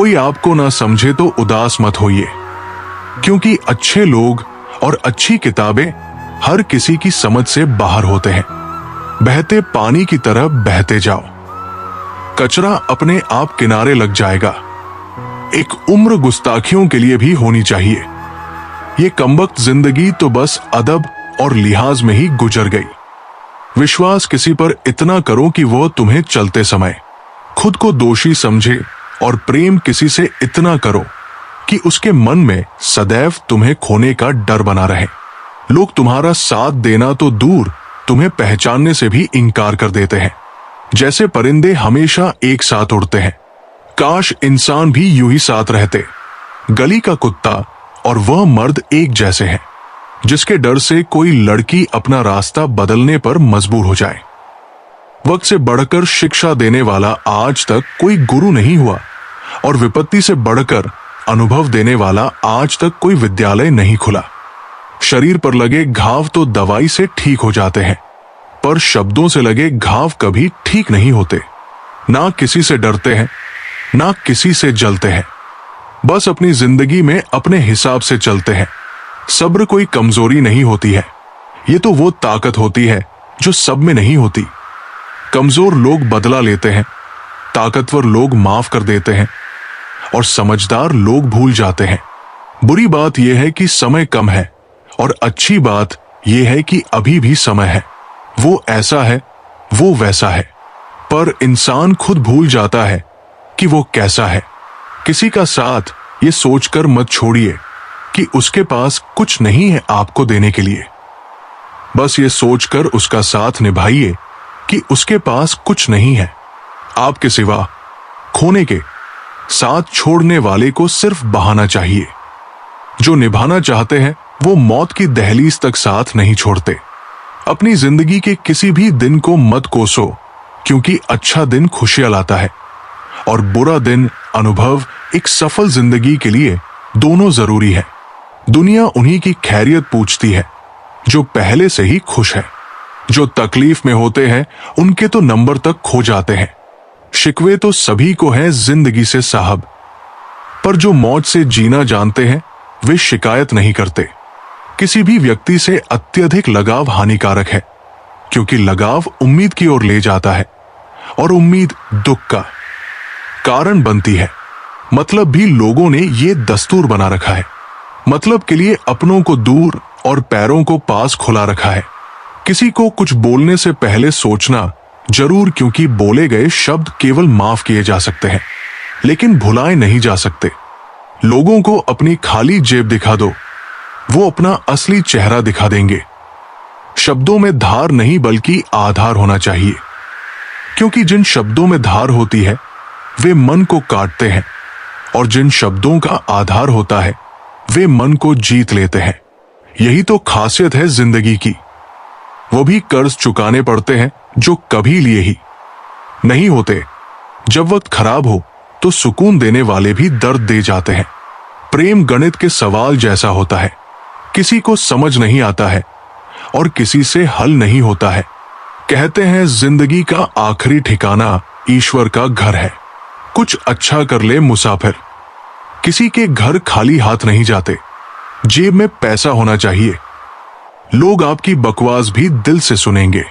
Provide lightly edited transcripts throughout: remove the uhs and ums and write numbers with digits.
कोई आपको ना समझे तो उदास मत होइए, क्योंकि अच्छे लोग और अच्छी किताबें हर किसी की समझ से बाहर होते हैं। बहते पानी की तरह बहते जाओ, कचरा अपने आप किनारे लग जाएगा। एक उम्र गुस्ताखियों के लिए भी होनी चाहिए। ये कमबख्त जिंदगी तो बस अदब और लिहाज में ही गुजर गई। विश्वास किसी पर इतना करो कि वो तुम्हें चलते समय खुद को दोषी समझे, और प्रेम किसी से इतना करो कि उसके मन में सदैव तुम्हें खोने का डर बना रहे। लोग तुम्हारा साथ देना तो दूर, तुम्हें पहचानने से भी इनकार कर देते हैं। जैसे परिंदे हमेशा एक साथ उड़ते हैं, काश इंसान भी यूं ही साथ रहते। गली का कुत्ता और वह मर्द एक जैसे हैं, जिसके डर से कोई लड़की अपना रास्ता बदलने पर मजबूर हो जाए। वक्त से बढ़कर शिक्षा देने वाला आज तक कोई गुरु नहीं हुआ, और विपत्ति से बढ़कर अनुभव देने वाला आज तक कोई विद्यालय नहीं खुला। शरीर पर लगे घाव तो दवाई से ठीक हो जाते हैं, पर शब्दों से लगे घाव कभी ठीक नहीं होते। ना किसी से डरते हैं, ना किसी से जलते हैं, बस अपनी जिंदगी में अपने हिसाब से चलते हैं। सब्र कोई कमजोरी नहीं होती है, ये तो वो ताकत होती है जो सब में नहीं होती। कमजोर लोग बदला लेते हैं, ताकतवर लोग माफ कर देते हैं, और समझदार लोग भूल जाते हैं। बुरी बात यह है कि समय कम है, और अच्छी बात यह है कि अभी भी समय है। वो ऐसा है, वो वैसा है, पर इंसान खुद भूल जाता है कि वो कैसा है। किसी का साथ ये सोचकर मत छोड़िए कि उसके पास कुछ नहीं है आपको देने के लिए। बस ये सोचकर उसका साथ निभाइए कि उसके पास कुछ नहीं है आपके सिवा। खोने के साथ छोड़ने वाले को सिर्फ बहाना चाहिए। जो निभाना चाहते हैं वो मौत की दहलीज तक साथ नहीं छोड़ते। अपनी जिंदगी के किसी भी दिन को मत कोसो, क्योंकि अच्छा दिन खुशियां लाता है, और बुरा दिन अनुभव एक सफल जिंदगी के लिए दोनों जरूरी है। दुनिया उन्हीं की खैरियत पूछती है जो पहले से ही खुश है। जो तकलीफ में होते हैं उनके तो नंबर तक खो जाते हैं। शिकवे तो सभी को है जिंदगी से साहब, पर जो मौज से जीना जानते हैं वे शिकायत नहीं करते। किसी भी व्यक्ति से अत्यधिक लगाव हानिकारक है, क्योंकि लगाव उम्मीद की ओर ले जाता है, और उम्मीद दुख का कारण बनती है। मतलब भी लोगों ने ये दस्तूर बना रखा है। मतलब के लिए अपनों को दूर और पैरों को पास खुला रखा है। किसी को कुछ बोलने से पहले सोचना जरूर, क्योंकि बोले गए शब्द केवल माफ किए जा सकते हैं, लेकिन भुलाए नहीं जा सकते। लोगों को अपनी खाली जेब दिखा दो, वो अपना असली चेहरा दिखा देंगे। शब्दों में धार नहीं बल्कि आधार होना चाहिए, क्योंकि जिन शब्दों में धार होती है वे मन को काटते हैं, और जिन शब्दों का आधार होता है वे मन को जीत लेते हैं। यही तो खासियत है जिंदगी की। वो भी कर्ज चुकाने पड़ते हैं जो कभी लिए ही नहीं होते। जब वक्त खराब हो तो सुकून देने वाले भी दर्द दे जाते हैं। प्रेम गणित के सवाल जैसा होता है, किसी को समझ नहीं आता है और किसी से हल नहीं होता है। कहते हैं जिंदगी का आखिरी ठिकाना ईश्वर का घर है। कुछ अच्छा कर ले मुसाफिर, किसी के घर खाली हाथ नहीं जाते। जेब में पैसा होना चाहिए। लोग आपकी बकवास भी दिल से सुनेंगे।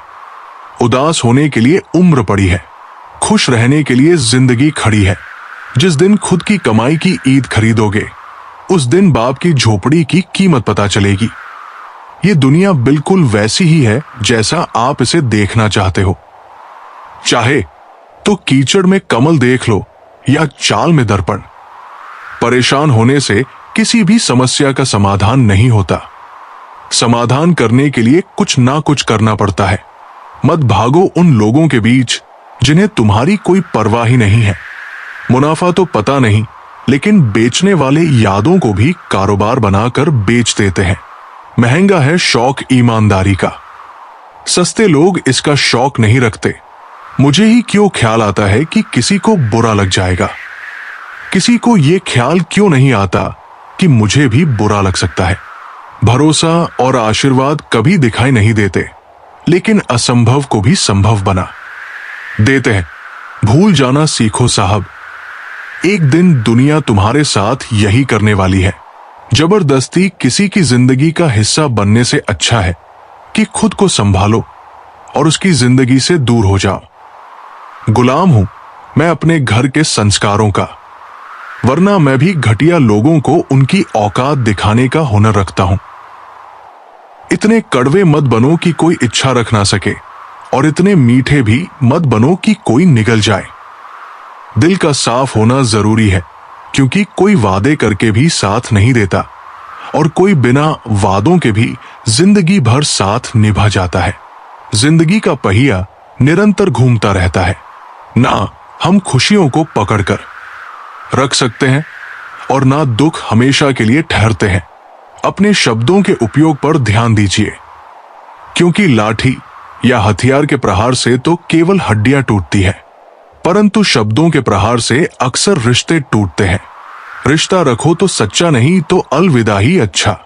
उदास होने के लिए उम्र पड़ी है, खुश रहने के लिए जिंदगी खड़ी है। जिस दिन खुद की कमाई की ईद खरीदोगे उस दिन बाप की झोपड़ी की कीमत पता चलेगी। ये दुनिया बिल्कुल वैसी ही है जैसा आप इसे देखना चाहते हो। चाहे तो कीचड़ में कमल देख लो या चाल में दर्पण। परेशान होने से किसी भी समस्या का समाधान नहीं होता। समाधान करने के लिए कुछ ना कुछ करना पड़ता है। मत भागो उन लोगों के बीच जिन्हें तुम्हारी कोई परवाह ही नहीं है। मुनाफा तो पता नहीं, लेकिन बेचने वाले यादों को भी कारोबार बनाकर बेच देते हैं। महंगा है शौक ईमानदारी का। सस्ते लोग इसका शौक नहीं रखते। मुझे ही क्यों ख्याल आता है कि किसी को बुरा लग जाएगा। किसी को यह ख्याल क्यों नहीं आता कि मुझे भी बुरा लग सकता है। भरोसा और आशीर्वाद कभी दिखाई नहीं देते, लेकिन असंभव को भी संभव बना देते हैं। भूल जाना सीखो साहब, एक दिन दुनिया तुम्हारे साथ यही करने वाली है। जबरदस्ती किसी की जिंदगी का हिस्सा बनने से अच्छा है कि खुद को संभालो और उसकी जिंदगी से दूर हो जाओ। गुलाम हूं मैं अपने घर के संस्कारों का, वरना मैं भी घटिया लोगों को उनकी औकात दिखाने का हुनर रखता हूं। इतने कड़वे मत बनो कि कोई इच्छा रख ना सके, और इतने मीठे भी मत बनो कि कोई निगल जाए। दिल का साफ होना जरूरी है, क्योंकि कोई वादे करके भी साथ नहीं देता और कोई बिना वादों के भी जिंदगी भर साथ निभा जाता है। जिंदगी का पहिया निरंतर घूमता रहता है, ना हम खुशियों को पकड़कर रख सकते हैं और ना दुख हमेशा के लिए ठहरते हैं। अपने शब्दों के उपयोग पर ध्यान दीजिए, क्योंकि लाठी या हथियार के प्रहार से तो केवल हड्डियां टूटती है, परंतु शब्दों के प्रहार से अक्सर रिश्ते टूटते हैं। रिश्ता रखो तो सच्चा, नहीं तो अलविदा ही अच्छा।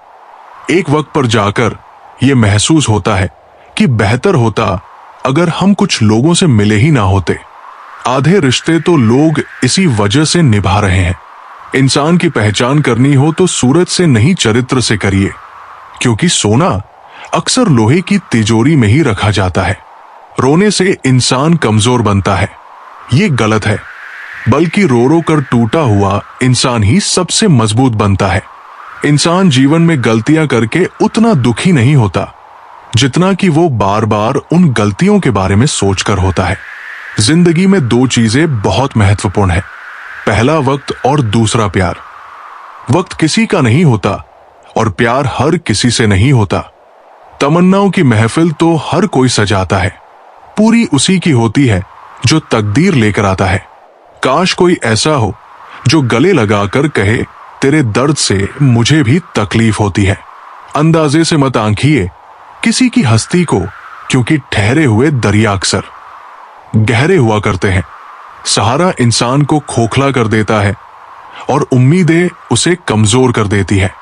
एक वक्त पर जाकर यह महसूस होता है कि बेहतर होता अगर हम कुछ लोगों से मिले ही ना होते। आधे रिश्ते तो लोग इसी वजह से निभा रहे हैं। इंसान की पहचान करनी हो तो सूरज से नहीं चरित्र से करिए, क्योंकि सोना अक्सर लोहे की तिजोरी में ही रखा जाता है। रोने से इंसान कमजोर बनता है, ये गलत है, बल्कि रो रो कर टूटा हुआ इंसान ही सबसे मजबूत बनता है। इंसान जीवन में गलतियां करके उतना दुखी नहीं होता जितना कि वो बार बार उन गलतियों के बारे में सोचकर होता है। जिंदगी में दो चीजें बहुत महत्वपूर्ण है, पहला वक्त और दूसरा प्यार। वक्त किसी का नहीं होता और प्यार हर किसी से नहीं होता। तमन्नाओं की महफिल तो हर कोई सजाता है, पूरी उसी की होती है जो तकदीर लेकर आता है। काश कोई ऐसा हो जो गले लगाकर कहे, तेरे दर्द से मुझे भी तकलीफ होती है। अंदाजे से मत आंखिए किसी की हस्ती को, क्योंकि ठहरे हुए दरिया अक्सर गहरे हुआ करते हैं। सहारा इंसान को खोखला कर देता है और उम्मीदें उसे कमजोर कर देती है।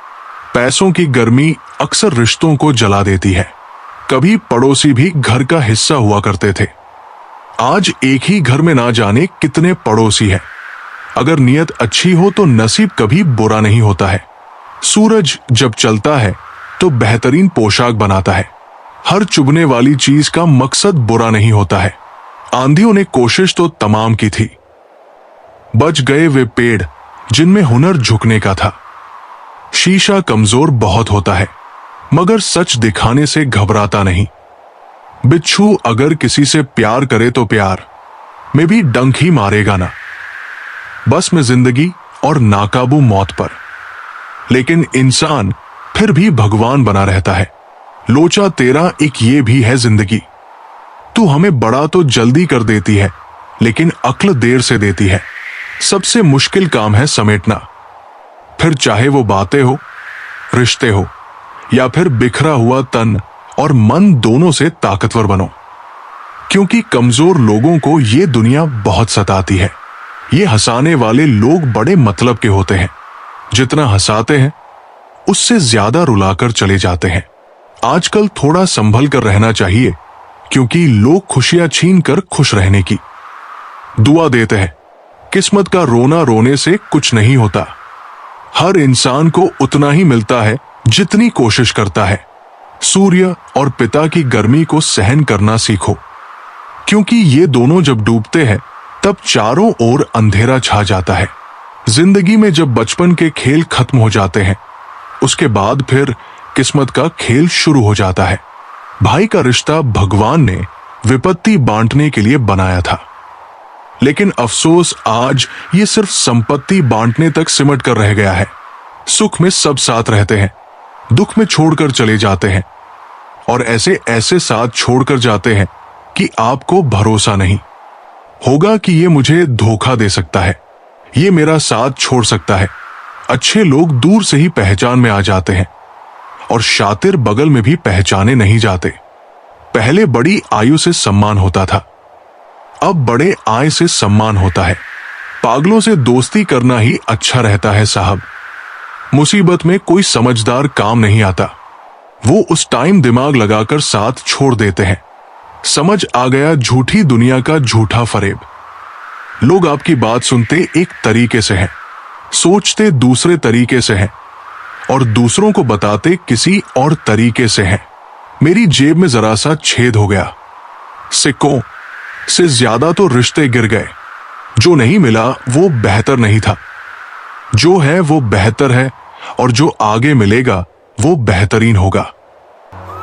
पैसों की गर्मी अक्सर रिश्तों को जला देती है। कभी पड़ोसी भी घर का हिस्सा हुआ करते थे, आज एक ही घर में ना जाने कितने पड़ोसी हैं। अगर नियत अच्छी हो तो नसीब कभी बुरा नहीं होता है। सूरज जब चलता है तो बेहतरीन पोशाक बनाता है। हर चुभने वाली चीज का मकसद बुरा नहीं होता है। आंधियों ने कोशिश तो तमाम की थी, बच गए वे पेड़ जिनमें हुनर झुकने का था। शीशा कमजोर बहुत होता है, मगर सच दिखाने से घबराता नहीं। बिच्छू अगर किसी से प्यार करे तो प्यार में भी डंक ही मारेगा ना। बस में जिंदगी और नाकाबू मौत पर, लेकिन इंसान फिर भी भगवान बना रहता है। लोचा तेरा एक ये भी है जिंदगी, तू हमें बड़ा तो जल्दी कर देती है, लेकिन अक्ल देर से देती है। सबसे मुश्किल काम है समेटना, फिर चाहे वो बातें हो, रिश्ते हो, या फिर बिखरा हुआ तन और मन दोनों से ताकतवर बनो, क्योंकि कमजोर लोगों को ये दुनिया बहुत सताती है। ये हंसाने वाले लोग बड़े मतलब के होते हैं, जितना हंसाते हैं उससे ज्यादा रुलाकर चले जाते हैं। आजकल थोड़ा संभल कर रहना चाहिए, क्योंकि लोग खुशियां छीन कर खुश रहने की दुआ देते हैं। किस्मत का रोना रोने से कुछ नहीं होता। हर इंसान को उतना ही मिलता है जितनी कोशिश करता है। सूर्य और पिता की गर्मी को सहन करना सीखो, क्योंकि ये दोनों जब डूबते हैं तब चारों ओर अंधेरा छा जाता है। जिंदगी में जब बचपन के खेल खत्म हो जाते हैं, उसके बाद फिर किस्मत का खेल शुरू हो जाता है। भाई का रिश्ता भगवान ने विपत्ति बांटने के लिए बनाया था, लेकिन अफसोस आज ये सिर्फ संपत्ति बांटने तक सिमट कर रह गया है। सुख में सब साथ रहते हैं, दुख में छोड़कर चले जाते हैं, और ऐसे ऐसे साथ छोड़कर जाते हैं कि आपको भरोसा नहीं होगा कि ये मुझे धोखा दे सकता है, ये मेरा साथ छोड़ सकता है। अच्छे लोग दूर से ही पहचान में आ जाते हैं, और शातिर बगल में भी पहचाने नहीं जाते। पहले बड़ी आयु से सम्मान होता था, अब बड़े आय से सम्मान होता है। पागलों से दोस्ती करना ही अच्छा रहता है साहब। मुसीबत में कोई समझदार काम नहीं आता, वो उस टाइम दिमाग लगाकर साथ छोड़ देते हैं। समझ आ गया झूठी दुनिया का झूठा फरेब। लोग आपकी बात सुनते एक तरीके से हैं, सोचते दूसरे तरीके से हैं और दूसरों को बताते किसी और तरीके से हैं। मेरी जेब में जरा सा छेद हो गया, सिक्कों से ज्यादा तो रिश्ते गिर गए। जो नहीं मिला वो बेहतर नहीं था, जो है वो बेहतर है और जो आगे मिलेगा वो बेहतरीन होगा।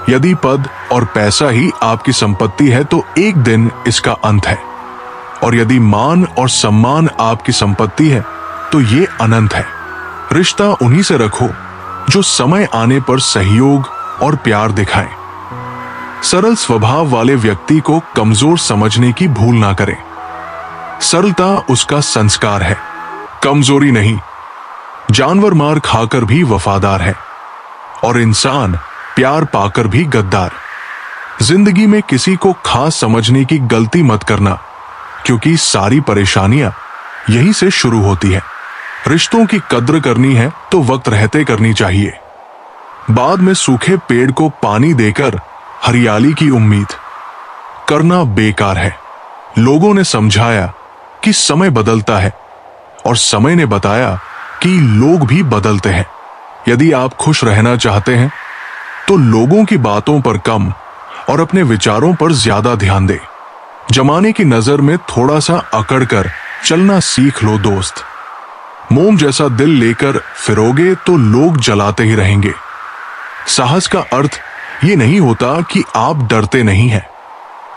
यदि पद और पैसा ही आपकी संपत्ति है तो एक दिन इसका अंत है, और यदि मान और सम्मान आपकी संपत्ति है तो ये अनंत है। रिश्ता उन्हीं से रखो जो समय आने पर सहयोग और प्यार दिखाएं। सरल स्वभाव वाले व्यक्ति को कमजोर समझने की भूल ना करें। सरलता उसका संस्कार है, कमजोरी नहीं। जानवर मार खाकर भी वफादार है और इंसान प्यार पाकर भी गद्दार। जिंदगी में किसी को खास समझने की गलती मत करना, क्योंकि सारी परेशानियां यहीं से शुरू होती है। रिश्तों की कद्र करनी है तो वक्त रहते करनी चाहिए। बाद में सूखे पेड़ को पानी देकर हरियाली की उम्मीद करना बेकार है। लोगों ने समझाया कि समय बदलता है और समय ने बताया कि लोग भी बदलते हैं। यदि आप खुश रहना चाहते हैं तो लोगों की बातों पर कम और अपने विचारों पर ज्यादा ध्यान दें। जमाने की नजर में थोड़ा सा अकड़ कर चलना सीख लो दोस्त। मोम जैसा दिल लेकर फिरोगे तो लोग जलाते ही रहेंगे। साहस का अर्थ ये नहीं होता कि आप डरते नहीं हैं।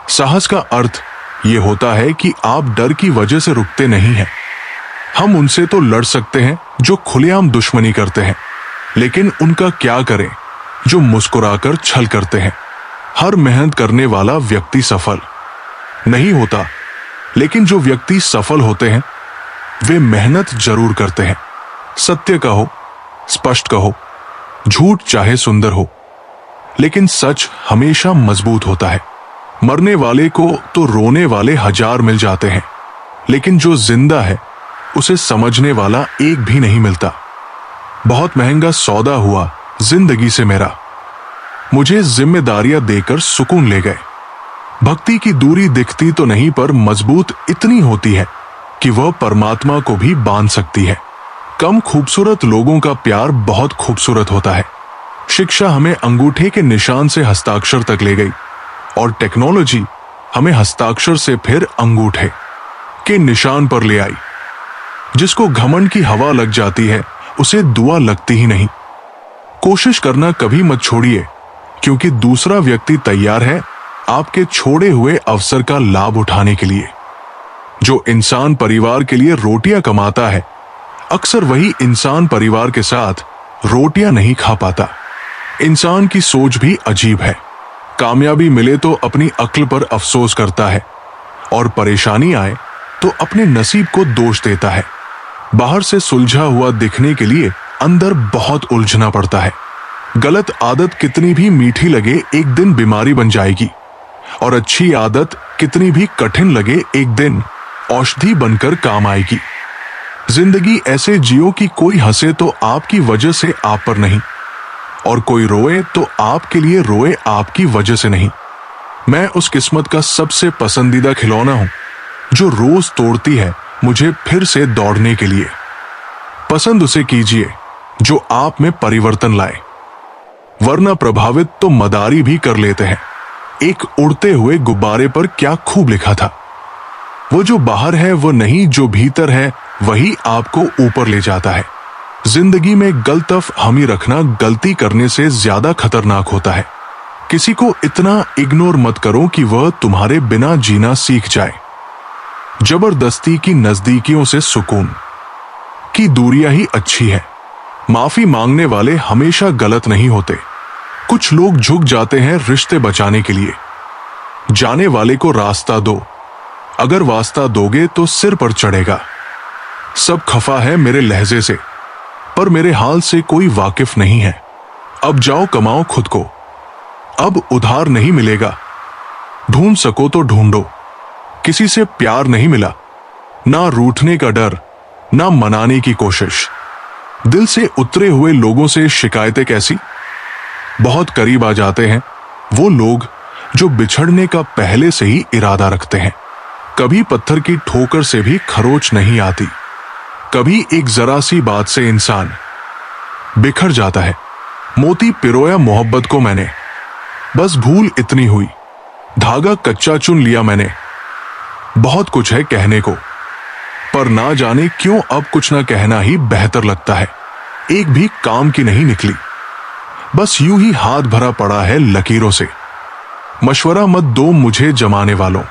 साहस का अर्थ ये होता है कि आप डर की वजह से रुकते नहीं हैं। हम उनसे तो लड़ सकते हैं जो खुलेआम दुश्मनी करते हैं, लेकिन उनका क्या करें जो मुस्कुराकर छल करते हैं। हर मेहनत करने वाला व्यक्ति सफल नहीं होता, लेकिन जो व्यक्ति सफल होते हैं वे मेहनत जरूर करते हैं। सत्य कहो, स्पष्ट कहो, झूठ चाहे सुंदर हो, लेकिन सच हमेशा मजबूत होता है। मरने वाले को तो रोने वाले 1000 मिल जाते हैं, लेकिन जो जिंदा है उसे समझने वाला एक भी नहीं मिलता। बहुत महंगा सौदा हुआ जिंदगी से मेरा, मुझे जिम्मेदारियां देकर सुकून ले गए। भक्ति की दूरी दिखती तो नहीं, पर मजबूत इतनी होती है कि वह परमात्मा को भी बांध सकती है। कम खूबसूरत लोगों का प्यार बहुत खूबसूरत होता है। शिक्षा हमें अंगूठे के निशान से हस्ताक्षर तक ले गई और टेक्नोलॉजी हमें हस्ताक्षर से फिर अंगूठे के निशान पर ले आई। जिसको घमंड की हवा लग जाती है उसे दुआ लगती ही नहीं। कोशिश करना कभी मत छोड़िए, क्योंकि दूसरा व्यक्ति तैयार है आपके छोड़े हुए अवसर का लाभ उठाने के लिए। जो इंसान परिवार के लिए रोटियां कमाता है, अक्सर वही इंसान परिवार के साथ रोटियां नहीं खा पाता। इंसान की सोच भी अजीब है। कामयाबी मिले तो अपनी अक्ल पर अफसोस करता है और परेशानी आए तो अपने नसीब को दोष देता है। बाहर से सुलझा हुआ दिखने के लिए अंदर बहुत उलझना पड़ता है। गलत आदत कितनी भी मीठी लगे एक दिन बीमारी बन जाएगी, और अच्छी आदत कितनी भी कठिन लगे एक दिन औषधि बनकर काम आएगी। जिंदगी ऐसे जियो कि कोई हंसे तो आपकी वजह से आप पर नहीं, और कोई रोए तो आपके लिए रोए आपकी वजह से नहीं। मैं उस किस्मत का सबसे पसंदीदा खिलौना हूं जो रोज तोड़ती है मुझे फिर से दौड़ने के लिए। पसंद उसे कीजिए जो आप में परिवर्तन लाए, वरना प्रभावित तो मदारी भी कर लेते हैं। एक उड़ते हुए गुब्बारे पर क्या खूब लिखा था, वो जो बाहर है वो नहीं, जो भीतर है वही आपको ऊपर ले जाता है। जिंदगी में गलतफ हमी रखना गलती करने से ज्यादा खतरनाक होता है। किसी को इतना इग्नोर मत करो कि वह तुम्हारे बिना जीना सीख जाए। जबरदस्ती की नजदीकियों से सुकून की दूरियां ही अच्छी है। माफी मांगने वाले हमेशा गलत नहीं होते। कुछ लोग झुक जाते हैं रिश्ते बचाने के लिए। जाने वाले को रास्ता दो, अगर वास्ता दोगे तो सिर पर चढ़ेगा। सब खफा है मेरे लहजे से, पर मेरे हाल से कोई वाकिफ नहीं है। अब जाओ कमाओ खुद को, अब उधार नहीं मिलेगा। ढूंढ सको तो ढूंढो। किसी से प्यार नहीं मिला, ना रूठने का डर, ना मनाने की कोशिश। दिल से उतरे हुए लोगों से शिकायतें कैसी? बहुत करीब आ जाते हैं वो लोग जो बिछड़ने का पहले से ही इरादा रखते हैं। कभी पत्थर की ठोकर से भी खरोच नहीं आती, कभी एक जरा सी बात से इंसान बिखर जाता है। मोती पिरोया मोहब्बत को मैंने, बस भूल इतनी हुई, धागा कच्चा चुन लिया मैंने। बहुत कुछ है कहने को, पर ना जाने क्यों अब कुछ ना कहना ही बेहतर लगता है। एक भी काम की नहीं निकली, बस यूं ही हाथ भरा पड़ा है लकीरों से। मशवरा मत दो मुझे जमाने वालों,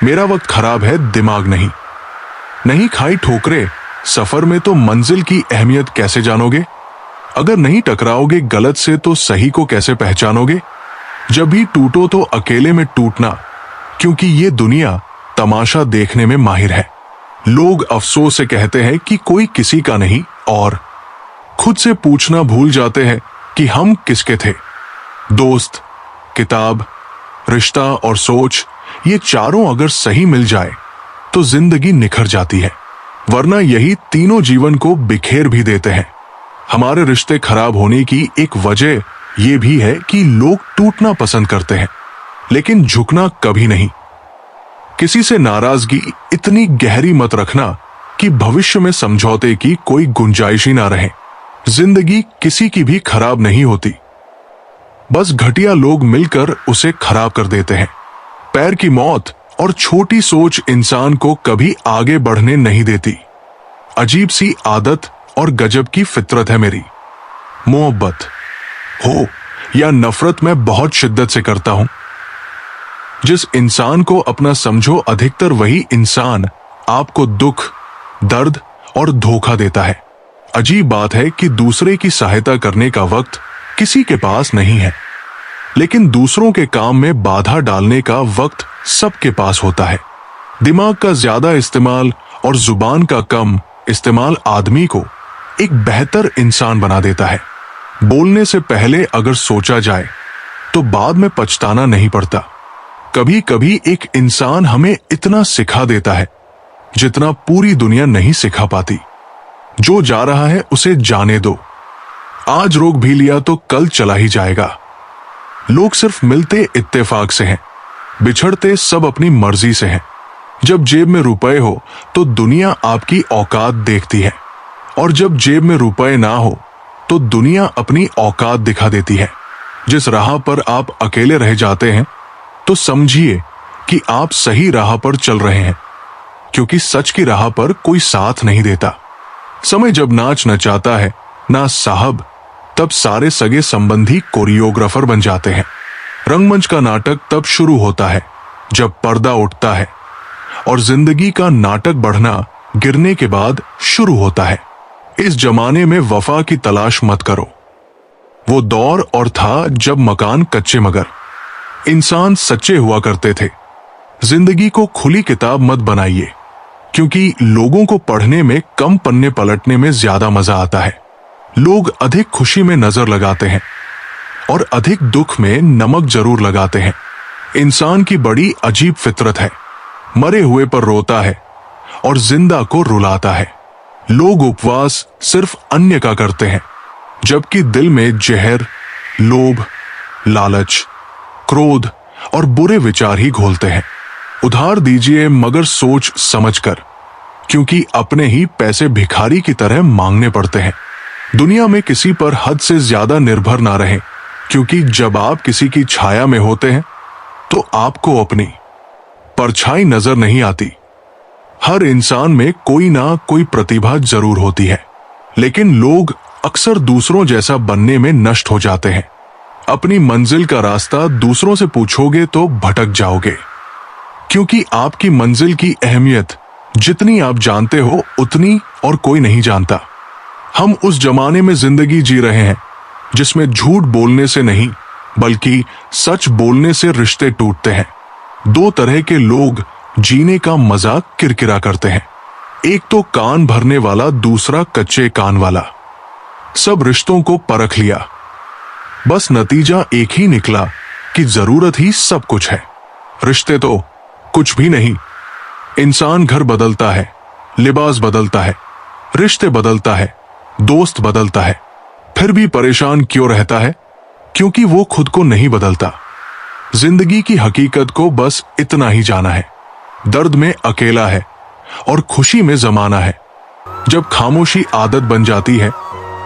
मेरा वक्त खराब है दिमाग नहीं। नहीं खाई ठोकरे सफर में तो मंजिल की अहमियत कैसे जानोगे? अगर नहीं टकराओगे गलत से तो सही को कैसे पहचानोगे? जब भी टूटो तो अकेले में टूटना, क्योंकि ये दुनिया तमाशा देखने में माहिर है। लोग अफसोस से कहते हैं कि कोई किसी का नहीं, और खुद से पूछना भूल जाते हैं कि हम किसके थे। दोस्त, किताब, रिश्ता और सोच, ये चारों अगर सही मिल जाए तो जिंदगी निखर जाती है, वरना यही तीनों जीवन को बिखेर भी देते हैं। हमारे रिश्ते खराब होने की एक वजह यह भी है कि लोग टूटना पसंद करते हैं, लेकिन झुकना कभी नहीं। किसी से नाराजगी इतनी गहरी मत रखना कि भविष्य में समझौते की कोई गुंजाइश ही ना रहे। जिंदगी किसी की भी खराब नहीं होती, बस घटिया लोग मिलकर उसे खराब कर देते हैं। पैर की मौत और छोटी सोच इंसान को कभी आगे बढ़ने नहीं देती। अजीब सी आदत और गजब की फितरत है मेरी। मोहब्बत हो या नफरत मैं बहुत शिद्दत से करता हूं। जिस इंसान को अपना समझो अधिकतर वही इंसान आपको दुख, दर्द और धोखा देता है। अजीब बात है कि दूसरे की सहायता करने का वक्त किसी के पास नहीं है, लेकिन दूसरों के काम में बाधा डालने का वक्त सबके पास होता है। दिमाग का ज्यादा इस्तेमाल और जुबान का कम इस्तेमाल आदमी को एक बेहतर इंसान बना देता है। बोलने से पहले अगर सोचा जाए तो बाद में पछताना नहीं पड़ता। कभी कभी एक इंसान हमें इतना सिखा देता है जितना पूरी दुनिया नहीं सिखा पाती। जो जा रहा है उसे जाने दो, आज रोक भी लिया तो कल चला ही जाएगा। लोग सिर्फ मिलते इत्तेफाक से हैं, बिछड़ते सब अपनी मर्जी से हैं। जब जेब में रुपए हो तो दुनिया आपकी औकात देखती है, और जब जेब में रुपए ना हो तो दुनिया अपनी औकात दिखा देती है। जिस राह पर आप अकेले रह जाते हैं तो समझिए कि आप सही राह पर चल रहे हैं, क्योंकि सच की राह पर कोई साथ नहीं देता। समय जब नाच नचाता है ना साहब, तब सारे सगे संबंधी कोरियोग्राफर बन जाते हैं। रंगमंच का नाटक तब शुरू होता है जब पर्दा उठता है, और जिंदगी का नाटक बढ़ना गिरने के बाद शुरू होता है। इस जमाने में वफा की तलाश मत करो। वो दौर और था जब मकान कच्चे मगर इंसान सच्चे हुआ करते थे। जिंदगी को खुली किताब मत बनाइए, क्योंकि लोगों को पढ़ने में कम पन्ने पलटने में ज्यादा मजा आता है। लोग अधिक खुशी में नजर लगाते हैं और अधिक दुख में नमक जरूर लगाते हैं। इंसान की बड़ी अजीब फितरत है, मरे हुए पर रोता है और जिंदा को रुलाता है। लोग उपवास सिर्फ अन्य का करते हैं, जबकि दिल में जहर, लोभ, लालच, क्रोध और बुरे विचार ही घोलते हैं। उधार दीजिए मगर सोच समझकर, क्योंकि अपने ही पैसे भिखारी की तरह मांगने पड़ते हैं। दुनिया में किसी पर हद से ज्यादा निर्भर ना रहें, क्योंकि जब आप किसी की छाया में होते हैं तो आपको अपनी परछाई नजर नहीं आती। हर इंसान में कोई ना कोई प्रतिभा जरूर होती है, लेकिन लोग अक्सर दूसरों जैसा बनने में नष्ट हो जाते हैं। अपनी मंजिल का रास्ता दूसरों से पूछोगे तो भटक जाओगे, क्योंकि आपकी मंजिल की अहमियत जितनी आप जानते हो उतनी और कोई नहीं जानता। हम उस जमाने में जिंदगी जी रहे हैं जिसमें झूठ बोलने से नहीं बल्कि सच बोलने से रिश्ते टूटते हैं। दो तरह के लोग जीने का मजाक किरकिरा करते हैं, एक तो कान भरने वाला, दूसरा कच्चे कान वाला। सब रिश्तों को परख लिया, बस नतीजा एक ही निकला कि जरूरत ही सब कुछ है। रिश्ते तो कुछ भी नहीं। इंसान घर बदलता है, लिबास बदलता है, रिश्ते बदलता है, दोस्त बदलता है, फिर भी परेशान क्यों रहता है? क्योंकि वो खुद को नहीं बदलता। जिंदगी की हकीकत को बस इतना ही जाना है, दर्द में अकेला है और खुशी में जमाना है। जब खामोशी आदत बन जाती है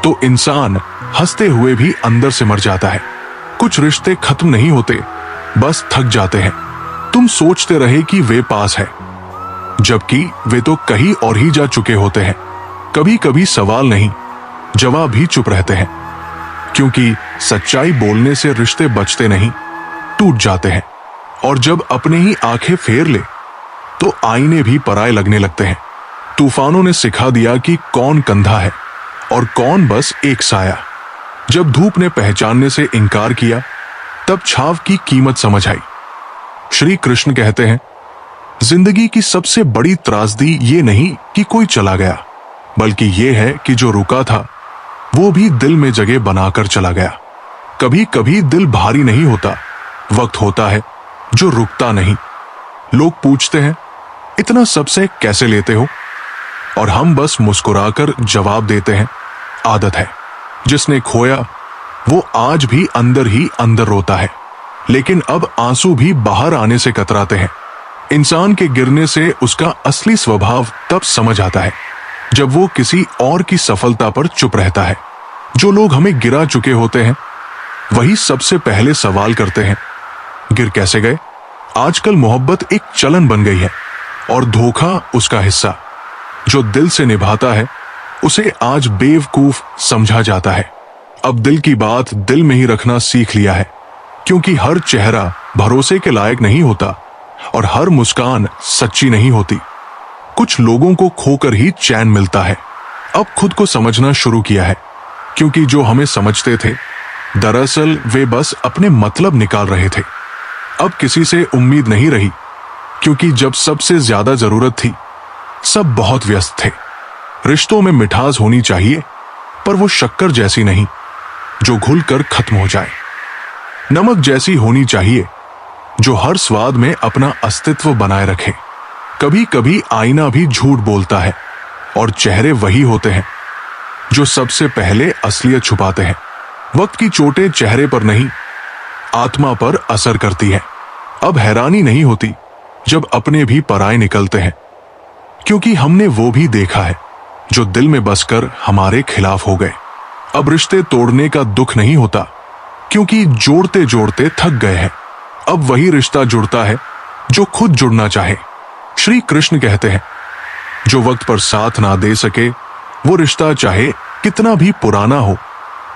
तो इंसान हंसते हुए भी अंदर से मर जाता है। कुछ रिश्ते खत्म नहीं होते, बस थक जाते हैं। तुम सोचते रहे कि वे पास है, जबकि वे तो कहीं और ही जा चुके होते हैं। कभी कभी सवाल नहीं, जवाब भी चुप रहते हैं, क्योंकि सच्चाई बोलने से रिश्ते बचते नहीं, टूट जाते हैं। और जब अपने ही आंखें फेर ले तो आईने भी पराये लगने लगते हैं। तूफानों ने सिखा दिया कि कौन कंधा है और कौन बस एक साया। जब धूप ने पहचानने से इनकार किया तब छाव की कीमत समझ आई। श्री कृष्ण कहते हैं, जिंदगी की सबसे बड़ी त्रासदी ये नहीं कि कोई चला गया, बल्कि ये है कि जो रुका था वो भी दिल में जगह बनाकर चला गया। कभी कभी दिल भारी नहीं होता, वक्त होता है जो रुकता नहीं। लोग पूछते हैं, इतना सबसे कैसे लेते हो? और हम बस मुस्कुराकर जवाब देते हैं, आदत है। जिसने खोया वो आज भी अंदर ही अंदर रोता है, लेकिन अब आंसू भी बाहर आने से कतराते हैं। इंसान के गिरने से उसका असली स्वभाव तब समझ आता है जब वो किसी और की सफलता पर चुप रहता है। जो लोग हमें गिरा चुके होते हैं वही सबसे पहले सवाल करते हैं, गिर कैसे गए? आजकल मोहब्बत एक चलन बन गई है और धोखा उसका हिस्सा। जो दिल से निभाता है उसे आज बेवकूफ समझा जाता है। अब दिल की बात दिल में ही रखना सीख लिया है, क्योंकि हर चेहरा भरोसे के लायक नहीं होता और हर मुस्कान सच्ची नहीं होती। कुछ लोगों को खोकर ही चैन मिलता है। अब खुद को समझना शुरू किया है, क्योंकि जो हमें समझते थे दरअसल वे बस अपने मतलब निकाल रहे थे। अब किसी से उम्मीद नहीं रही, क्योंकि जब सबसे ज्यादा जरूरत थी सब बहुत व्यस्त थे। रिश्तों में मिठास होनी चाहिए, पर वो शक्कर जैसी नहीं जो घुलकर खत्म हो जाए। नमक जैसी होनी चाहिए जो हर स्वाद में अपना अस्तित्व बनाए रखे। कभी कभी आईना भी झूठ बोलता है और चेहरे वही होते हैं जो सबसे पहले असलियत छुपाते हैं। वक्त की चोटें चेहरे पर नहीं, आत्मा पर असर करती है। अब हैरानी नहीं होती जब अपने भी पराये निकलते हैं, क्योंकि हमने वो भी देखा है जो दिल में बसकर हमारे खिलाफ हो गए। अब रिश्ते तोड़ने का दुख नहीं होता, क्योंकि जोड़ते जोड़ते थक गए हैं। अब वही रिश्ता जुड़ता है जो खुद जुड़ना चाहे। श्री कृष्ण कहते हैं, जो वक्त पर साथ ना दे सके वो रिश्ता चाहे कितना भी पुराना हो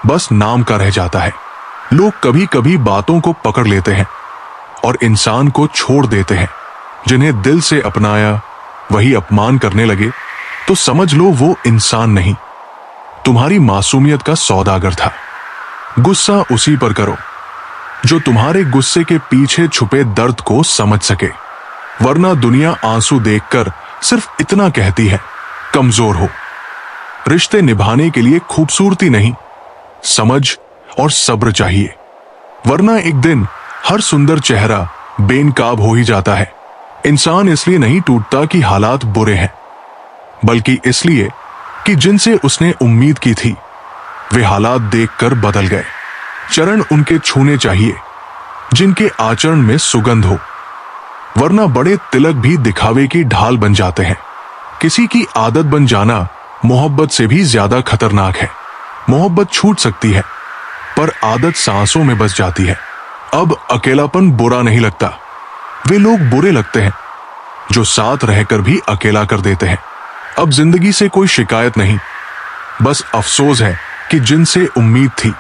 बस नाम का रह जाता है। लोग कभी कभी बातों को पकड़ लेते हैं और इंसान को छोड़ देते हैं। जिन्हें दिल से अपनाया वही अपमान करने लगे तो समझ लो वो इंसान नहीं, तुम्हारी मासूमियत का सौदागर था। गुस्सा उसी पर करो जो तुम्हारे गुस्से के पीछे छुपे दर्द को समझ सके, वरना दुनिया आंसू देखकर सिर्फ इतना कहती है, कमजोर हो। रिश्ते निभाने के लिए खूबसूरती नहीं, समझ और सब्र चाहिए, वरना एक दिन हर सुंदर चेहरा बेनकाब हो ही जाता है। इंसान इसलिए नहीं टूटता कि हालात बुरे हैं, बल्कि इसलिए कि जिनसे उसने उम्मीद की थी वे हालात देखकर बदल गए। चरण उनके छूने चाहिए जिनके आचरण में सुगंध हो, वरना बड़े तिलक भी दिखावे की ढाल बन जाते हैं। किसी की आदत बन जाना मोहब्बत से भी ज्यादा खतरनाक है। मोहब्बत छूट सकती है, पर आदत सांसों में बस जाती है। अब अकेलापन बुरा नहीं लगता, वे लोग बुरे लगते हैं जो साथ रहकर भी अकेला कर देते हैं। अब जिंदगी से कोई शिकायत नहीं, बस अफसोस है कि जिनसे उम्मीद थी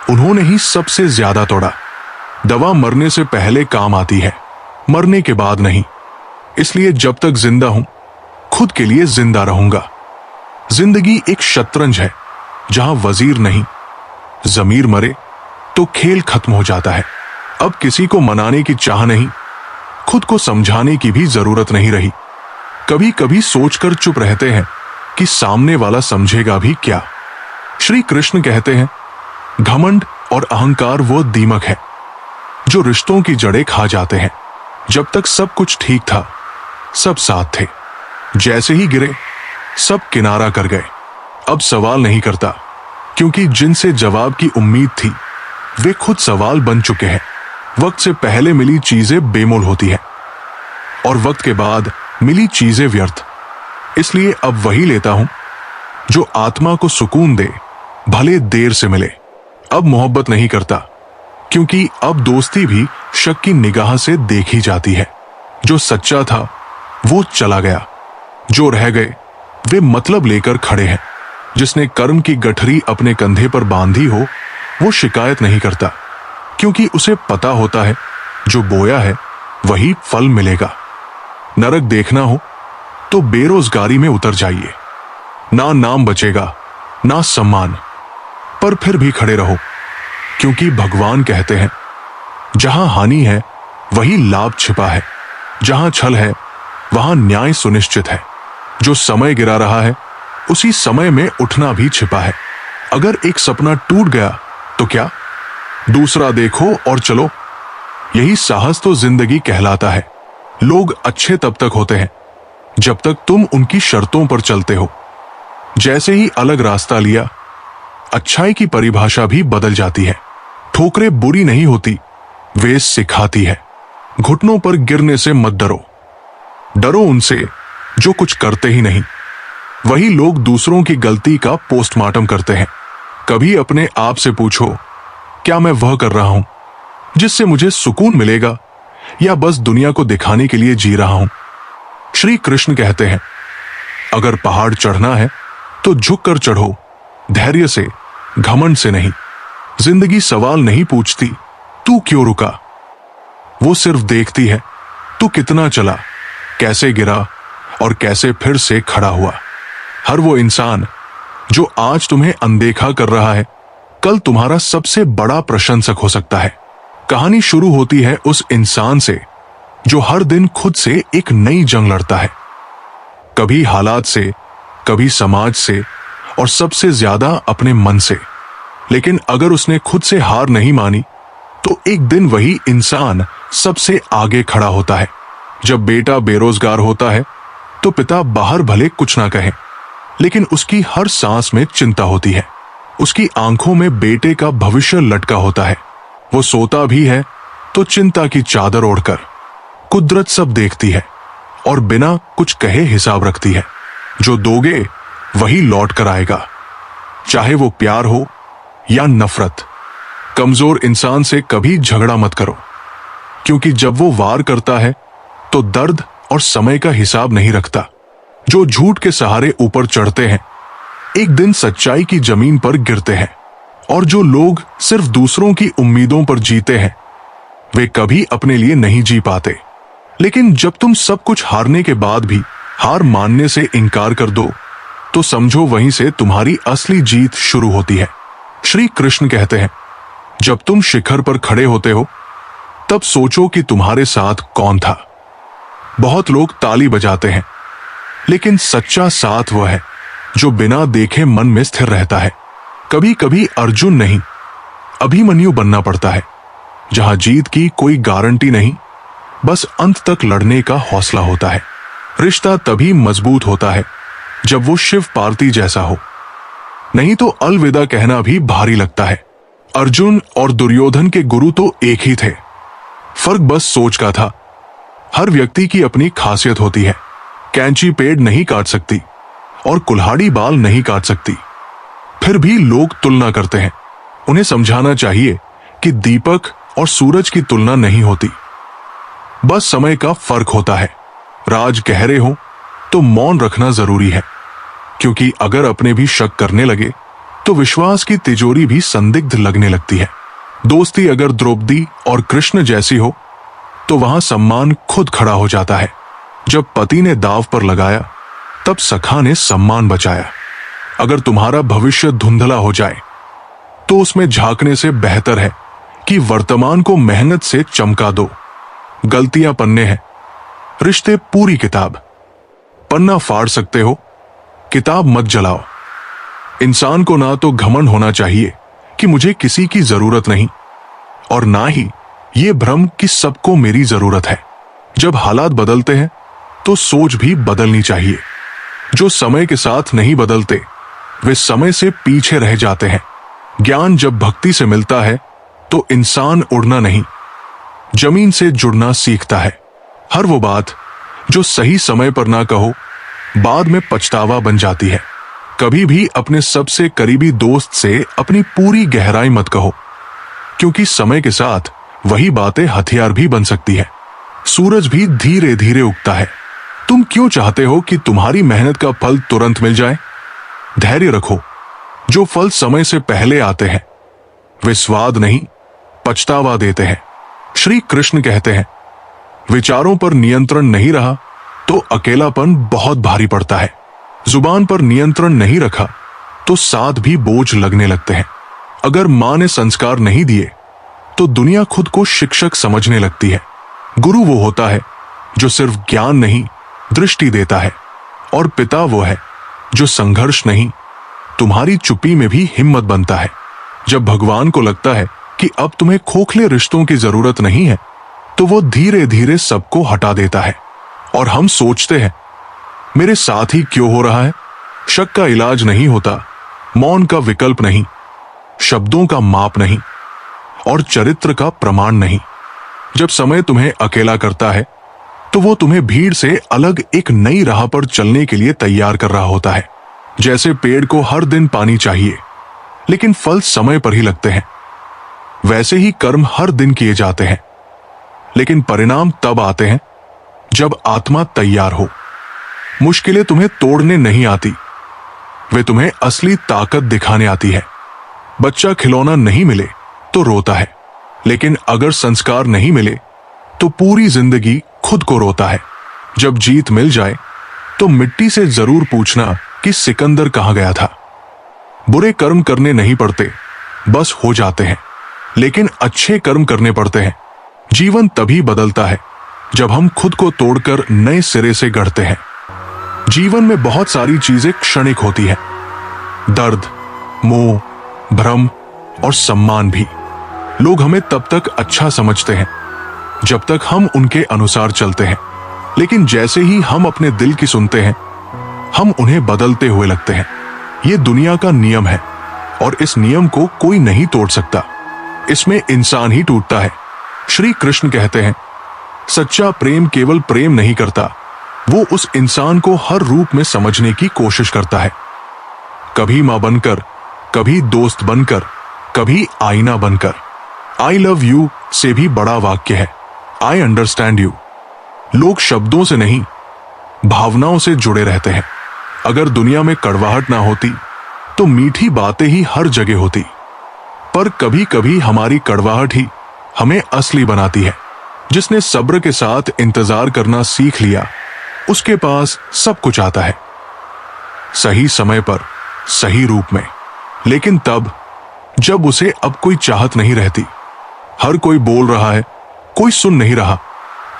उन्होंने ही सबसे ज्यादा तोड़ा। दवा मरने से पहले काम आती है, मरने के बाद नहीं। इसलिए जब तक जिंदा हूं खुद के लिए जिंदा रहूंगा। जिंदगी एक शतरंज है जहां वजीर नहीं, जमीर मरे तो खेल खत्म हो जाता है। अब किसी को मनाने की चाह नहीं, खुद को समझाने की भी जरूरत नहीं रही। कभी कभी सोचकर चुप रहते हैं कि सामने वाला समझेगा भी क्या। श्री कृष्ण कहते हैं, घमंड और अहंकार वो दीमक है जो रिश्तों की जड़ें खा जाते हैं। जब तक सब कुछ ठीक था सब साथ थे, जैसे ही गिरे सब किनारा कर गए। अब सवाल नहीं करता, क्योंकि जिनसे जवाब की उम्मीद थी वे खुद सवाल बन चुके हैं। वक्त से पहले मिली चीजें बेमोल होती है और वक्त के बाद मिली चीजें व्यर्थ। इसलिए अब वही लेता हूं जो आत्मा को सुकून दे, भले देर से मिले। अब मोहब्बत नहीं करता, क्योंकि अब दोस्ती भी शक की निगाह से देखी जाती है। जो सच्चा था वो चला गया, जो रह गए वे मतलब लेकर खड़े हैं। जिसने कर्म की गठरी अपने कंधे पर बांधी हो वो शिकायत नहीं करता, क्योंकि उसे पता होता है जो बोया है वही फल मिलेगा। नरक देखना हो तो बेरोजगारी में उतर जाइए। ना नाम बचेगा ना सम्मान, पर फिर भी खड़े रहो, क्योंकि भगवान कहते हैं जहां हानि है वही लाभ छिपा है, जहां छल है वहां न्याय सुनिश्चित है। जो समय गिरा रहा है उसी समय में उठना भी छिपा है। अगर एक सपना टूट गया तो क्या, दूसरा देखो और चलो। यही साहस तो जिंदगी कहलाता है। लोग अच्छे तब तक होते हैं जब तक तुम उनकी शर्तों पर चलते हो। जैसे ही अलग रास्ता लिया, अच्छाई की परिभाषा भी बदल जाती है। ठोकरें बुरी नहीं होती, वे सिखाती है। घुटनों पर गिरने से मत डरो, डरो उनसे जो कुछ करते ही नहीं। वही लोग दूसरों की गलती का पोस्टमार्टम करते हैं। कभी अपने आप से पूछो, क्या मैं वह कर रहा हूं जिससे मुझे सुकून मिलेगा, या बस दुनिया को दिखाने के लिए जी रहा हूं। श्री कृष्ण कहते हैं, अगर पहाड़ चढ़ना है तो झुककर चढ़ो, धैर्य से, घमंड से नहीं। जिंदगी सवाल नहीं पूछती तू क्यों रुका, वो सिर्फ देखती है तू कितना चला, कैसे गिरा और कैसे फिर से खड़ा हुआ। हर वो इंसान जो आज तुम्हें अनदेखा कर रहा है, कल तुम्हारा सबसे बड़ा प्रशंसक हो सकता है। कहानी शुरू होती है उस इंसान से जो हर दिन खुद से एक नई जंग लड़ता है, कभी हालात से, कभी समाज से, और सबसे ज्यादा अपने मन से। लेकिन अगर उसने खुद से हार नहीं मानी तो एक दिन वही इंसान सबसे आगे खड़ा होता है। जब बेटा बेरोजगार होता है तो पिता बाहर भले कुछ ना कहे, लेकिन उसकी हर सांस में चिंता होती है। उसकी आंखों में बेटे का भविष्य लटका होता है। वो सोता भी है तो चिंता की चादर ओढ़कर। कुदरत सब देखती है और बिना कुछ कहे हिसाब रखती है। जो दोगे वही लौट कर आएगा, चाहे वो प्यार हो या नफरत। कमजोर इंसान से कभी झगड़ा मत करो, क्योंकि जब वो वार करता है तो दर्द और समय का हिसाब नहीं रखता। जो झूठ के सहारे ऊपर चढ़ते हैं एक दिन सच्चाई की जमीन पर गिरते हैं, और जो लोग सिर्फ दूसरों की उम्मीदों पर जीते हैं वे कभी अपने लिए नहीं जी पाते। लेकिन जब तुम सब कुछ हारने के बाद भी हार मानने से इनकार कर दो तो समझो वहीं से तुम्हारी असली जीत शुरू होती है। श्री कृष्ण कहते हैं, जब तुम शिखर पर खड़े होते हो तब सोचो कि तुम्हारे साथ कौन था। बहुत लोग ताली बजाते हैं, लेकिन सच्चा साथ वह है जो बिना देखे मन में स्थिर रहता है। कभी कभी अर्जुन नहीं, अभिमन्यु बनना पड़ता है, जहां जीत की कोई गारंटी नहीं, बस अंत तक लड़ने का हौसला होता है। रिश्ता तभी मजबूत होता है जब वो शिव पार्वती जैसा हो, नहीं तो अलविदा कहना भी भारी लगता है। अर्जुन और दुर्योधन के गुरु तो एक ही थे, फर्क बस सोच का था। हर व्यक्ति की अपनी खासियत होती है। कैंची पेड़ नहीं काट सकती और कुल्हाड़ी बाल नहीं काट सकती, फिर भी लोग तुलना करते हैं। उन्हें समझाना चाहिए कि दीपक और सूरज की तुलना नहीं होती, बस समय का फर्क होता है। राज गहरे हो तो मौन रखना जरूरी है, क्योंकि अगर अपने भी शक करने लगे तो विश्वास की तिजोरी भी संदिग्ध लगने लगती है। दोस्ती अगर द्रौपदी और कृष्ण जैसी हो तो वहां सम्मान खुद खड़ा हो जाता है। जब पति ने दाव पर लगाया तब सखा ने सम्मान बचाया। अगर तुम्हारा भविष्य धुंधला हो जाए तो उसमें झांकने से बेहतर है कि वर्तमान को मेहनत से चमका दो। गलतियां पन्ने हैं, रिश्ते पूरी किताब। पन्ना फाड़ सकते हो, किताब मत जलाओ। इंसान को ना तो घमंड होना चाहिए कि मुझे किसी की जरूरत नहीं, और ना ही ये भ्रम कि सबको मेरी जरूरत है। जब हालात बदलते हैं तो सोच भी बदलनी चाहिए। जो समय के साथ नहीं बदलते वे समय से पीछे रह जाते हैं। ज्ञान जब भक्ति से मिलता है तो इंसान उड़ना नहीं, जमीन से जुड़ना सीखता है। हर वो बात जो सही समय पर ना कहो, बाद में पछतावा बन जाती है। कभी भी अपने सबसे करीबी दोस्त से अपनी पूरी गहराई मत कहो, क्योंकि समय के साथ वही बातें हथियार भी बन सकती है। सूरज भी धीरे धीरे उगता है। तुम क्यों चाहते हो कि तुम्हारी मेहनत का फल तुरंत मिल जाए? धैर्य रखो। जो फल समय से पहले आते हैं वे स्वाद नहीं, पछतावा देते हैं। श्री कृष्ण कहते हैं, विचारों पर नियंत्रण नहीं रहा तो अकेलापन बहुत भारी पड़ता है। जुबान पर नियंत्रण नहीं रखा तो साथ भी बोझ लगने लगते हैं। अगर मां ने संस्कार नहीं दिए तो दुनिया खुद को शिक्षक समझने लगती है। गुरु वो होता है जो सिर्फ ज्ञान नहीं, दृष्टि देता है। और पिता वो है जो संघर्ष नहीं, तुम्हारी चुप्पी में भी हिम्मत बनता है। जब भगवान को लगता है कि अब तुम्हें खोखले रिश्तों की जरूरत नहीं है, तो वो धीरे धीरे सबको हटा देता है। और हम सोचते हैं, मेरे साथ ही क्यों हो रहा है? शक का इलाज नहीं होता, मौन का विकल्प नहीं, शब्दों का माप नहीं, और चरित्र का प्रमाण नहीं। जब समय तुम्हें अकेला करता है तो वो तुम्हें भीड़ से अलग एक नई राह पर चलने के लिए तैयार कर रहा होता है। जैसे पेड़ को हर दिन पानी चाहिए, लेकिन फल समय पर ही लगते हैं, वैसे ही कर्म हर दिन किए जाते हैं, लेकिन परिणाम तब आते हैं जब आत्मा तैयार हो। मुश्किलें तुम्हें तोड़ने नहीं आती, वे तुम्हें असली ताकत दिखाने आती है। बच्चा खिलौना नहीं मिले तो रोता है, लेकिन अगर संस्कार नहीं मिले तो पूरी जिंदगी खुद को रोता है। जब जीत मिल जाए तो मिट्टी से जरूर पूछना कि सिकंदर कहां गया था। बुरे कर्म करने नहीं पड़ते, बस हो जाते हैं, लेकिन अच्छे कर्म करने पड़ते हैं। जीवन तभी बदलता है जब हम खुद को तोड़कर नए सिरे से गढ़ते हैं। जीवन में बहुत सारी चीजें क्षणिक होती हैं, दर्द, मोह, भ्रम और सम्मान भी। लोग हमें तब तक अच्छा समझते हैं जब तक हम उनके अनुसार चलते हैं, लेकिन जैसे ही हम अपने दिल की सुनते हैं, हम उन्हें बदलते हुए लगते हैं। ये दुनिया का नियम है और इस नियम को कोई नहीं तोड़ सकता। इसमें इंसान ही टूटता है। श्री कृष्ण कहते हैं, सच्चा प्रेम केवल प्रेम नहीं करता, वो उस इंसान को हर रूप में समझने की कोशिश करता है। कभी मां बनकर, कभी दोस्त बनकर, कभी आईना बनकर। आई लव यू से भी बड़ा वाक्य है आई अंडरस्टैंड यू। लोग शब्दों से नहीं, भावनाओं से जुड़े रहते हैं। अगर दुनिया में कड़वाहट ना होती तो मीठी बातें ही हर जगह होती। पर कभी कभी हमारी कड़वाहट ही हमें असली बनाती है। जिसने सब्र के साथ इंतजार करना सीख लिया, उसके पास सब कुछ आता है, सही समय पर, सही रूप में। लेकिन तब जब उसे अब कोई चाहत नहीं रहती। हर कोई बोल रहा है, कोई सुन नहीं रहा।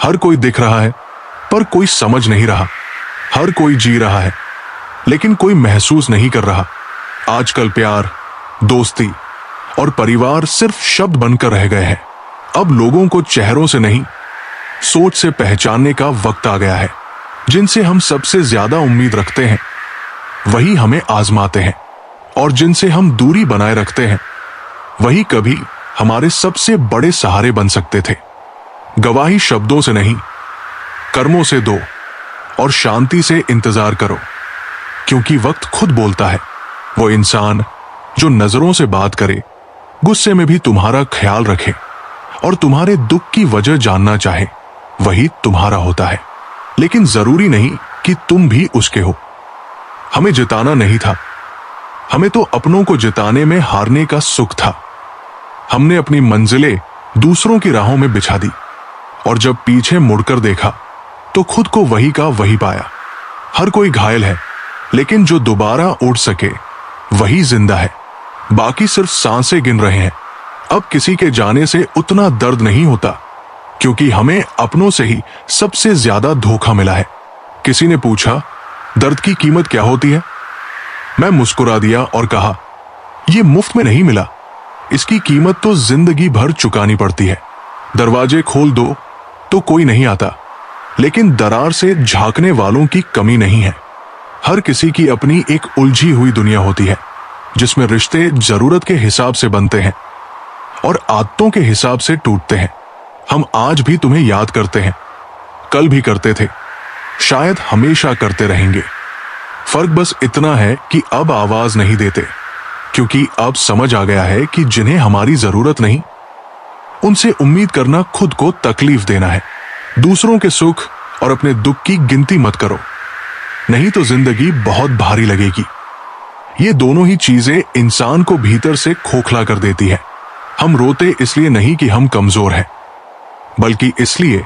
हर कोई दिख रहा है, पर कोई समझ नहीं रहा। हर कोई जी रहा है, लेकिन कोई महसूस नहीं कर रहा। आजकल प्यार, दोस्ती और परिवार सिर्फ शब्द बनकर रह गए हैं। अब लोगों को चेहरों से नहीं, सोच से पहचानने का वक्त आ गया है। जिनसे हम सबसे ज्यादा उम्मीद रखते हैं वही हमें आजमाते हैं, और जिनसे हम दूरी बनाए रखते हैं वही कभी हमारे सबसे बड़े सहारे बन सकते थे। गवाही शब्दों से नहीं, कर्मों से दो और शांति से इंतजार करो, क्योंकि वक्त खुद बोलता है। वो इंसान जो नजरों से बात करे, गुस्से में भी तुम्हारा ख्याल रखे और तुम्हारे दुख की वजह जानना चाहे, वही तुम्हारा होता है। लेकिन जरूरी नहीं कि तुम भी उसके हो। हमें जिताना नहीं था, हमें तो अपनों को जिताने में हारने का सुख था। हमने अपनी मंजिलें दूसरों की राहों में बिछा दी, और जब पीछे मुड़कर देखा तो खुद को वही का वही पाया। हर कोई घायल है, लेकिन जो दोबारा उड़ सके वही जिंदा है। बाकी सिर्फ सांसें गिन रहे हैं। अब किसी के जाने से उतना दर्द नहीं होता, क्योंकि हमें अपनों से ही सबसे ज्यादा धोखा मिला है। किसी ने पूछा, दर्द की कीमत क्या होती है? मैं मुस्कुरा दिया और कहा, यह मुफ्त में नहीं मिला, इसकी कीमत तो जिंदगी भर चुकानी पड़ती है। दरवाजे खोल दो तो कोई नहीं आता, लेकिन दरार से झांकने वालों की कमी नहीं है। हर किसी की अपनी एक उलझी हुई दुनिया होती है, जिसमें रिश्ते जरूरत के हिसाब से बनते हैं और आदतों के हिसाब से टूटते हैं। हम आज भी तुम्हें याद करते हैं, कल भी करते थे, शायद हमेशा करते रहेंगे। फर्क बस इतना है कि अब आवाज नहीं देते, क्योंकि अब समझ आ गया है कि जिन्हें हमारी जरूरत नहीं, उनसे उम्मीद करना खुद को तकलीफ देना है। दूसरों के सुख और अपने दुख की गिनती मत करो, नहीं तो जिंदगी बहुत भारी लगेगी। ये दोनों ही चीजें इंसान को भीतर से खोखला कर देती है। हम रोते इसलिए नहीं कि हम कमजोर हैं, बल्कि इसलिए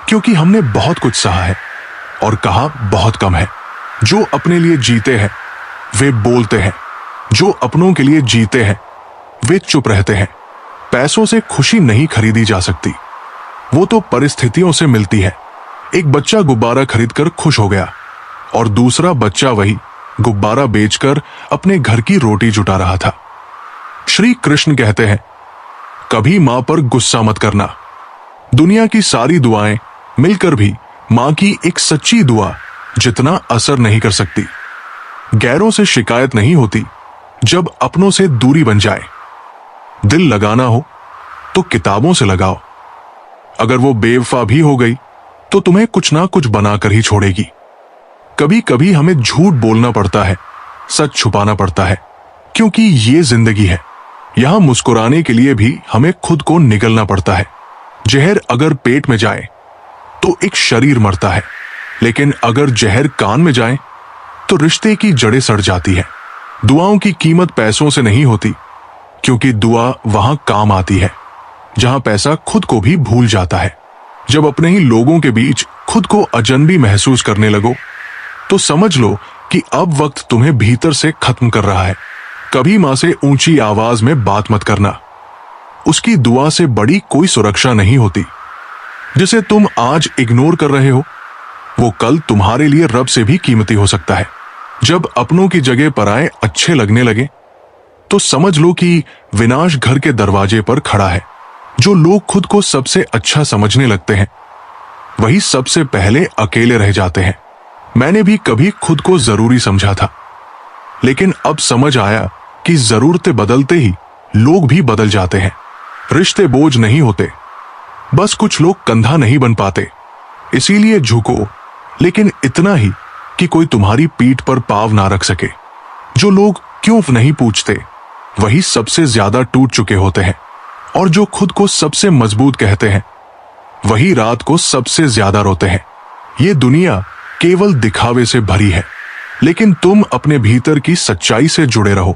क्योंकि हमने बहुत कुछ सहा है और कहा बहुत कम है। जो अपने लिए जीते हैं वे बोलते हैं, जो अपनों के लिए जीते हैं वे चुप रहते हैं। पैसों से खुशी नहीं खरीदी जा सकती, वो तो परिस्थितियों से मिलती है। एक बच्चा गुब्बारा खरीदकर खुश हो गया और दूसरा बच्चा वही गुब्बारा बेचकर अपने घर की रोटी जुटा रहा था। श्री कृष्ण कहते हैं, कभी मां पर गुस्सा मत करना। दुनिया की सारी दुआएं मिलकर भी मां की एक सच्ची दुआ जितना असर नहीं कर सकती। गैरों से शिकायत नहीं होती जब अपनों से दूरी बन जाए। दिल लगाना हो तो किताबों से लगाओ, अगर वो बेवफा भी हो गई तो तुम्हें कुछ ना कुछ बनाकर ही छोड़ेगी। कभी कभी हमें झूठ बोलना पड़ता है, सच छुपाना पड़ता है, क्योंकि ये जिंदगी है। यहां मुस्कुराने के लिए भी हमें खुद को निगलना पड़ता है। जहर अगर पेट में जाए तो एक शरीर मरता है, लेकिन अगर जहर कान में जाए तो रिश्ते की जड़ें सड़ जाती है। दुआओं की कीमत पैसों से नहीं होती, क्योंकि दुआ वहां काम आती है जहां पैसा खुद को भी भूल जाता है। जब अपने ही लोगों के बीच खुद को अजनबी महसूस करने लगो तो समझ लो कि अब वक्त तुम्हें भीतर से खत्म कर रहा है। कभी मां से ऊंची आवाज में बात मत करना, उसकी दुआ से बड़ी कोई सुरक्षा नहीं होती। जिसे तुम आज इग्नोर कर रहे हो वो कल तुम्हारे लिए रब से भी कीमती हो सकता है। जब अपनों की जगह पराए अच्छे लगने लगे तो समझ लो कि विनाश घर के दरवाजे पर खड़ा है। जो लोग खुद को सबसे अच्छा समझने लगते हैं वही सबसे पहले अकेले रह जाते हैं। मैंने भी कभी खुद को जरूरी समझा था, लेकिन अब समझ आया कि जरूरतें बदलते ही लोग भी बदल जाते हैं। रिश्ते बोझ नहीं होते, बस कुछ लोग कंधा नहीं बन पाते। इसीलिए झुको, लेकिन इतना ही कि कोई तुम्हारी पीठ पर पाँव ना रख सके। जो लोग क्यों नहीं पूछते वही सबसे ज्यादा टूट चुके होते हैं, और जो खुद को सबसे मजबूत कहते हैं वही रात को सबसे ज्यादा रोते हैं। ये दुनिया केवल दिखावे से भरी है, लेकिन तुम अपने भीतर की सच्चाई से जुड़े रहो।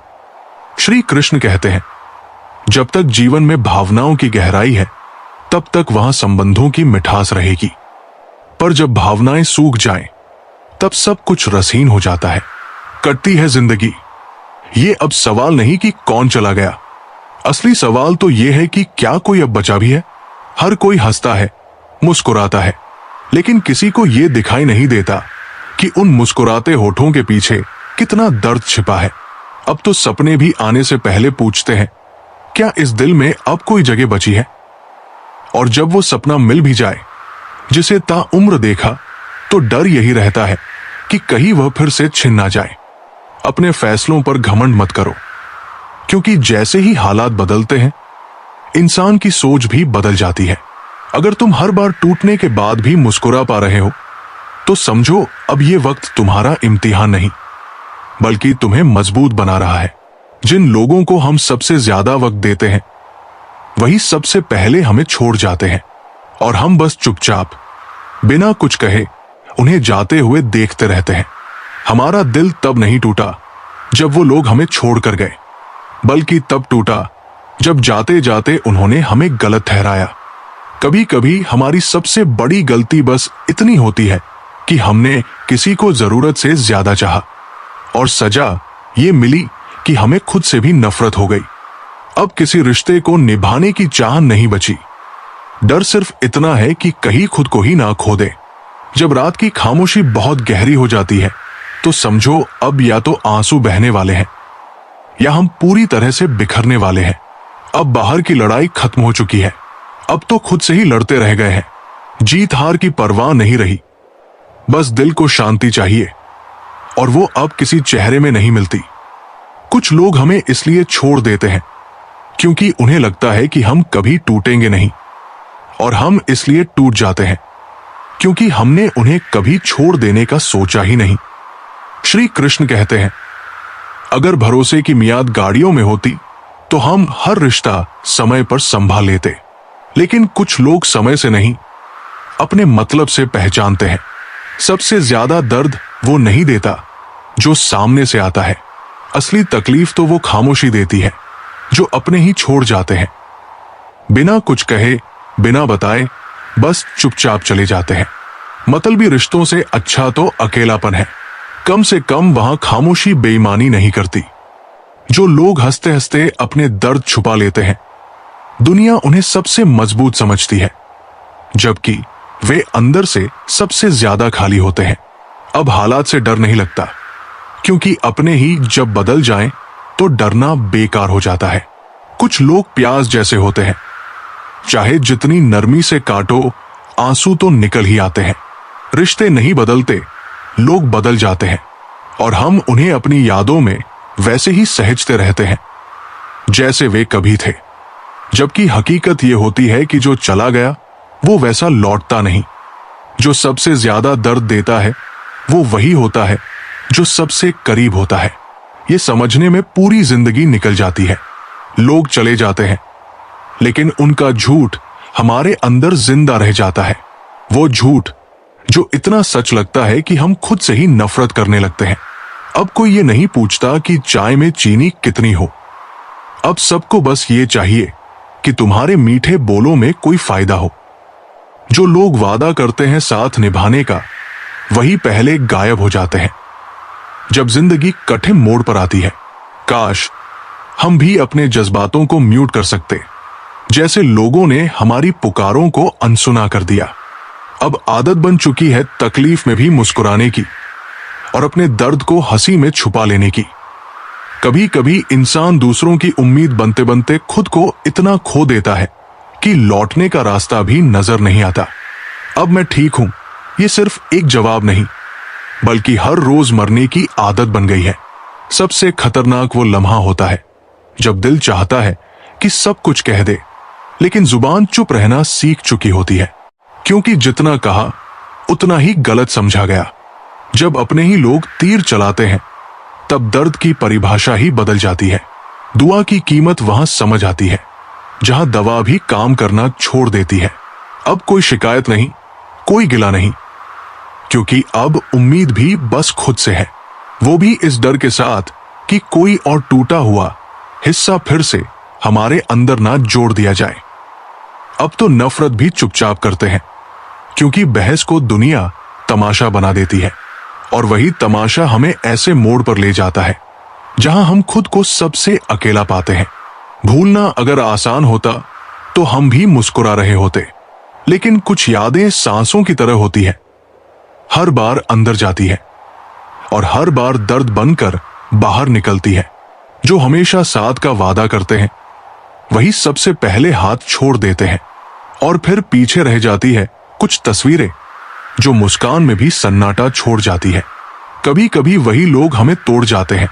श्री कृष्ण कहते हैं, जब तक जीवन में भावनाओं की गहराई है तब तक वहां संबंधों की मिठास रहेगी, पर जब भावनाएं सूख जाएं तब सब कुछ रसहीन हो जाता है। कटती है जिंदगी। ये अब सवाल नहीं कि कौन चला गया, असली सवाल तो यह है कि क्या कोई अब बचा भी है। हर कोई हंसता है, मुस्कुराता है, लेकिन किसी को यह दिखाई नहीं देता कि उन मुस्कुराते होठों के पीछे कितना दर्द छिपा है। अब तो सपने भी आने से पहले पूछते हैं, क्या इस दिल में अब कोई जगह बची है? और जब वो सपना मिल भी जाए जिसे ताउम्र देखा, तो डर यही रहता है कि कहीं वह फिर से छिन ना जाए। अपने फैसलों पर घमंड मत करो, क्योंकि जैसे ही हालात बदलते हैं इंसान की सोच भी बदल जाती है। अगर तुम हर बार टूटने के बाद भी मुस्कुरा पा रहे हो तो समझो अब यह वक्त तुम्हारा इम्तिहान नहीं, बल्कि तुम्हें मजबूत बना रहा है। जिन लोगों को हम सबसे ज्यादा वक्त देते हैं वही सबसे पहले हमें छोड़ जाते हैं, और हम बस चुपचाप बिना कुछ कहे उन्हें जाते हुए देखते रहते हैं। हमारा दिल तब नहीं टूटा जब वो लोग हमें छोड़कर गए, बल्कि तब टूटा जब जाते जाते उन्होंने हमें गलत ठहराया। कभी कभी हमारी सबसे बड़ी गलती बस इतनी होती है कि हमने किसी को जरूरत से ज्यादा चाहा, और सजा ये मिली कि हमें खुद से भी नफरत हो गई। अब किसी रिश्ते को निभाने की चाह नहीं बची। डर सिर्फ इतना है कि कहीं खुद को ही ना खो दे। जब रात की खामोशी बहुत गहरी हो जाती है तो समझो अब या तो आंसू बहने वाले हैं या हम पूरी तरह से बिखरने वाले हैं। अब बाहर की लड़ाई खत्म हो चुकी है, अब तो खुद से ही लड़ते रह गए हैं। जीत हार की परवाह नहीं रही, बस दिल को शांति चाहिए, और वो अब किसी चेहरे में नहीं मिलती। कुछ लोग हमें इसलिए छोड़ देते हैं क्योंकि उन्हें लगता है कि हम कभी टूटेंगे नहीं, और हम इसलिए टूट जाते हैं क्योंकि हमने उन्हें कभी छोड़ देने का सोचा ही नहीं। श्री कृष्ण कहते हैं, अगर भरोसे की मियाद गाड़ियों में होती तो हम हर रिश्ता समय पर संभाल लेते, लेकिन कुछ लोग समय से नहीं, अपने मतलब से पहचानते हैं। सबसे ज्यादा दर्द वो नहीं देता जो सामने से आता है, असली तकलीफ तो वो खामोशी देती है जो अपने ही छोड़ जाते हैं। बिना कुछ कहे, बिना बताए, बस चुपचाप चले जाते हैं। मतलबी रिश्तों से अच्छा तो अकेलापन है। कम से कम वहां खामोशी बेईमानी नहीं करती। जो लोग हंसते हंसते अपने दर्द छुपा लेते हैं, दुनिया उन्हें सबसे मजबूत समझती है, जबकि वे अंदर से सबसे ज्यादा खाली होते हैं। अब हालात से डर नहीं लगता, क्योंकि अपने ही जब बदल जाएं तो डरना बेकार हो जाता है। कुछ लोग प्याज जैसे होते हैं, चाहे जितनी नरमी से काटो, आंसू तो निकल ही आते हैं। रिश्ते नहीं बदलते, लोग बदल जाते हैं, और हम उन्हें अपनी यादों में वैसे ही सहेजते रहते हैं जैसे वे कभी थे। जबकि हकीकत यह होती है कि जो चला गया वो वैसा लौटता नहीं। जो सबसे ज्यादा दर्द देता है वो वही होता है जो सबसे करीब होता है। ये समझने में पूरी जिंदगी निकल जाती है। लोग चले जाते हैं, लेकिन उनका झूठ हमारे अंदर जिंदा रह जाता है। वो झूठ जो इतना सच लगता है कि हम खुद से ही नफरत करने लगते हैं। अब कोई ये नहीं पूछता कि चाय में चीनी कितनी हो। अब सबको बस ये चाहिए कि तुम्हारे मीठे बोलों में कोई फायदा हो। जो लोग वादा करते हैं साथ निभाने का, वही पहले गायब हो जाते हैं जब जिंदगी कठिन मोड़ पर आती है। काश हम भी अपने जज्बातों को म्यूट कर सकते, जैसे लोगों ने हमारी पुकारों को अनसुना कर दिया। अब आदत बन चुकी है तकलीफ में भी मुस्कुराने की और अपने दर्द को हंसी में छुपा लेने की। कभी कभी इंसान दूसरों की उम्मीद बनते बनते खुद को इतना खो देता है कि लौटने का रास्ता भी नजर नहीं आता। अब मैं ठीक हूं, ये सिर्फ एक जवाब नहीं, बल्कि हर रोज मरने की आदत बन गई है। सबसे खतरनाक वो लम्हा होता है जब दिल चाहता है कि सब कुछ कह दे, लेकिन जुबान चुप रहना सीख चुकी होती है, क्योंकि जितना कहा उतना ही गलत समझा गया। जब अपने ही लोग तीर चलाते हैं, तब दर्द की परिभाषा ही बदल जाती है। दुआ की कीमत वहां समझ आती है जहां दवा भी काम करना छोड़ देती है। अब कोई शिकायत नहीं, कोई गिला नहीं, क्योंकि अब उम्मीद भी बस खुद से है, वो भी इस डर के साथ कि कोई और टूटा हुआ हिस्सा फिर से हमारे अंदर ना जोड़ दिया जाए। अब तो नफरत भी चुपचाप करते हैं, क्योंकि बहस को दुनिया तमाशा बना देती है, और वही तमाशा हमें ऐसे मोड़ पर ले जाता है जहां हम खुद को सबसे अकेला पाते हैं। भूलना अगर आसान होता तो हम भी मुस्कुरा रहे होते, लेकिन कुछ यादें सांसों की तरह होती है, हर बार अंदर जाती है और हर बार दर्द बनकर बाहर निकलती है। जो हमेशा साथ का वादा करते हैं, वही सबसे पहले हाथ छोड़ देते हैं, और फिर पीछे रह जाती है कुछ तस्वीरें जो मुस्कान में भी सन्नाटा छोड़ जाती है। कभी कभी वही लोग हमें तोड़ जाते हैं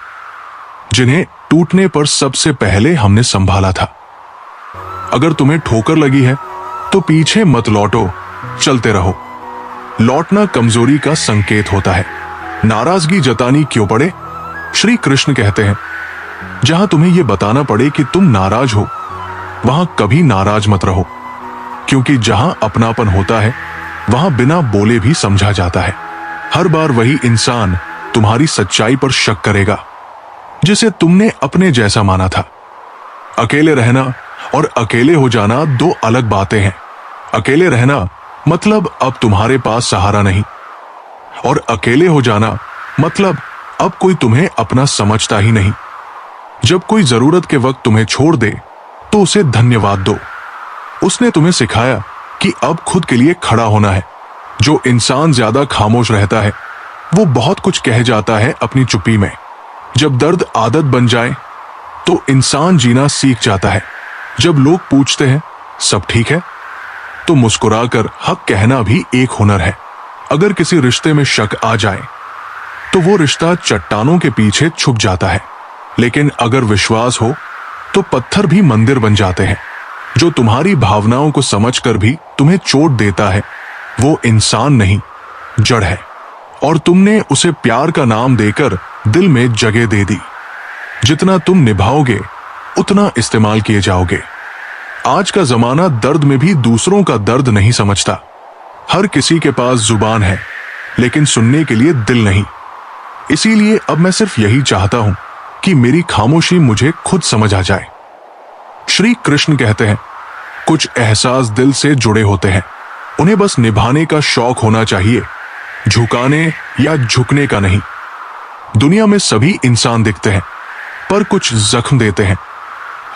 जिन्हें टूटने पर सबसे पहले हमने संभाला था। अगर तुम्हें ठोकर लगी है तो पीछे मत लौटो, चलते रहो। लौटना कमजोरी का संकेत होता है, नाराजगी जतानी क्यों पड़े। श्री कृष्ण कहते हैं, जहां तुम्हें यह बताना पड़े कि तुम नाराज हो, वहां कभी नाराज मत रहो, क्योंकि जहां अपनापन होता है वहां बिना बोले भी समझा जाता है। हर बार वही इंसान तुम्हारी सच्चाई पर शक करेगा जिसे तुमने अपने जैसा माना था। अकेले रहना और अकेले हो जाना दो अलग बातें हैं। अकेले रहना मतलब अब तुम्हारे पास सहारा नहीं, और अकेले हो जाना मतलब अब कोई तुम्हें अपना समझता ही नहीं। जब कोई जरूरत के वक्त तुम्हें छोड़ दे तो उसे धन्यवाद दो, उसने तुम्हें सिखाया कि अब खुद के लिए खड़ा होना है। जो इंसान ज्यादा खामोश रहता है वो बहुत कुछ कह जाता है अपनी चुप्पी में। जब दर्द आदत बन जाए तो इंसान जीना सीख जाता है। जब लोग पूछते हैं सब ठीक है, तो मुस्कुराकर हक कहना भी एक हुनर है। अगर किसी रिश्ते में शक आ जाए तो वो रिश्ता चट्टानों के पीछे छुप जाता है, लेकिन अगर विश्वास हो तो पत्थर भी मंदिर बन जाते हैं। जो तुम्हारी भावनाओं को समझकर भी तुम्हें चोट देता है, वो इंसान नहीं, जड़ है, और तुमने उसे प्यार का नाम देकर दिल में जगह दे दी। जितना तुम निभाओगे उतना इस्तेमाल किए जाओगे। आज का जमाना दर्द में भी दूसरों का दर्द नहीं समझता। हर किसी के पास जुबान है, लेकिन सुनने के लिए दिल नहीं। इसीलिए अब मैं सिर्फ यही चाहता हूं कि मेरी खामोशी मुझे खुद समझ आ जाए। श्री कृष्ण कहते हैं, कुछ एहसास दिल से जुड़े होते हैं, उन्हें बस निभाने का शौक होना चाहिए, झुकाने या झुकने का नहीं। दुनिया में सभी इंसान दिखते हैं, पर कुछ जख्म देते हैं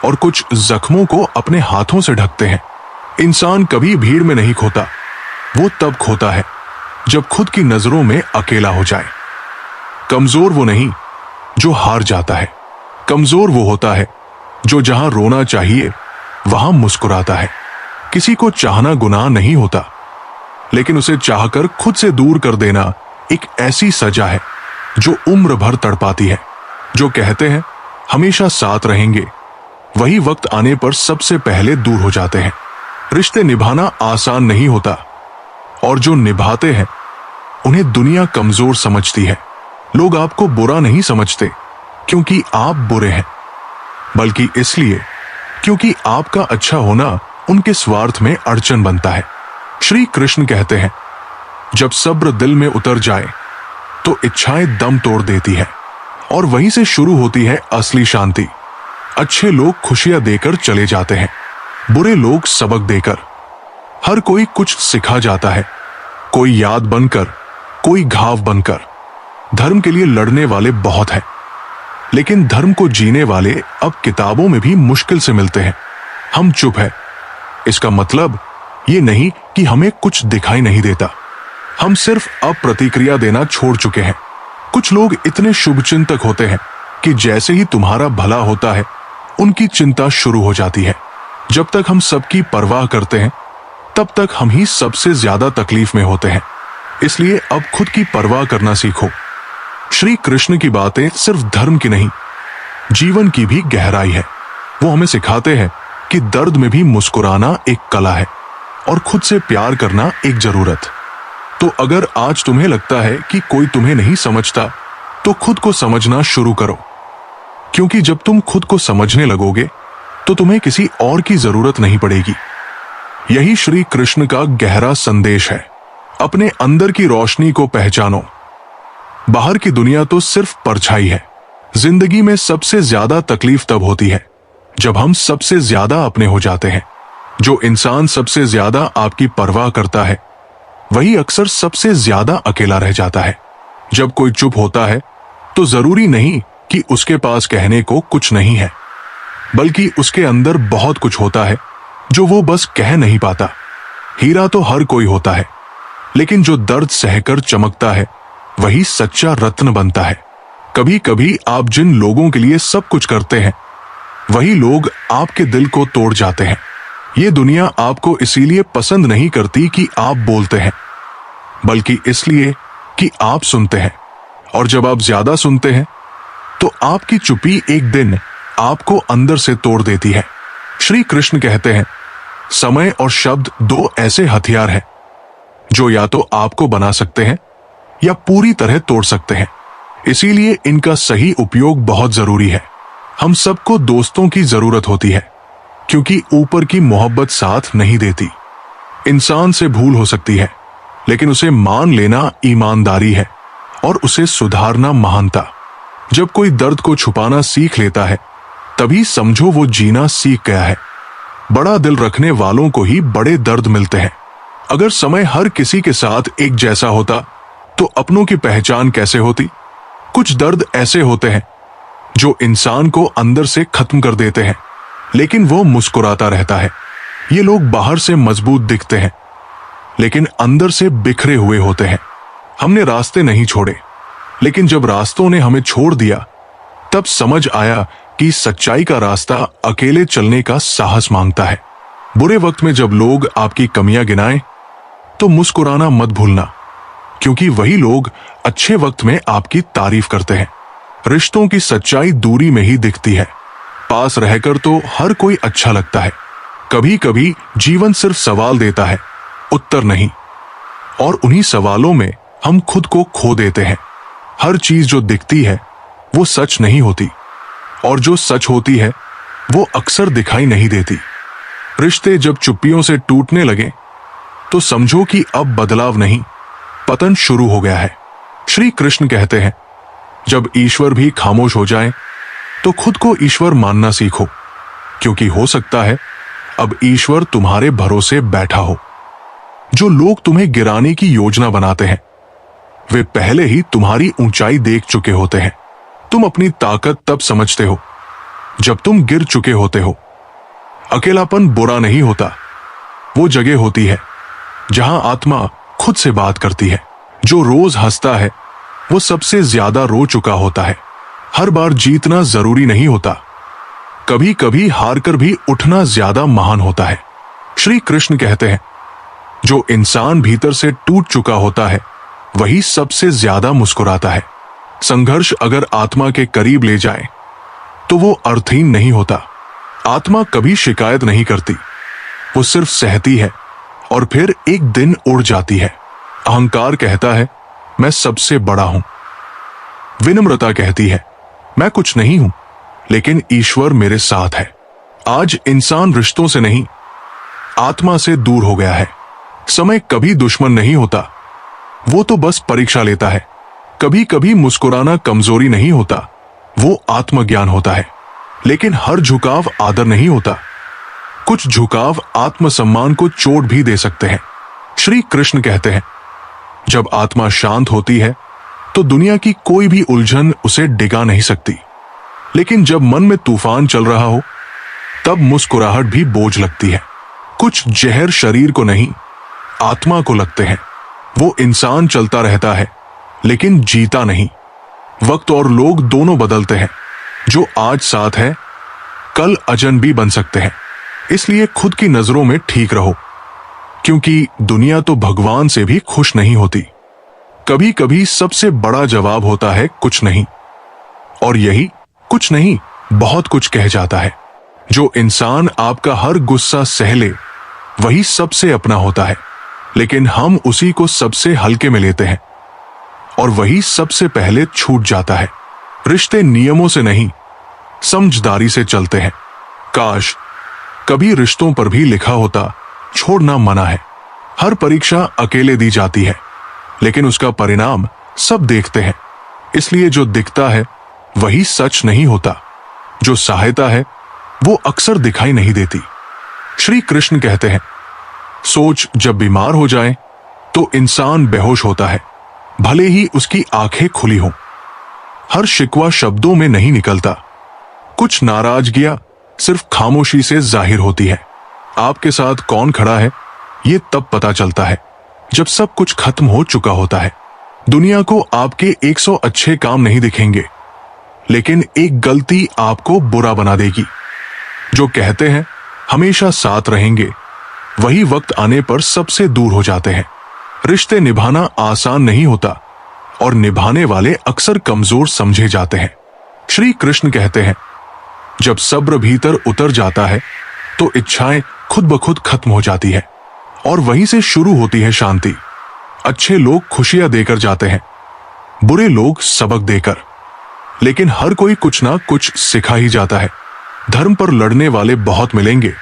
और कुछ जख्मों को अपने हाथों से ढकते हैं। इंसान कभी भीड़ में नहीं खोता, वो तब खोता है जब खुद की नजरों में अकेला हो जाए। कमजोर वो नहीं जो हार जाता है, कमजोर वो होता है जो जहां रोना चाहिए वहां मुस्कुराता है। किसी को चाहना गुनाह नहीं होता, लेकिन उसे चाहकर खुद से दूर कर देना एक ऐसी सजा है जो उम्र भर तड़पाती है। जो कहते हैं हमेशा साथ रहेंगे, वही वक्त आने पर सबसे पहले दूर हो जाते हैं। रिश्ते निभाना आसान नहीं होता, और जो निभाते हैं उन्हें दुनिया कमजोर समझती है। लोग आपको बुरा नहीं समझते क्योंकि आप बुरे हैं, बल्कि इसलिए क्योंकि आपका अच्छा होना उनके स्वार्थ में अड़चन बनता है। श्री कृष्ण कहते हैं, जब सब्र दिल में उतर जाए तो इच्छाएं दम तोड़ देती है, और वहीं से शुरू होती है असली शांति। अच्छे लोग खुशियां देकर चले जाते हैं, बुरे लोग सबक देकर। हर कोई कुछ सिखा जाता है, कोई याद बनकर, कोई घाव बनकर। धर्म के लिए लड़ने वाले बहुत हैं, लेकिन धर्म को जीने वाले अब किताबों में भी मुश्किल से मिलते हैं। हम चुप है, इसका मतलब ये नहीं कि हमें कुछ दिखाई नहीं देता, हम सिर्फ अब प्रतिक्रिया देना छोड़ चुके हैं। कुछ लोग इतने शुभचिंतक होते हैं कि जैसे ही तुम्हारा भला होता है उनकी चिंता शुरू हो जाती है। जब तक हम सबकी परवाह करते हैं तब तक हम ही सबसे ज्यादा तकलीफ में होते हैं। इसलिए अब खुद की परवाह करना सीखो। श्री कृष्ण की बातें सिर्फ धर्म की नहीं, जीवन की भी गहराई है। वो हमें सिखाते हैं कि दर्द में भी मुस्कुराना एक कला है और खुद से प्यार करना एक जरूरत। तो अगर आज तुम्हें लगता है कि कोई तुम्हें नहीं समझता, तो खुद को समझना शुरू करो, क्योंकि जब तुम खुद को समझने लगोगे तो तुम्हें किसी और की जरूरत नहीं पड़ेगी। यही श्री कृष्ण का गहरा संदेश है। अपने अंदर की रोशनी को पहचानो। बाहर की दुनिया तो सिर्फ परछाई है। जिंदगी में सबसे ज्यादा तकलीफ तब होती है जब हम सबसे ज्यादा अपने हो जाते हैं। जो इंसान सबसे ज्यादा आपकी परवाह करता है वही अक्सर सबसे ज्यादा अकेला रह जाता है। जब कोई चुप होता है तो जरूरी नहीं कि उसके पास कहने को कुछ नहीं है, बल्कि उसके अंदर बहुत कुछ होता है जो वो बस कह नहीं पाता। हीरा तो हर कोई होता है, लेकिन जो दर्द सहकर चमकता है वही सच्चा रत्न बनता है। कभी कभी आप जिन लोगों के लिए सब कुछ करते हैं वही लोग आपके दिल को तोड़ जाते हैं। ये दुनिया आपको इसीलिए पसंद नहीं करती कि आप बोलते हैं, बल्कि इसलिए कि आप सुनते हैं। और जब आप ज्यादा सुनते हैं तो आपकी चुप्पी एक दिन आपको अंदर से तोड़ देती है। श्री कृष्ण कहते हैं, समय और शब्द दो ऐसे हथियार हैं जो या तो आपको बना सकते हैं या पूरी तरह तोड़ सकते हैं। इसीलिए इनका सही उपयोग बहुत जरूरी है। हम सबको दोस्तों की जरूरत होती है, क्योंकि ऊपर की मोहब्बत साथ नहीं देती। इंसान से भूल हो सकती है, लेकिन उसे मान लेना ईमानदारी है और उसे सुधारना महानता। जब कोई दर्द को छुपाना सीख लेता है तभी समझो वो जीना सीख गया है। बड़ा दिल रखने वालों को ही बड़े दर्द मिलते हैं। अगर समय हर किसी के साथ एक जैसा होता तो अपनों की पहचान कैसे होती। कुछ दर्द ऐसे होते हैं जो इंसान को अंदर से खत्म कर देते हैं, लेकिन वो मुस्कुराता रहता है। ये लोग बाहर से मजबूत दिखते हैं, लेकिन अंदर से बिखरे हुए होते हैं। हमने रास्ते नहीं छोड़े, लेकिन जब रास्तों ने हमें छोड़ दिया तब समझ आया कि सच्चाई का रास्ता अकेले चलने का साहस मांगता है। बुरे वक्त में जब लोग आपकी कमियां गिनाएं तो मुस्कुराना मत भूलना, क्योंकि वही लोग अच्छे वक्त में आपकी तारीफ करते हैं। रिश्तों की सच्चाई दूरी में ही दिखती है, पास रहकर तो हर कोई अच्छा लगता है। कभी कभी जीवन सिर्फ सवाल देता है, उत्तर नहीं। और उन्हीं सवालों में हम खुद को खो देते हैं। हर चीज जो दिखती है वो सच नहीं होती, और जो सच होती है वो अक्सर दिखाई नहीं देती। रिश्ते जब चुप्पियों से टूटने लगे तो समझो कि अब बदलाव नहीं, पतन शुरू हो गया है। श्री कृष्ण कहते हैं, जब ईश्वर भी खामोश हो जाए तो खुद को ईश्वर मानना सीखो, क्योंकि हो सकता है अब ईश्वर तुम्हारे भरोसे बैठा हो। जो लोग तुम्हें गिराने की योजना बनाते हैं वे पहले ही तुम्हारी ऊंचाई देख चुके होते हैं। तुम अपनी ताकत तब समझते हो जब तुम गिर चुके होते हो। अकेलापन बुरा नहीं होता, वो जगह होती है जहां आत्मा खुद से बात करती है। जो रोज हंसता है वो सबसे ज्यादा रो चुका होता है। हर बार जीतना जरूरी नहीं होता, कभी कभी हारकर भी उठना ज्यादा महान होता है। श्री कृष्ण कहते हैं, जो इंसान भीतर से टूट चुका होता है वही सबसे ज्यादा मुस्कुराता है। संघर्ष अगर आत्मा के करीब ले जाए तो वो अर्थहीन नहीं होता। आत्मा कभी शिकायत नहीं करती, वो सिर्फ सहती है और फिर एक दिन उड़ जाती है। अहंकार कहता है, मैं सबसे बड़ा हूं। विनम्रता कहती है, मैं कुछ नहीं हूं, लेकिन ईश्वर मेरे साथ है। आज इंसान रिश्तों से नहीं, आत्मा से दूर हो गया है। समय कभी दुश्मन नहीं होता, वो तो बस परीक्षा लेता है। कभी कभी मुस्कुराना कमजोरी नहीं होता, वो आत्मज्ञान होता है। लेकिन हर झुकाव आदर नहीं होता, कुछ झुकाव आत्मसम्मान को चोट भी दे सकते हैं। श्री कृष्ण कहते हैं, जब आत्मा शांत होती है तो दुनिया की कोई भी उलझन उसे डिगा नहीं सकती। लेकिन जब मन में तूफान चल रहा हो तब मुस्कुराहट भी बोझ लगती है। कुछ जहर शरीर को नहीं, आत्मा को लगते हैं। वो इंसान चलता रहता है लेकिन जीता नहीं। वक्त और लोग दोनों बदलते हैं, जो आज साथ है कल अजनबी बन सकते हैं। इसलिए खुद की नजरों में ठीक रहो, क्योंकि दुनिया तो भगवान से भी खुश नहीं होती। कभी कभी सबसे बड़ा जवाब होता है कुछ नहीं, और यही कुछ नहीं बहुत कुछ कह जाता है। जो इंसान आपका हर गुस्सा सह ले वही सबसे अपना होता है, लेकिन हम उसी को सबसे हल्के में लेते हैं और वही सबसे पहले छूट जाता है। रिश्ते नियमों से नहीं, समझदारी से चलते हैं। काश कभी रिश्तों पर भी लिखा होता, छोड़ना मना है। हर परीक्षा अकेले दी जाती है, लेकिन उसका परिणाम सब देखते हैं। इसलिए जो दिखता है वही सच नहीं होता, जो सहायता है वो अक्सर दिखाई नहीं देती। श्री कृष्ण कहते हैं, सोच जब बीमार हो जाए तो इंसान बेहोश होता है, भले ही उसकी आंखें खुली हों। हर शिकवा शब्दों में नहीं निकलता, कुछ नाराजगियां सिर्फ खामोशी से जाहिर होती है। आपके साथ कौन खड़ा है ये तब पता चलता है जब सब कुछ खत्म हो चुका होता है। दुनिया को आपके 100 अच्छे काम नहीं दिखेंगे, लेकिन एक गलती आपको बुरा बना देगी। जो कहते हैं हमेशा साथ रहेंगे, वही वक्त आने पर सबसे दूर हो जाते हैं। रिश्ते निभाना आसान नहीं होता और निभाने वाले अक्सर कमजोर समझे जाते हैं। श्री कृष्ण कहते हैं, जब सब्र भीतर उतर जाता है तो इच्छाएं खुद ब खुद खत्म हो जाती है और वहीं से शुरू होती है शांति। अच्छे लोग खुशियां देकर जाते हैं, बुरे लोग सबक देकर, लेकिन हर कोई कुछ ना कुछ सिखा ही जाता है। धर्म पर लड़ने वाले बहुत मिलेंगे,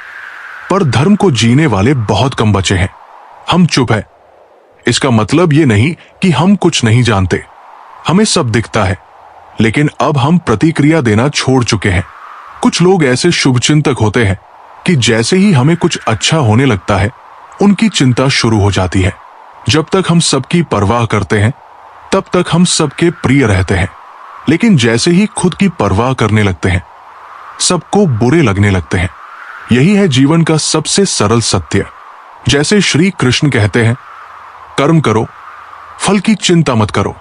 पर धर्म को जीने वाले बहुत कम बचे हैं। हम चुप है, इसका मतलब ये नहीं कि हम कुछ नहीं जानते। हमें सब दिखता है, लेकिन अब हम प्रतिक्रिया देना छोड़ चुके हैं। कुछ लोग ऐसे शुभचिंतक होते हैं कि जैसे ही हमें कुछ अच्छा होने लगता है उनकी चिंता शुरू हो जाती है। जब तक हम सबकी परवाह करते हैं तब तक हम सबके प्रिय रहते हैं, लेकिन जैसे ही खुद की परवाह करने लगते हैं सबको बुरे लगने लगते हैं। यही है जीवन का सबसे सरल सत्य। जैसे श्री कृष्ण कहते हैं, कर्म करो, फल की चिंता मत करो,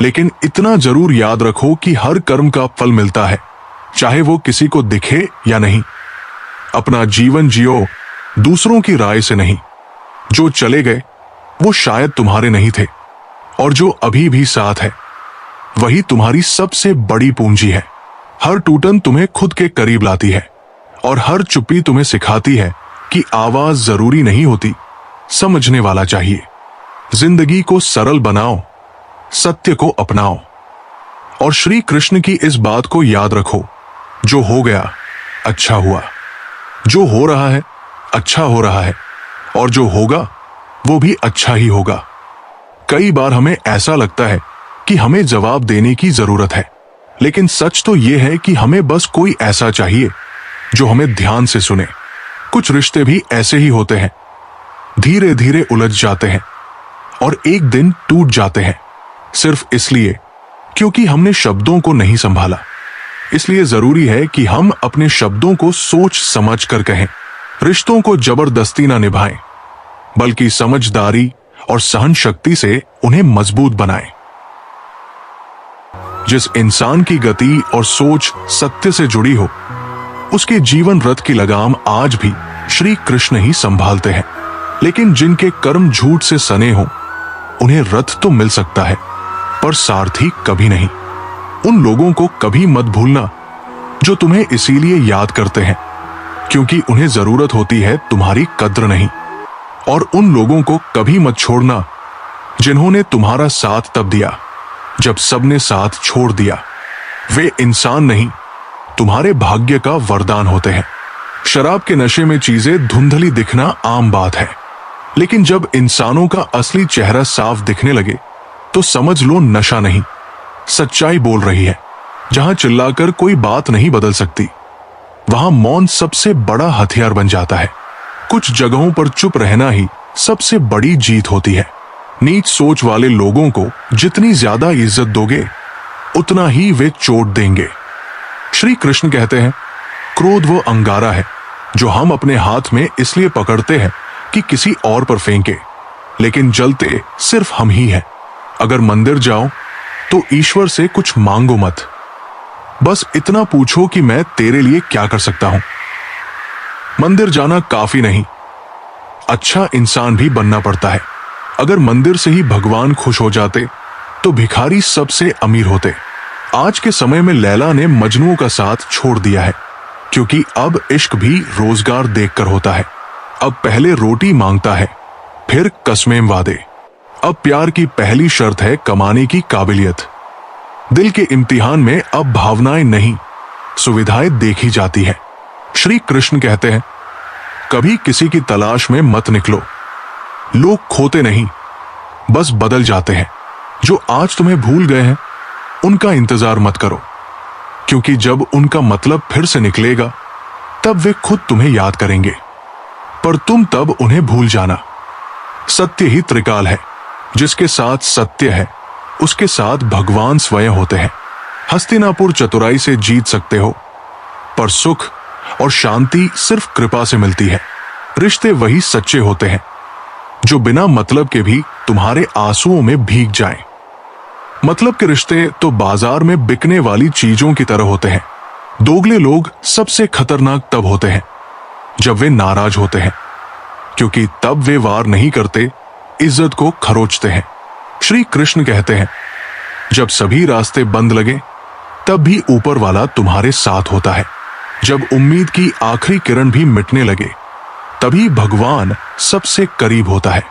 लेकिन इतना जरूर याद रखो कि हर कर्म का फल मिलता है, चाहे वो किसी को दिखे या नहीं। अपना जीवन जियो, दूसरों की राय से नहीं। जो चले गए वो शायद तुम्हारे नहीं थे, और जो अभी भी साथ है वही तुम्हारी सबसे बड़ी पूंजी है। हर टूटन तुम्हें खुद के करीब लाती है, और हर चुप्पी तुम्हें सिखाती है कि आवाज जरूरी नहीं होती, समझने वाला चाहिए। जिंदगी को सरल बनाओ, सत्य को अपनाओ और श्री कृष्ण की इस बात को याद रखो, जो हो गया अच्छा हुआ, जो हो रहा है अच्छा हो रहा है और जो होगा वो भी अच्छा ही होगा। कई बार हमें ऐसा लगता है कि हमें जवाब देने की जरूरत है, लेकिन सच तो यह है कि हमें बस कोई ऐसा चाहिए जो हमें ध्यान से सुने। कुछ रिश्ते भी ऐसे ही होते हैं, धीरे धीरे उलझ जाते हैं और एक दिन टूट जाते हैं, सिर्फ इसलिए क्योंकि हमने शब्दों को नहीं संभाला। इसलिए जरूरी है कि हम अपने शब्दों को सोच समझ कर कहें। रिश्तों को जबरदस्ती ना निभाएं, बल्कि समझदारी और सहन शक्ति से उन्हें मजबूत बनाएं। जिस इंसान की गति और सोच सत्य से जुड़ी हो, उसके जीवन रथ की लगाम आज भी श्री कृष्ण ही संभालते हैं। लेकिन जिनके कर्म झूठ से सने हो, उन्हें रथ तो मिल सकता है पर सारथी कभी नहीं। उन लोगों को कभी मत भूलना जो तुम्हें इसीलिए याद करते हैं क्योंकि उन्हें जरूरत होती है तुम्हारी कद्र नहीं। और उन लोगों को कभी मत छोड़ना जिन्होंने तुम्हारा साथ तब दिया जब सबने साथ छोड़ दिया। वे इंसान नहीं, तुम्हारे भाग्य का वरदान होते हैं। शराब के नशे में चीजें धुंधली दिखना आम बात है, लेकिन जब इंसानों का असली चेहरा साफ दिखने लगे तो समझ लो नशा नहीं, सच्चाई बोल रही है। जहां चिल्लाकर कोई बात नहीं बदल सकती, वहां मौन सबसे बड़ा हथियार बन जाता है। कुछ जगहों पर चुप रहना ही सबसे बड़ी जीत होती है। नीच सोच वाले लोगों को जितनी ज्यादा इज्जत दोगे, उतना ही वे चोट देंगे। श्री कृष्ण कहते हैं, क्रोध वो अंगारा है जो हम अपने हाथ में इसलिए पकड़ते हैं कि किसी और पर फेंके, लेकिन जलते सिर्फ हम ही हैं। अगर मंदिर जाओ तो ईश्वर से कुछ मांगो मत, बस इतना पूछो कि मैं तेरे लिए क्या कर सकता हूं। मंदिर जाना काफी नहीं, अच्छा इंसान भी बनना पड़ता है। अगर मंदिर से ही भगवान खुश हो जाते तो भिखारी सबसे अमीर होते। आज के समय में लैला ने मजनू का साथ छोड़ दिया है क्योंकि अब इश्क भी रोजगार देखकर होता है। अब पहले रोटी मांगता है, फिर कस्में वादे। अब प्यार की पहली शर्त है कमाने की काबिलियत। दिल के इम्तिहान में अब भावनाएं नहीं, सुविधाएं देखी जाती है। श्री कृष्ण कहते हैं, कभी किसी की तलाश में मत निकलो। लोग खोते नहीं, बस बदल जाते हैं। जो आज तुम्हें भूल गए हैं, उनका इंतजार मत करो, क्योंकि जब उनका मतलब फिर से निकलेगा तब वे खुद तुम्हें याद करेंगे, पर तुम तब उन्हें भूल जाना। सत्य ही त्रिकाल है, जिसके साथ सत्य है उसके साथ भगवान स्वयं होते हैं। हस्तिनापुर चतुराई से जीत सकते हो, पर सुख और शांति सिर्फ कृपा से मिलती है। रिश्ते वही सच्चे होते हैं जो बिना मतलब के भी तुम्हारे आंसुओं में भीग जाएं। मतलब के रिश्ते तो बाजार में बिकने वाली चीजों की तरह होते हैं। दोगले लोग सबसे खतरनाक तब होते हैं जब वे नाराज होते हैं, क्योंकि तब वे वार नहीं करते, इज्जत को खरोचते हैं। श्री कृष्ण कहते हैं, जब सभी रास्ते बंद लगे तब भी ऊपर वाला तुम्हारे साथ होता है। जब उम्मीद की आखिरी किरण भी मिटने लगे तभी भगवान सबसे करीब होता है।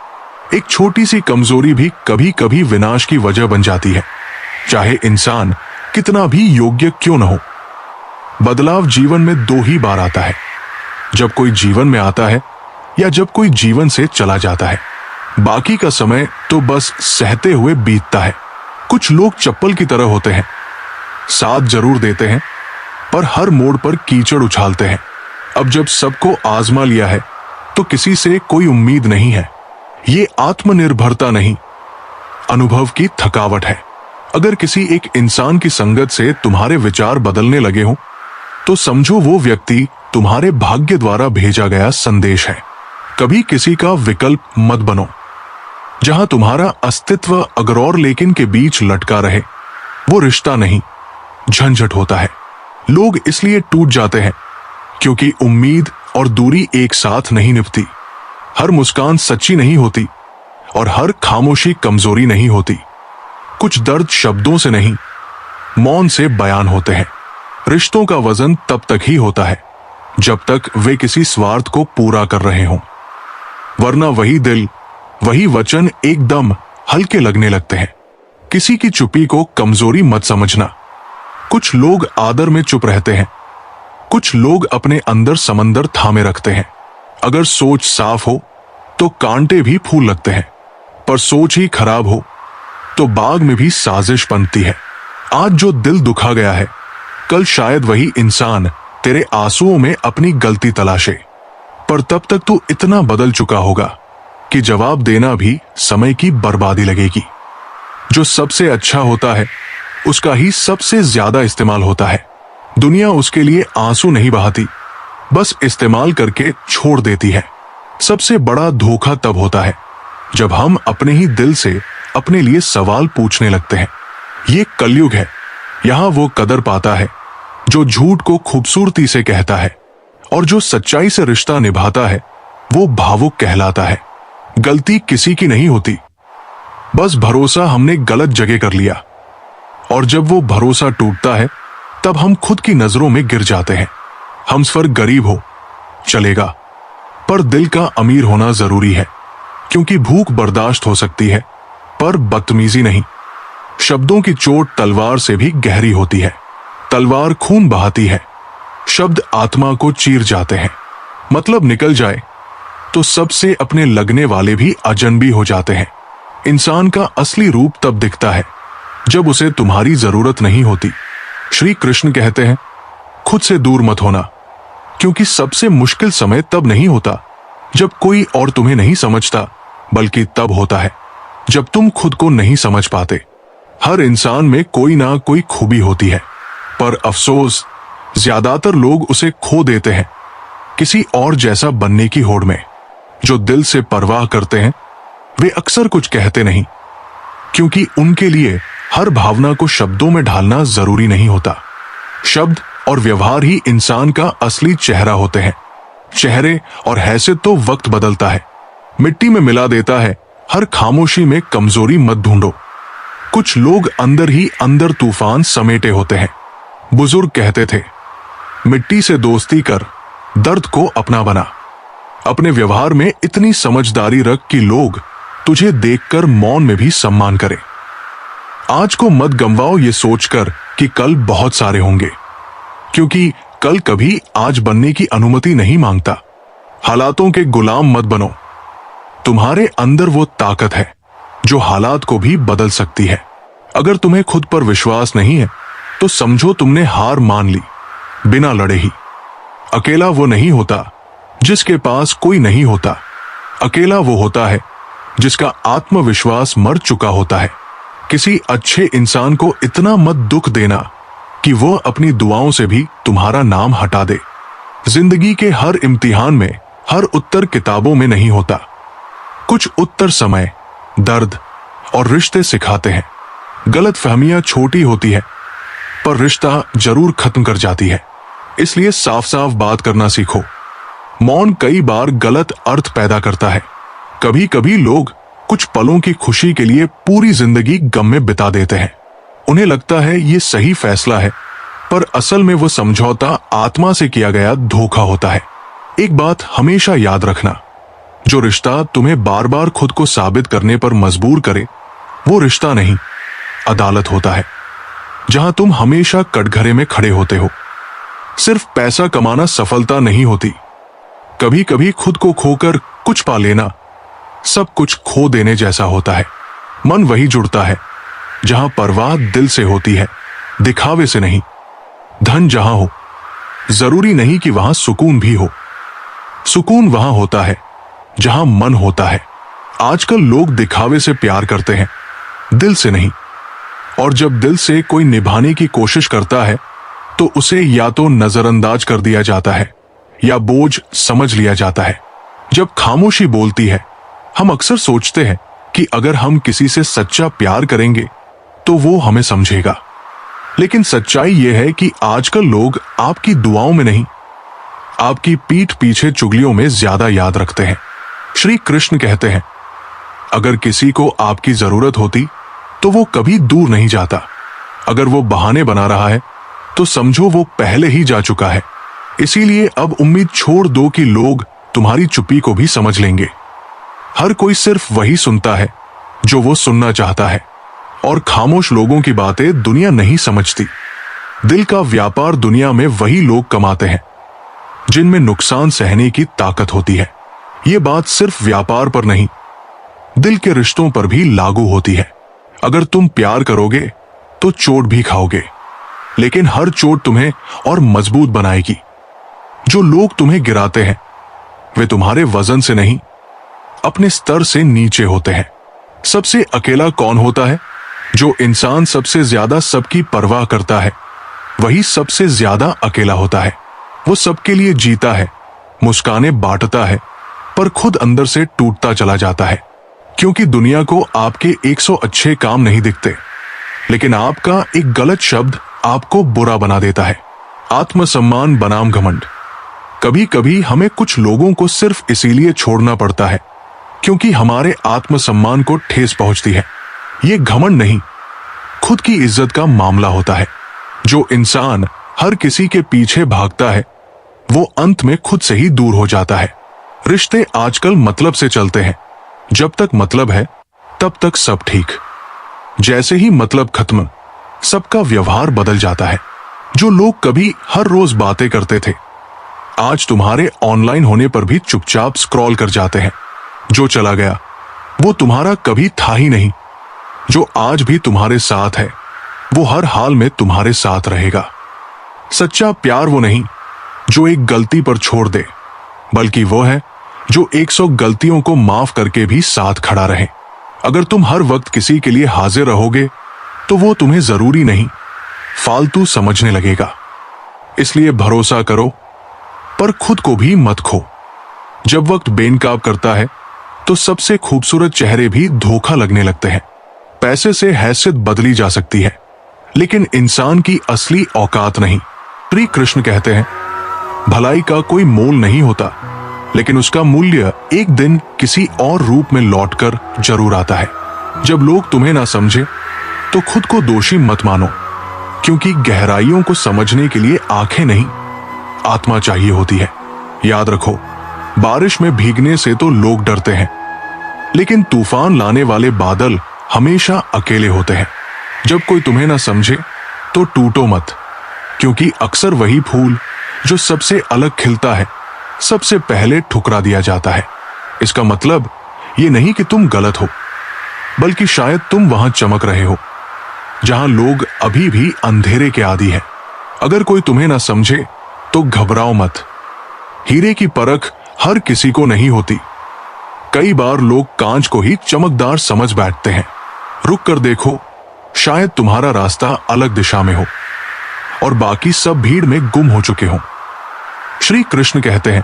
एक छोटी सी कमजोरी भी कभी कभी विनाश की वजह बन जाती है, चाहे इंसान कितना भी योग्य क्यों न हो। बदलाव जीवन में दो ही बार आता है, जब कोई जीवन में आता है या जब कोई जीवन से चला जाता है। बाकी का समय तो बस सहते हुए बीतता है। कुछ लोग चप्पल की तरह होते हैं, साथ जरूर देते हैं पर हर मोड़ पर कीचड़ उछालते हैं। अब जब सबको आजमा लिया है तो किसी से कोई उम्मीद नहीं है। ये आत्मनिर्भरता नहीं, अनुभव की थकावट है। अगर किसी एक इंसान की संगत से तुम्हारे विचार बदलने लगे हो तो समझो वो व्यक्ति तुम्हारे भाग्य द्वारा भेजा गया संदेश है। कभी किसी का विकल्प मत बनो। जहां तुम्हारा अस्तित्व अगर और लेकिन के बीच लटका रहे, वो रिश्ता नहीं, झंझट होता है। लोग इसलिए टूट जाते हैं क्योंकि उम्मीद और दूरी एक साथ नहीं निभती। हर मुस्कान सच्ची नहीं होती और हर खामोशी कमजोरी नहीं होती। कुछ दर्द शब्दों से नहीं, मौन से बयान होते हैं। रिश्तों का वजन तब तक ही होता है जब तक वे किसी स्वार्थ को पूरा कर रहे हों, वरना वही दिल वही वचन एकदम हल्के लगने लगते हैं। किसी की चुप्पी को कमजोरी मत समझना। कुछ लोग आदर में चुप रहते हैं, कुछ लोग अपने अंदर समंदर थामे रखते हैं। अगर सोच साफ हो तो कांटे भी फूल लगते हैं, पर सोच ही खराब हो तो बाग में भी साजिश बनती है। आज जो दिल दुखा गया है, कल शायद वही इंसान तेरे आंसुओं में अपनी गलती तलाशे, पर तब तक तू इतना बदल चुका होगा कि जवाब देना भी समय की बर्बादी लगेगी। जो सबसे अच्छा होता है उसका ही सबसे ज्यादा इस्तेमाल होता है। दुनिया उसके लिए आंसू नहीं बहाती, बस इस्तेमाल करके छोड़ देती है। सबसे बड़ा धोखा तब होता है जब हम अपने ही दिल से अपने लिए सवाल पूछने लगते हैं। ये कलयुग है, यहां वो कदर पाता है जो झूठ को खूबसूरती से कहता है, और जो सच्चाई से रिश्ता निभाता है वो भावुक कहलाता है। गलती किसी की नहीं होती, बस भरोसा हमने गलत जगह कर लिया, और जब वो भरोसा टूटता है तब हम खुद की नजरों में गिर जाते हैं। हम स्वर गरीब हो चलेगा, पर दिल का अमीर होना जरूरी है, क्योंकि भूख बर्दाश्त हो सकती है पर बदतमीजी नहीं। शब्दों की चोट तलवार से भी गहरी होती है। तलवार खून बहाती है, शब्द आत्मा को चीर जाते हैं। मतलब निकल जाए तो सबसे अपने लगने वाले भी अजनबी हो जाते हैं। इंसान का असली रूप तब दिखता है जब उसे तुम्हारी जरूरत नहीं होती। श्री कृष्ण कहते हैं, खुद से दूर मत होना, क्योंकि सबसे मुश्किल समय तब नहीं होता जब कोई और तुम्हें नहीं समझता, बल्कि तब होता है जब तुम खुद को नहीं समझ पाते। हर इंसान में कोई ना कोई खूबी होती है, पर अफसोस ज्यादातर लोग उसे खो देते हैं किसी और जैसा बनने की होड़ में। जो दिल से परवाह करते हैं वे अक्सर कुछ कहते नहीं, क्योंकि उनके लिए हर भावना को शब्दों में ढालना जरूरी नहीं होता। शब्द और व्यवहार ही इंसान का असली चेहरा होते हैं। चेहरे और हैसियत तो वक्त बदलता है, मिट्टी में मिला देता है। हर खामोशी में कमजोरी मत ढूंढो। कुछ लोग अंदर ही अंदर तूफान समेटे होते हैं। बुजुर्ग कहते थे, मिट्टी से दोस्ती कर, दर्द को अपना बना। अपने व्यवहार में इतनी समझदारी रख कि लोग तुझे देखकर मौन में भी सम्मान करें। आज को मत गंवाओ ये सोचकर कि कल बहुत सारे होंगे, क्योंकि कल कभी आज बनने की अनुमति नहीं मांगता। हालातों के गुलाम मत बनो। तुम्हारे अंदर वो ताकत है जो हालात को भी बदल सकती है। अगर तुम्हें खुद पर विश्वास नहीं है तो समझो तुमने हार मान ली, बिना लड़े ही। अकेला वो नहीं होता जिसके पास कोई नहीं होता। अकेला वो होता है जिसका आत्मविश्वास मर चुका होता है। किसी अच्छे इंसान को इतना मत दुख देना कि वो अपनी दुआओं से भी तुम्हारा नाम हटा दे। जिंदगी के हर इम्तिहान में हर उत्तर किताबों में नहीं होता। कुछ उत्तर समय, दर्द और रिश्ते सिखाते हैं। गलत फहमियां छोटी होती है, पर रिश्ता जरूर खत्म कर जाती है। इसलिए साफ साफ बात करना सीखो। मौन कई बार गलत अर्थ पैदा करता है। कभी कभी लोग कुछ पलों की खुशी के लिए पूरी जिंदगी गम में बिता देते हैं। उन्हें लगता है ये सही फैसला है, पर असल में वो समझौता आत्मा से किया गया धोखा होता है। एक बात हमेशा याद रखना, जो रिश्ता तुम्हें बार बार खुद को साबित करने पर मजबूर करे वो रिश्ता नहीं, अदालत होता है, जहां तुम हमेशा कटघरे में खड़े होते हो। सिर्फ पैसा कमाना सफलता नहीं होती। कभी कभी खुद को खोकर कुछ पा लेना सब कुछ खो देने जैसा होता है। मन वही जुड़ता है जहां परवाह दिल से होती है, दिखावे से नहीं। धन जहां हो, जरूरी नहीं कि वहां सुकून भी हो। सुकून वहां होता है जहां मन होता है। आजकल लोग दिखावे से प्यार करते हैं, दिल से नहीं। और जब दिल से कोई निभाने की कोशिश करता है तो उसे या तो नजरअंदाज कर दिया जाता है या बोझ समझ लिया जाता है। जब खामोशी बोलती है, हम अक्सर सोचते हैं कि अगर हम किसी से सच्चा प्यार करेंगे तो वो हमें समझेगा। लेकिन सच्चाई यह है कि आजकल लोग आपकी दुआओं में नहीं, आपकी पीठ पीछे चुगलियों में ज्यादा याद रखते हैं। श्री कृष्ण कहते हैं, अगर किसी को आपकी जरूरत होती तो वो कभी दूर नहीं जाता। अगर वो बहाने बना रहा है तो समझो वो पहले ही जा चुका है। इसीलिए अब उम्मीद छोड़ दो कि लोग तुम्हारी चुप्पी को भी समझ लेंगे। हर कोई सिर्फ वही सुनता है जो वो सुनना चाहता है, और खामोश लोगों की बातें दुनिया नहीं समझती। दिल का व्यापार दुनिया में वही लोग कमाते हैं जिनमें नुकसान सहने की ताकत होती है। ये बात सिर्फ व्यापार पर नहीं, दिल के रिश्तों पर भी लागू होती है। अगर तुम प्यार करोगे तो चोट भी खाओगे, लेकिन हर चोट तुम्हें और मजबूत बनाएगी। जो लोग तुम्हें गिराते हैं वे तुम्हारे वजन से नहीं, अपने स्तर से नीचे होते हैं। सबसे अकेला कौन होता है? जो इंसान सबसे ज्यादा सबकी परवाह करता है वही सबसे ज्यादा अकेला होता है। वो सबके लिए जीता है, मुस्कानें बांटता है, पर खुद अंदर से टूटता चला जाता है। क्योंकि दुनिया को आपके 100 अच्छे काम नहीं दिखते, लेकिन आपका एक गलत शब्द आपको बुरा बना देता है। आत्मसम्मान बनाम घमंड। कभी कभी हमें कुछ लोगों को सिर्फ इसीलिए छोड़ना पड़ता है क्योंकि हमारे आत्मसम्मान को ठेस पहुंचती है। ये घमंड नहीं, खुद की इज्जत का मामला होता है। जो इंसान हर किसी के पीछे भागता है वो अंत में खुद से ही दूर हो जाता है। रिश्ते आजकल मतलब से चलते हैं। जब तक मतलब है तब तक सब ठीक। जैसे ही मतलब खत्म, सबका व्यवहार बदल जाता है। जो लोग कभी हर रोज बातें करते थे आज तुम्हारे ऑनलाइन होने पर भी चुपचाप स्क्रॉल कर जाते हैं। जो चला गया वो तुम्हारा कभी था ही नहीं। जो आज भी तुम्हारे साथ है वो हर हाल में तुम्हारे साथ रहेगा। सच्चा प्यार वो नहीं जो एक गलती पर छोड़ दे, बल्कि वो है जो 100 गलतियों को माफ करके भी साथ खड़ा रहे। अगर तुम हर वक्त किसी के लिए हाजिर रहोगे तो वो तुम्हें जरूरी नहीं, फालतू समझने लगेगा। इसलिए भरोसा करो, पर खुद को भी मत खो। जब वक्त बेनकाब करता है तो सबसे खूबसूरत चेहरे भी धोखा लगने लगते हैं। पैसे से हैसियत बदली जा सकती है, लेकिन इंसान की असली औकात नहीं। श्री कृष्ण कहते हैं, भलाई का कोई मोल नहीं होता, लेकिन उसका मूल्य एक दिन किसी और रूप में लौटकर जरूर आता है। जब लोग तुम्हें ना समझे तो खुद को दोषी मत मानो, क्योंकि गहराइयों को समझने के लिए आंखें नहीं, आत्मा चाहिए होती है। याद रखो, बारिश में भीगने से तो लोग डरते हैं, लेकिन तूफान लाने वाले बादल हमेशा अकेले होते हैं। जब कोई तुम्हें ना समझे तो टूटो मत, क्योंकि अक्सर वही फूल जो सबसे अलग खिलता है सबसे पहले ठुकरा दिया जाता है। इसका मतलब ये नहीं कि तुम गलत हो, बल्कि शायद तुम वहां चमक रहे हो जहां लोग अभी भी अंधेरे के आदी हैं। अगर कोई तुम्हें ना समझे तो घबराओ मत। हीरे की परख हर किसी को नहीं होती। कई बार लोग कांच को ही चमकदार समझ बैठते हैं। रुक कर देखो, शायद तुम्हारा रास्ता अलग दिशा में हो और बाकी सब भीड़ में गुम हो चुके हों। श्री कृष्ण कहते हैं,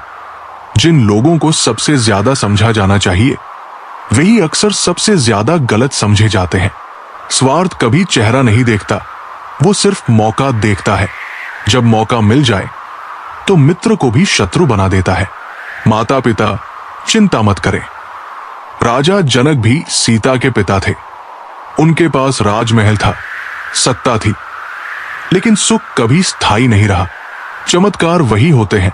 जिन लोगों को सबसे ज्यादा समझा जाना चाहिए वही अक्सर सबसे ज्यादा गलत समझे जाते हैं। स्वार्थ कभी चेहरा नहीं देखता, वो सिर्फ मौका देखता है। जब मौका मिल जाए तो मित्र को भी शत्रु बना देता है। माता पिता चिंता मत करें। राजा जनक भी सीता के पिता थे। उनके पास राजमहल था, सत्ता थी, लेकिन सुख कभी स्थायी नहीं रहा। चमत्कार वही होते हैं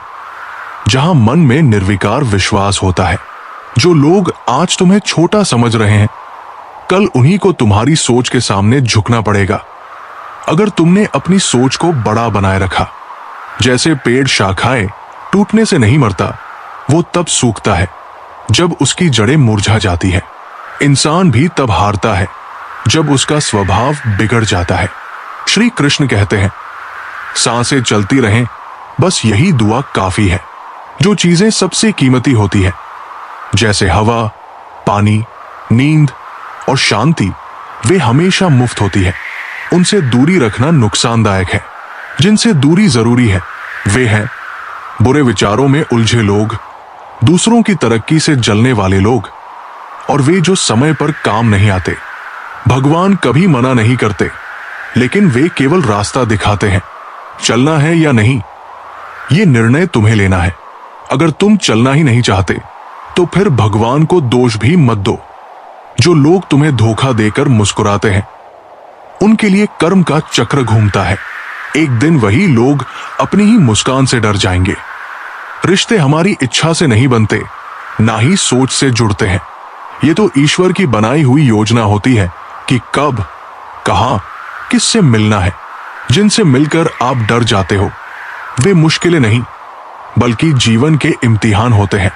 जहां मन में निर्विकार विश्वास होता है। जो लोग आज तुम्हें छोटा समझ रहे हैं, कल उन्हीं को तुम्हारी सोच के सामने झुकना पड़ेगा। अगर तुमने अपनी सोच को बड़ा बनाए रखा, जैसे पेड़ शाखाएं टूटने से नहीं मरता, वो तब सूखता है जब उसकी जड़ें मुरझा जाती है। इंसान भी तब हारता है जब उसका स्वभाव बिगड़ जाता है। श्री कृष्ण कहते हैं, सांसें चलती रहें, बस यही दुआ काफी है। जो चीजें सबसे कीमती होती है, जैसे हवा, पानी, नींद और शांति, वे हमेशा मुफ्त होती है। उनसे दूरी रखना नुकसानदायक है। जिनसे दूरी जरूरी है वे हैं बुरे विचारों में उलझे लोग, दूसरों की तरक्की से जलने वाले लोग, और वे जो समय पर काम नहीं आते। भगवान कभी मना नहीं करते, लेकिन वे केवल रास्ता दिखाते हैं। चलना है या नहीं, ये निर्णय तुम्हें लेना है। अगर तुम चलना ही नहीं चाहते तो फिर भगवान को दोष भी मत दो। जो लोग तुम्हें धोखा देकर मुस्कुराते हैं, उनके लिए कर्म का चक्र घूमता है। एक दिन वही लोग अपनी ही मुस्कान से डर जाएंगे। रिश्ते हमारी इच्छा से नहीं बनते, ना ही सोच से जुड़ते हैं। ये तो ईश्वर की बनाई हुई योजना होती है कि कब, कहां, किससे मिलना है। जिनसे मिलकर आप डर जाते हो वे मुश्किलें नहीं बल्कि जीवन के इम्तिहान होते हैं।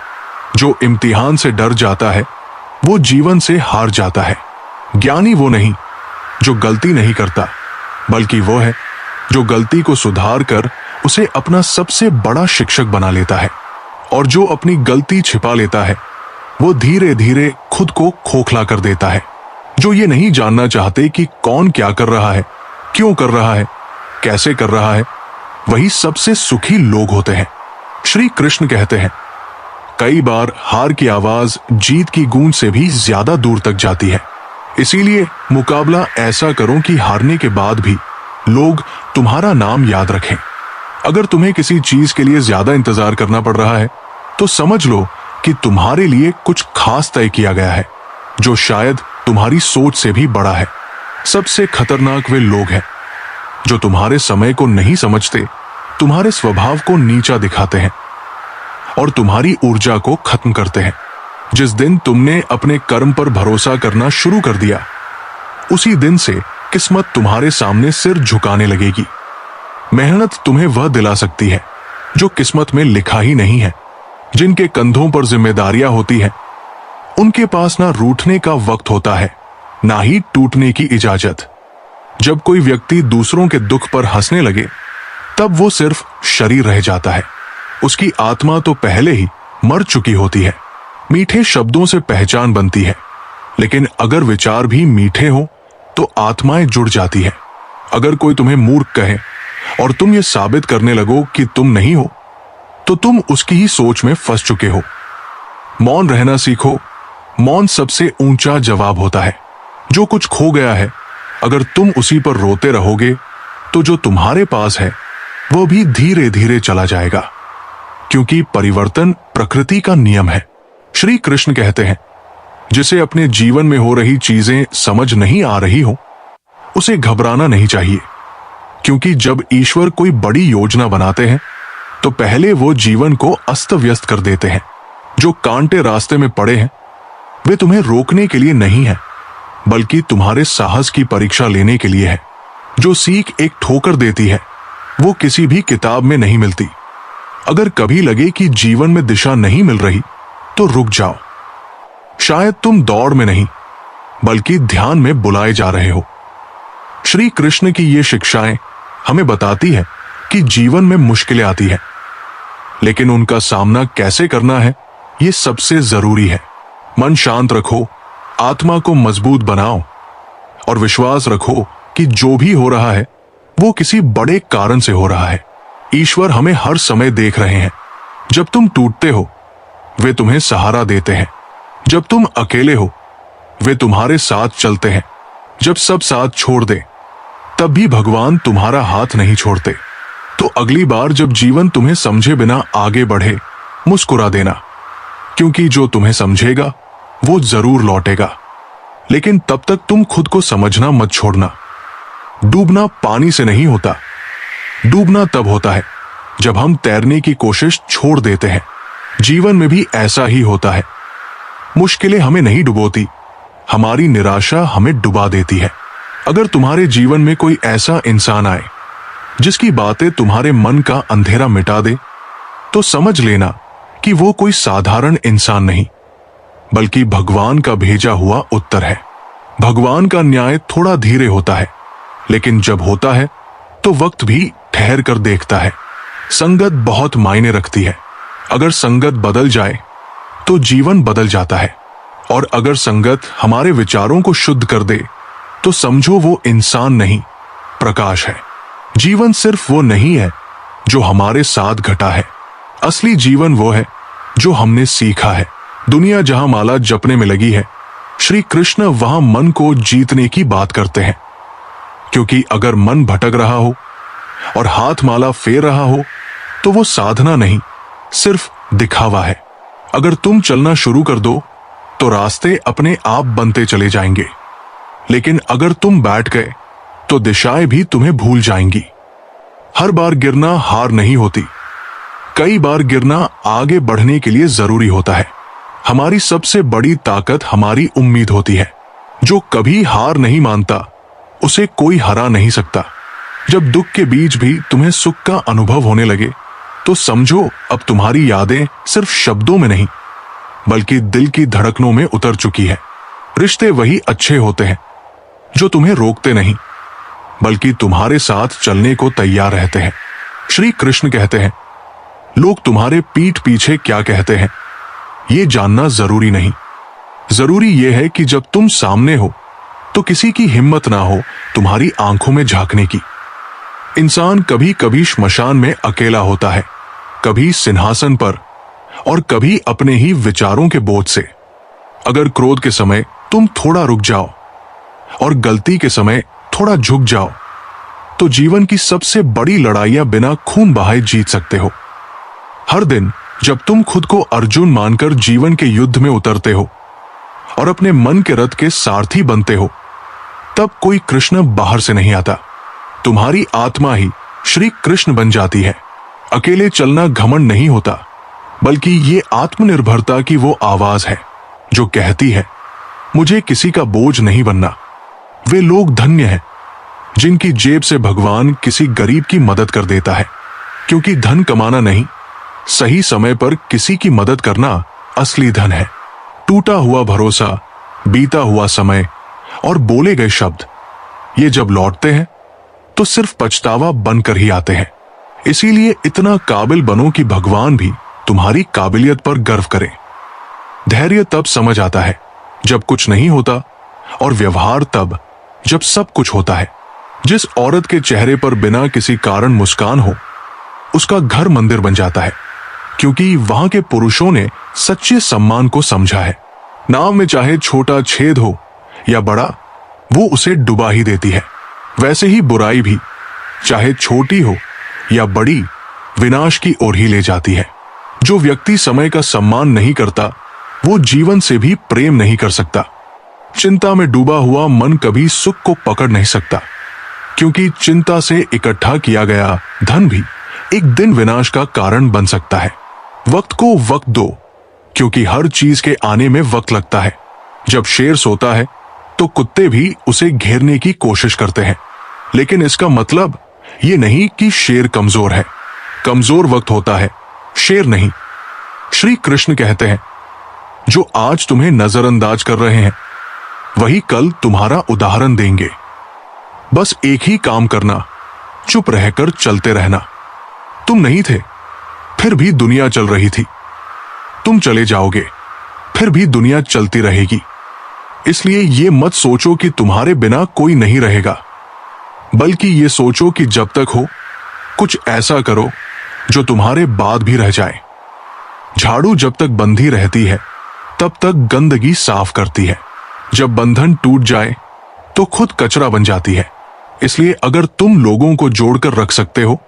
जो इम्तिहान से डर जाता है वो जीवन से हार जाता है। ज्ञानी वो नहीं जो गलती नहीं करता, बल्कि वो है जो गलती को सुधार कर उसे अपना सबसे बड़ा शिक्षक बना लेता है। और जो अपनी गलती छिपा लेता है वो धीरे धीरे खुद को खोखला कर देता है। जो ये नहीं जानना चाहते कि कौन क्या कर रहा है, क्यों कर रहा है, कैसे कर रहा है, वही सबसे सुखी लोग होते हैं। श्री कृष्ण कहते हैं, कई बार हार की आवाज जीत की गूंज से भी ज्यादा दूर तक जाती है। इसीलिए मुकाबला ऐसा करो कि हारने के बाद भी लोग तुम्हारा नाम याद रखें। अगर तुम्हें किसी चीज के लिए ज्यादा इंतजार करना पड़ रहा है तो समझ लो कि तुम्हारे लिए कुछ खास तय किया गया है जो शायद तुम्हारी सोच से भी बड़ा है। सबसे खतरनाक वे लोग हैं जो तुम्हारे समय को नहीं समझते, तुम्हारे स्वभाव को नीचा दिखाते हैं और तुम्हारी ऊर्जा को खत्म करते हैं। जिस दिन तुमने अपने कर्म पर भरोसा करना शुरू कर दिया उसी दिन से किस्मत तुम्हारे सामने सिर झुकाने लगेगी। मेहनत तुम्हें वह दिला सकती है जो किस्मत में लिखा ही नहीं है। जिनके कंधों पर जिम्मेदारियां होती हैं उनके पास ना रूठने का वक्त होता है ना ही टूटने की इजाजत। जब कोई व्यक्ति दूसरों के दुख पर हंसने लगे तब वो सिर्फ शरीर रह जाता है, उसकी आत्मा तो पहले ही मर चुकी होती है। मीठे शब्दों से पहचान बनती है, लेकिन अगर विचार भी मीठे हो तो आत्माएं जुड़ जाती है। अगर कोई तुम्हें मूर्ख कहे और तुम ये साबित करने लगो कि तुम नहीं हो तो तुम उसकी ही सोच में फंस चुके हो। मौन रहना सीखो, मौन सबसे ऊंचा जवाब होता है। जो कुछ खो गया है अगर तुम उसी पर रोते रहोगे तो जो तुम्हारे पास है वो भी धीरे धीरे चला जाएगा, क्योंकि परिवर्तन प्रकृति का नियम है। श्री कृष्ण कहते हैं, जिसे अपने जीवन में हो रही चीजें समझ नहीं आ रही हो उसे घबराना नहीं चाहिए, क्योंकि जब ईश्वर कोई बड़ी योजना बनाते हैं तो पहले वो जीवन को अस्त व्यस्त कर देते हैं। जो कांटे रास्ते में पड़े हैं वे तुम्हें रोकने के लिए नहीं है बल्कि तुम्हारे साहस की परीक्षा लेने के लिए है। जो सीख एक ठोकर देती है वो किसी भी किताब में नहीं मिलती। अगर कभी लगे कि जीवन में दिशा नहीं मिल रही तो रुक जाओ। शायद तुम दौड़ में नहीं बल्कि ध्यान में बुलाए जा रहे हो। श्री कृष्ण की ये शिक्षाएं हमें बताती है कि जीवन में मुश्किलें आती हैं, लेकिन उनका सामना कैसे करना है ये सबसे जरूरी है। मन शांत रखो, आत्मा को मजबूत बनाओ और विश्वास रखो कि जो भी हो रहा है वो किसी बड़े कारण से हो रहा है। ईश्वर हमें हर समय देख रहे हैं। जब तुम टूटते हो वे तुम्हें सहारा देते हैं। जब तुम अकेले हो वे तुम्हारे साथ चलते हैं। जब सब साथ छोड़ दे तब भी भगवान तुम्हारा हाथ नहीं छोड़ते। तो अगली बार जब जीवन तुम्हें समझे बिना आगे बढ़े मुस्कुरा देना, क्योंकि जो तुम्हें समझेगा वो जरूर लौटेगा। लेकिन तब तक तुम खुद को समझना मत छोड़ना। डूबना पानी से नहीं होता, डूबना तब होता है जब हम तैरने की कोशिश छोड़ देते हैं। जीवन में भी ऐसा ही होता है। मुश्किलें हमें नहीं डुबोती, हमारी निराशा हमें डुबा देती है। अगर तुम्हारे जीवन में कोई ऐसा इंसान आए जिसकी बातें तुम्हारे मन का अंधेरा मिटा दे तो समझ लेना कि वो कोई साधारण इंसान नहीं बल्कि भगवान का भेजा हुआ उत्तर है। भगवान का न्याय थोड़ा धीरे होता है, लेकिन जब होता है तो वक्त भी ठहर कर देखता है। संगत बहुत मायने रखती है। अगर संगत बदल जाए तो जीवन बदल जाता है, और अगर संगत हमारे विचारों को शुद्ध कर दे तो समझो वो इंसान नहीं, प्रकाश है। जीवन सिर्फ वो नहीं है जो हमारे साथ घटा है, असली जीवन वो है जो हमने सीखा है। दुनिया जहां माला जपने में लगी है, श्री कृष्ण वहां मन को जीतने की बात करते हैं। क्योंकि अगर मन भटक रहा हो और हाथ माला फेर रहा हो तो वो साधना नहीं, सिर्फ दिखावा है। अगर तुम चलना शुरू कर दो तो रास्ते अपने आप बनते चले जाएंगे, लेकिन अगर तुम बैठ गए तो दिशाएं भी तुम्हें भूल जाएंगी। हर बार गिरना हार नहीं होती, कई बार गिरना आगे बढ़ने के लिए जरूरी होता है। हमारी सबसे बड़ी ताकत हमारी उम्मीद होती है। जो कभी हार नहीं मानता उसे कोई हरा नहीं सकता। जब दुख के बीच भी तुम्हें सुख का अनुभव होने लगे तो समझो अब तुम्हारी यादें सिर्फ शब्दों में नहीं बल्कि दिल की धड़कनों में उतर चुकी है। रिश्ते वही अच्छे होते हैं जो तुम्हें रोकते नहीं बल्कि तुम्हारे साथ चलने को तैयार रहते हैं। श्री कृष्ण कहते हैं, लोग तुम्हारे पीठ पीछे क्या कहते हैं ये जानना जरूरी नहीं। जरूरी यह है कि जब तुम सामने हो तो किसी की हिम्मत ना हो तुम्हारी आंखों में झांकने की। इंसान कभी कभी श्मशान में अकेला होता है, कभी सिंहासन पर और कभी अपने ही विचारों के बोझ से। अगर क्रोध के समय तुम थोड़ा रुक जाओ और गलती के समय थोड़ा झुक जाओ तो जीवन की सबसे बड़ी लड़ाइयां बिना खून बहाए जीत सकते हो। हर दिन जब तुम खुद को अर्जुन मानकर जीवन के युद्ध में उतरते हो और अपने मन के रथ के सारथी बनते हो तब कोई कृष्ण बाहर से नहीं आता, तुम्हारी आत्मा ही श्री कृष्ण बन जाती है। अकेले चलना घमंड नहीं होता बल्कि ये आत्मनिर्भरता की वो आवाज है जो कहती है मुझे किसी का बोझ नहीं बनना। वे लोग धन्य हैं जिनकी जेब से भगवान किसी गरीब की मदद कर देता है, क्योंकि धन कमाना नहीं, सही समय पर किसी की मदद करना असली धन है। टूटा हुआ भरोसा, बीता हुआ समय और बोले गए शब्द ये जब लौटते हैं तो सिर्फ पछतावा बनकर ही आते हैं। इसीलिए इतना काबिल बनो कि भगवान भी तुम्हारी काबिलियत पर गर्व करें। धैर्य तब समझ आता है जब कुछ नहीं होता और व्यवहार तब जब सब कुछ होता है। जिस औरत के चेहरे पर बिना किसी कारण मुस्कान हो उसका घर मंदिर बन जाता है, क्योंकि वहां के पुरुषों ने सच्चे सम्मान को समझा है। नाव में चाहे छोटा छेद हो या बड़ा वो उसे डुबा ही देती है। वैसे ही बुराई भी चाहे छोटी हो या बड़ी विनाश की ओर ही ले जाती है। जो व्यक्ति समय का सम्मान नहीं करता वो जीवन से भी प्रेम नहीं कर सकता। चिंता में डूबा हुआ मन कभी सुख को पकड़ नहीं सकता, क्योंकि चिंता से इकट्ठा किया गया धन भी एक दिन विनाश का कारण बन सकता है। वक्त को वक्त दो, क्योंकि हर चीज के आने में वक्त लगता है। जब शेर सोता है तो कुत्ते भी उसे घेरने की कोशिश करते हैं, लेकिन इसका मतलब ये नहीं कि शेर कमजोर है। कमजोर वक्त होता है, शेर नहीं। श्री कृष्ण कहते हैं, जो आज तुम्हें नजरअंदाज कर रहे हैं वही कल तुम्हारा उदाहरण देंगे। बस एक ही काम करना, चुप रहकर चलते रहना। तुम नहीं थे फिर भी दुनिया चल रही थी, तुम चले जाओगे फिर भी दुनिया चलती रहेगी। इसलिए ये मत सोचो कि तुम्हारे बिना कोई नहीं रहेगा, बल्कि ये सोचो कि जब तक हो कुछ ऐसा करो जो तुम्हारे बाद भी रह जाए। झाड़ू जब तक बंधी रहती है तब तक गंदगी साफ करती है, जब बंधन टूट जाए तो खुद कचरा बन जाती है। इसलिए अगर तुम लोगों को जोड़कर रख सकते हो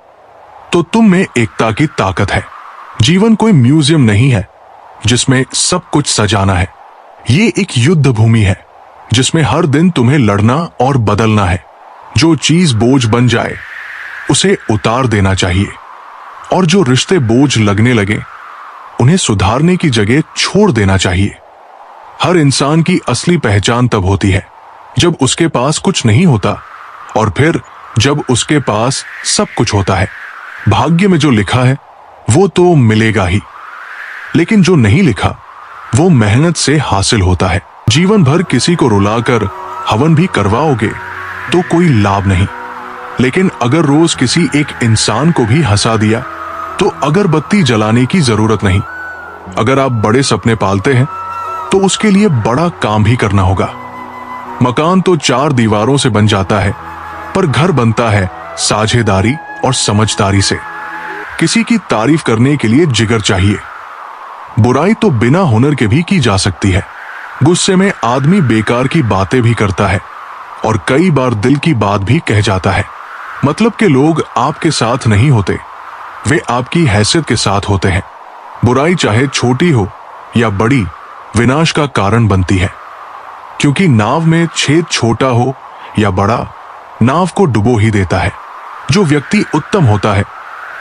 तो तुम में एकता की ताकत है। जीवन कोई म्यूजियम नहीं है जिसमें सब कुछ सजाना है। ये एक युद्ध भूमि है जिसमें हर दिन तुम्हें लड़ना और बदलना है। जो चीज बोझ बन जाए उसे उतार देना चाहिए, और जो रिश्ते बोझ लगने लगे उन्हें सुधारने की जगह छोड़ देना चाहिए। हर इंसान की असली पहचान तब होती है जब उसके पास कुछ नहीं होता, और फिर जब उसके पास सब कुछ होता है। भाग्य में जो लिखा है वो तो मिलेगा ही, लेकिन जो नहीं लिखा वो मेहनत से हासिल होता है। जीवन भर किसी को रुलाकर हवन भी करवाओगे तो कोई लाभ नहीं, लेकिन अगर रोज किसी एक इंसान को भी हंसा दिया तो अगरबत्ती जलाने की जरूरत नहीं। अगर आप बड़े सपने पालते हैं तो उसके लिए बड़ा काम भी करना होगा। मकान तो 4 दीवारों से बन जाता है, पर घर बनता है साझेदारी और समझदारी से। किसी की तारीफ करने के लिए जिगर चाहिए। बुराई तो बिना हुनर के भी की जा सकती है। गुस्से में आदमी बेकार की बातें भी करता है और कई बार दिल की बात भी कह जाता है। मतलब के लोग आपके साथ नहीं होते, वे आपकी हैसियत के साथ होते हैं। बुराई चाहे छोटी हो या बड़ी विनाश का कारण बनती है, क्योंकि नाव में छेद छोटा हो या बड़ा नाव को डुबो ही देता है। जो व्यक्ति उत्तम होता है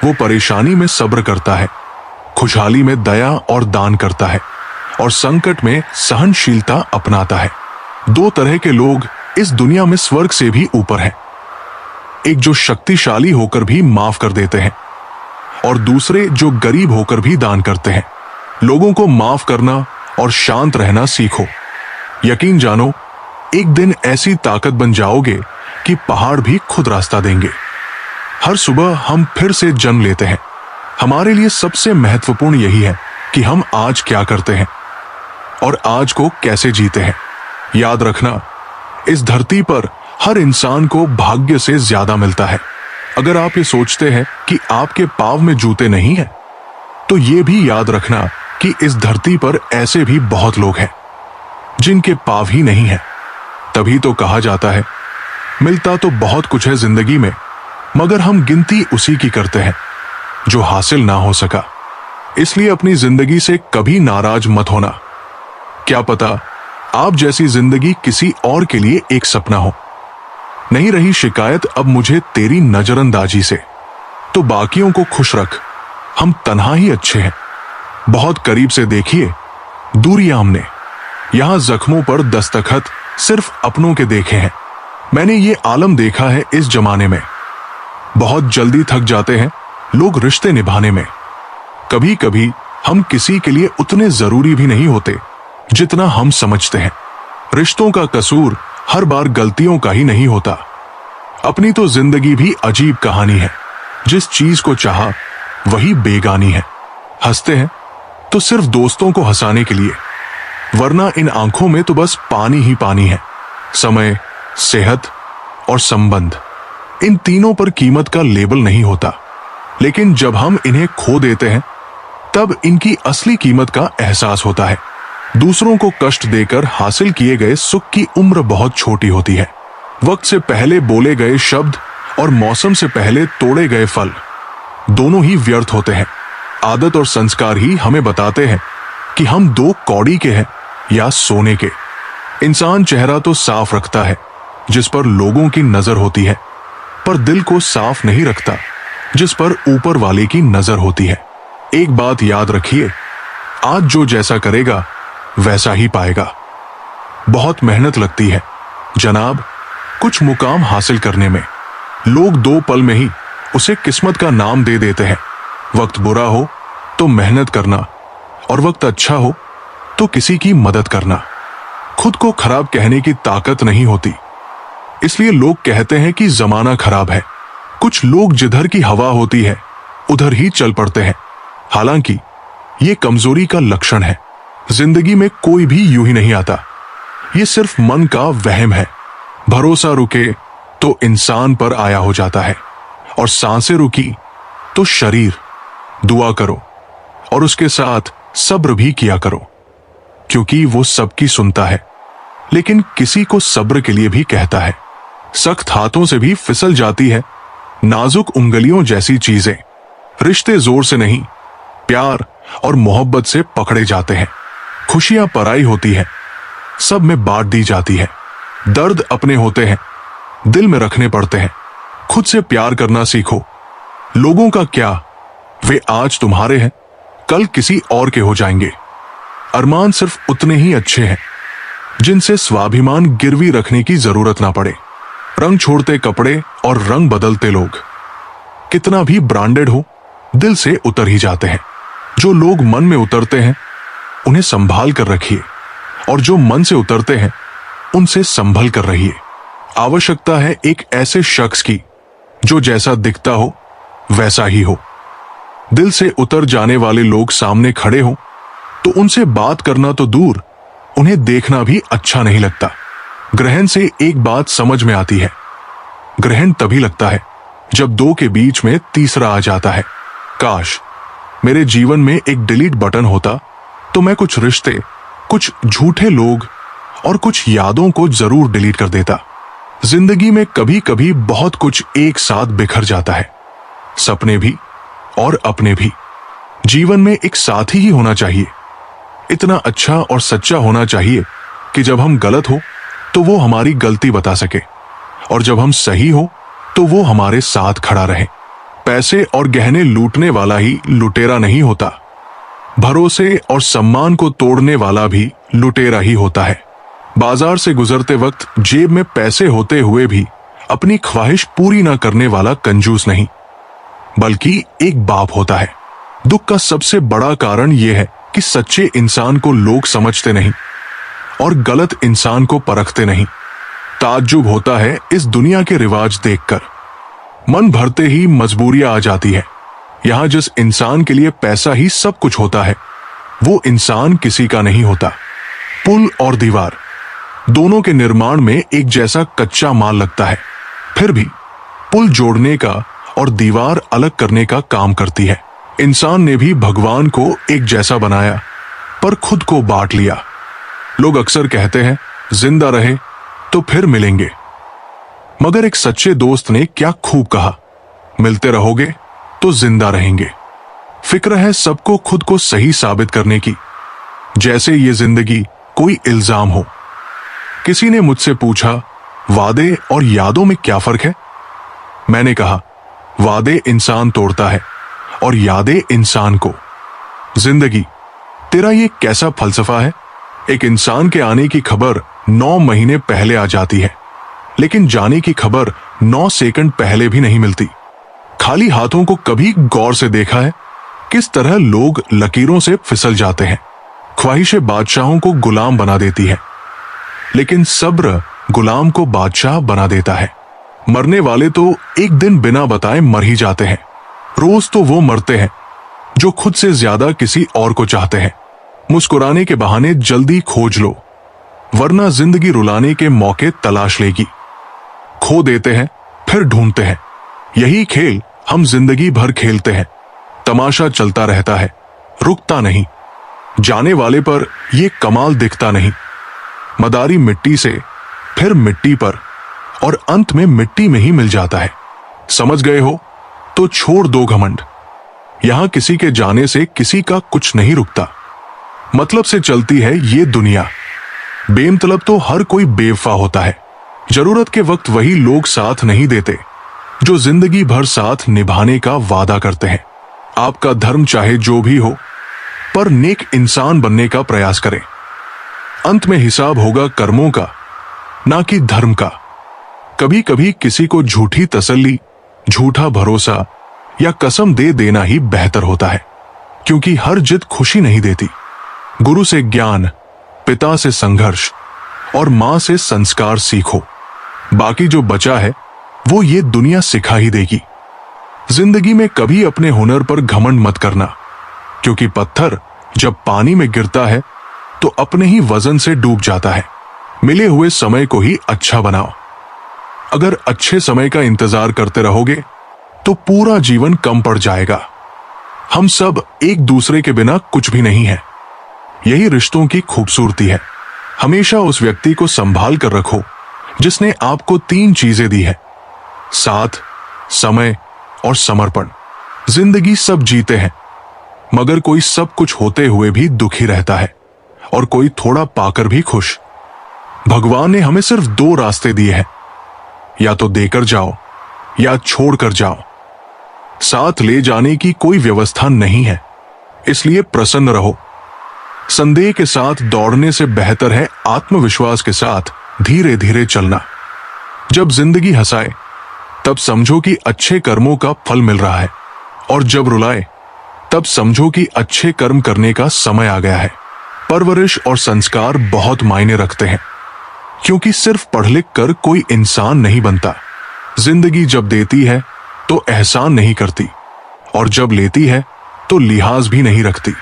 वो परेशानी में सब्र करता है, खुशहाली में दया और दान करता है, और संकट में सहनशीलता अपनाता है। दो तरह के लोग इस दुनिया में स्वर्ग से भी ऊपर हैं। एक जो शक्तिशाली होकर भी माफ कर देते हैं और दूसरे जो गरीब होकर भी दान करते हैं। लोगों को माफ करना और शांत रहना सीखो। यकीन जानो, एक दिन ऐसी ताकत बन जाओगे कि पहाड़ भी खुद रास्ता देंगे। हर सुबह हम फिर से जन्म लेते हैं। हमारे लिए सबसे महत्वपूर्ण यही है कि हम आज क्या करते हैं और आज को कैसे जीते हैं। याद रखना, इस धरती पर हर इंसान को भाग्य से ज्यादा मिलता है। अगर आप ये सोचते हैं कि आपके पांव में जूते नहीं हैं, तो ये भी याद रखना कि इस धरती पर ऐसे भी बहुत लोग हैं जिनके पांव ही नहीं है। तभी तो कहा जाता है, मिलता तो बहुत कुछ है जिंदगी में, मगर हम गिनती उसी की करते हैं जो हासिल ना हो सका। इसलिए अपनी जिंदगी से कभी नाराज मत होना। क्या पता आप जैसी जिंदगी किसी और के लिए एक सपना हो। नहीं रही शिकायत अब मुझे तेरी नजरअंदाजी से, तो बाकियों को खुश रख। हम तन्हा ही अच्छे हैं। बहुत करीब से देखिए, दूरियां हमने। यहां जख्मों पर दस्तखत सिर्फ अपनों के देखे हैं। मैंने ये आलम देखा है इस जमाने में। बहुत जल्दी थक जाते हैं लोग रिश्ते निभाने में। कभी कभी हम किसी के लिए उतने जरूरी भी नहीं होते जितना हम समझते हैं। रिश्तों का कसूर हर बार गलतियों का ही नहीं होता। अपनी तो जिंदगी भी अजीब कहानी है। जिस चीज को चाहा वही बेगानी है। हंसते हैं तो सिर्फ दोस्तों को हंसाने के लिए, वरना इन आंखों में तो बस पानी ही पानी है। समय, सेहत और संबंध, इन तीनों पर कीमत का लेबल नहीं होता। लेकिन जब हम इन्हें खो देते हैं तब इनकी असली कीमत का एहसास होता है। दूसरों को कष्ट देकर हासिल किए गए सुख की उम्र बहुत छोटी होती है। वक्त से पहले बोले गए शब्द और मौसम से पहले तोड़े गए फल दोनों ही व्यर्थ होते हैं। आदत और संस्कार ही हमें बताते हैं कि हम दो कौड़ी के हैं या सोने के। इंसान चेहरा तो साफ रखता है जिस पर लोगों की नजर होती है, पर दिल को साफ नहीं रखता जिस पर ऊपर वाले की नजर होती है। एक बात याद रखिए, आज जो जैसा करेगा वैसा ही पाएगा। बहुत मेहनत लगती है जनाब कुछ मुकाम हासिल करने में। लोग 2 पल में ही उसे किस्मत का नाम दे देते हैं। वक्त बुरा हो तो मेहनत करना, और वक्त अच्छा हो तो किसी की मदद करना। खुद को खराब कहने की ताकत नहीं होती, इसलिए लोग कहते हैं कि जमाना खराब है। कुछ लोग जिधर की हवा होती है उधर ही चल पड़ते हैं। हालांकि ये कमजोरी का लक्षण है। जिंदगी में कोई भी यूं ही नहीं आता। ये सिर्फ मन का वहम है। भरोसा रुके तो इंसान पर आया हो जाता है, और सांसें रुकी तो शरीर। दुआ करो और उसके साथ सब्र भी किया करो, क्योंकि वो सबकी सुनता है, लेकिन किसी को सब्र के लिए भी कहता है। सख्त हाथों से भी फिसल जाती है नाजुक उंगलियों जैसी चीजें। रिश्ते जोर से नहीं, प्यार और मोहब्बत से पकड़े जाते हैं। खुशियां पराई होती है, सब में बांट दी जाती है। दर्द अपने होते हैं, दिल में रखने पड़ते हैं। खुद से प्यार करना सीखो। लोगों का क्या, वे आज तुम्हारे हैं, कल किसी और के हो जाएंगे। अरमान सिर्फ उतने ही अच्छे हैं जिनसे स्वाभिमान गिरवी रखने की जरूरत ना पड़े। रंग छोड़ते कपड़े और रंग बदलते लोग कितना भी ब्रांडेड हो, दिल से उतर ही जाते हैं। जो लोग मन में उतरते हैं उन्हें संभाल कर रखिए, और जो मन से उतरते हैं उनसे संभल कर रहिए। आवश्यकता है एक ऐसे शख्स की जो जैसा दिखता हो वैसा ही हो। दिल से उतर जाने वाले लोग सामने खड़े हो तो उनसे बात करना तो दूर, उन्हें देखना भी अच्छा नहीं लगता। ग्रहण से एक बात समझ में आती है, ग्रहण तभी लगता है जब दो के बीच में तीसरा आ जाता है। काश मेरे जीवन में एक डिलीट बटन होता तो मैं कुछ रिश्ते, कुछ झूठे लोग और कुछ यादों को जरूर डिलीट कर देता। जिंदगी में कभी कभी बहुत कुछ एक साथ बिखर जाता है, सपने भी और अपने भी। जीवन में एक साथी ही होना चाहिए, इतना अच्छा और सच्चा होना चाहिए कि जब हम गलत हो तो वो हमारी गलती बता सके, और जब हम सही हो तो वो हमारे साथ खड़ा रहे। पैसे और गहने लूटने वाला ही लुटेरा नहीं होता, भरोसे और सम्मान को तोड़ने वाला भी लुटेरा ही होता है। बाजार से गुजरते वक्त जेब में पैसे होते हुए भी अपनी ख्वाहिश पूरी ना करने वाला कंजूस नहीं, बल्कि एक बाप होता है। दुख का सबसे बड़ा कारण यह है कि सच्चे इंसान को लोग समझते नहीं और गलत इंसान को परखते नहीं। ताज्जुब होता है इस दुनिया के रिवाज देखकर। मन भरते ही मजबूरियां आ जाती है। यहां जिस इंसान के लिए पैसा ही सब कुछ होता है, वो इंसान किसी का नहीं होता। पुल और दीवार दोनों के निर्माण में एक जैसा कच्चा माल लगता है, फिर भी पुल जोड़ने का और दीवार अलग करने का काम करती है। इंसान ने भी भगवान को एक जैसा बनाया, पर खुद को बांट लिया। लोग अक्सर कहते हैं जिंदा रहे तो फिर मिलेंगे, मगर एक सच्चे दोस्त ने क्या खूब कहा, मिलते रहोगे तो जिंदा रहेंगे। फिक्र है सबको खुद को सही साबित करने की, जैसे ये जिंदगी कोई इल्जाम हो। किसी ने मुझसे पूछा, वादे और यादों में क्या फर्क है? मैंने कहा, वादे इंसान तोड़ता है और यादें इंसान को। जिंदगी, तेरा ये कैसा फलसफा है? एक इंसान के आने की खबर 9 महीने पहले आ जाती है, लेकिन जाने की खबर 9 सेकंड पहले भी नहीं मिलती। खाली हाथों को कभी गौर से देखा है? किस तरह लोग लकीरों से फिसल जाते हैं। ख्वाहिशें बादशाहों को गुलाम बना देती है, लेकिन सब्र गुलाम को बादशाह बना देता है। मरने वाले तो एक दिन बिना बताए मर ही जाते हैं। रोज तो वो मरते हैं जो खुद से ज्यादा किसी और को चाहते हैं। मुस्कुराने के बहाने जल्दी खोज लो, वरना जिंदगी रुलाने के मौके तलाश लेगी। खो देते हैं फिर ढूंढते हैं, यही खेल हम जिंदगी भर खेलते हैं। तमाशा चलता रहता है, रुकता नहीं। जाने वाले पर यह कमाल दिखता नहीं। मदारी मिट्टी से, फिर मिट्टी पर, और अंत में मिट्टी में ही मिल जाता है। समझ गए हो तो छोड़ दो घमंड। यहां किसी के जाने से किसी का कुछ नहीं रुकता। मतलब से चलती है ये दुनिया। बेमतलब तो हर कोई बेवफा होता है। जरूरत के वक्त वही लोग साथ नहीं देते जो जिंदगी भर साथ निभाने का वादा करते हैं। आपका धर्म चाहे जो भी हो, पर नेक इंसान बनने का प्रयास करें। अंत में हिसाब होगा कर्मों का, ना कि धर्म का। कभी कभी किसी को झूठी तसल्ली, झूठा भरोसा या कसम दे देना ही बेहतर होता है, क्योंकि हर जिद खुशी नहीं देती। गुरु से ज्ञान, पिता से संघर्ष और मां से संस्कार सीखो। बाकी जो बचा है वो ये दुनिया सिखा ही देगी। जिंदगी में कभी अपने हुनर पर घमंड मत करना, क्योंकि पत्थर जब पानी में गिरता है तो अपने ही वजन से डूब जाता है। मिले हुए समय को ही अच्छा बनाओ। अगर अच्छे समय का इंतजार करते रहोगे तो पूरा जीवन कम पड़ जाएगा। हम सब एक दूसरे के बिना कुछ भी नहीं है। यही रिश्तों की खूबसूरती है। हमेशा उस व्यक्ति को संभाल कर रखो जिसने आपको 3 चीजें दी है, साथ, समय और समर्पण। जिंदगी सब जीते हैं, मगर कोई सब कुछ होते हुए भी दुखी रहता है और कोई थोड़ा पाकर भी खुश। भगवान ने हमें सिर्फ 2 रास्ते दिए हैं, या तो देकर जाओ या छोड़कर जाओ। साथ ले जाने की कोई व्यवस्था नहीं है, इसलिए प्रसन्न रहो। संदेह के साथ दौड़ने से बेहतर है आत्मविश्वास के साथ धीरे धीरे चलना। जब जिंदगी हंसाए तब समझो कि अच्छे कर्मों का फल मिल रहा है, और जब रुलाए तब समझो कि अच्छे कर्म करने का समय आ गया है। परवरिश और संस्कार बहुत मायने रखते हैं, क्योंकि सिर्फ पढ़ लिख कर कोई इंसान नहीं बनता। जिंदगी जब देती है तो एहसान नहीं करती, और जब लेती है तो लिहाज भी नहीं रखती।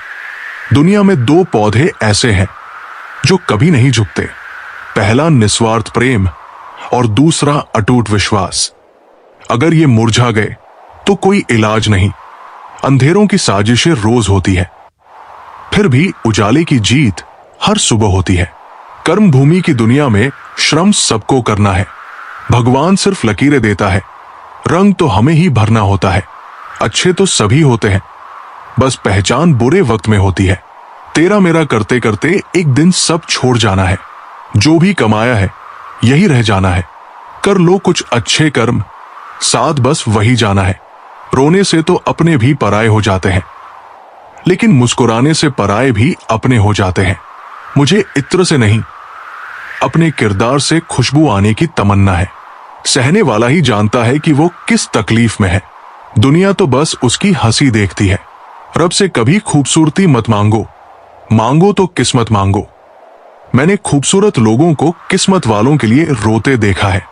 दुनिया में 2 पौधे ऐसे हैं जो कभी नहीं झुकते। पहला निस्वार्थ प्रेम और दूसरा अटूट विश्वास। अगर ये मुरझा गए तो कोई इलाज नहीं। अंधेरों की साजिशें रोज होती है, फिर भी उजाले की जीत हर सुबह होती है। कर्म भूमि की दुनिया में श्रम सबको करना है। भगवान सिर्फ लकीरें देता है, रंग तो हमें ही भरना होता है। अच्छे तो सभी होते हैं, बस पहचान बुरे वक्त में होती है। तेरा मेरा करते करते एक दिन सब छोड़ जाना है। जो भी कमाया है यही रह जाना है। कर लो कुछ अच्छे कर्म, साथ बस वही जाना है। रोने से तो अपने भी पराये हो जाते हैं, लेकिन मुस्कुराने से पराये भी अपने हो जाते हैं। मुझे इत्र से नहीं, अपने किरदार से खुशबू आने की तमन्ना है। सहने वाला ही जानता है कि वो किस तकलीफ में है। दुनिया तो बस उसकी हंसी देखती है। रब से कभी खूबसूरती मत मांगो, मांगो तो किस्मत मांगो। मैंने खूबसूरत लोगों को किस्मत वालों के लिए रोते देखा है,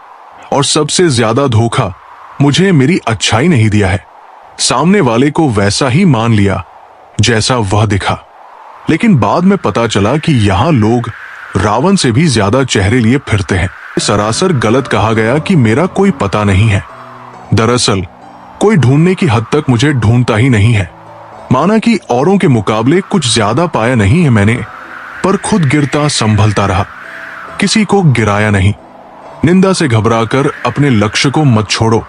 और सबसे ज्यादा धोखा मुझे मेरी अच्छाई नहीं दिया है। सामने वाले को वैसा ही मान लिया जैसा वह दिखा, लेकिन बाद में पता चला कि यहां लोग रावण से भी ज्यादा चेहरे लिए फिरते हैं। सरासर गलत कहा गया कि मेरा कोई पता नहीं है। दरअसल कोई ढूंढने की हद तक मुझे ढूंढता ही नहीं है। माना कि औरों के मुकाबले कुछ ज्यादा पाया नहीं है मैंने, पर खुद गिरता संभलता रहा, किसी को गिराया नहीं। निंदा से घबराकर अपने लक्ष्य को मत छोड़ो,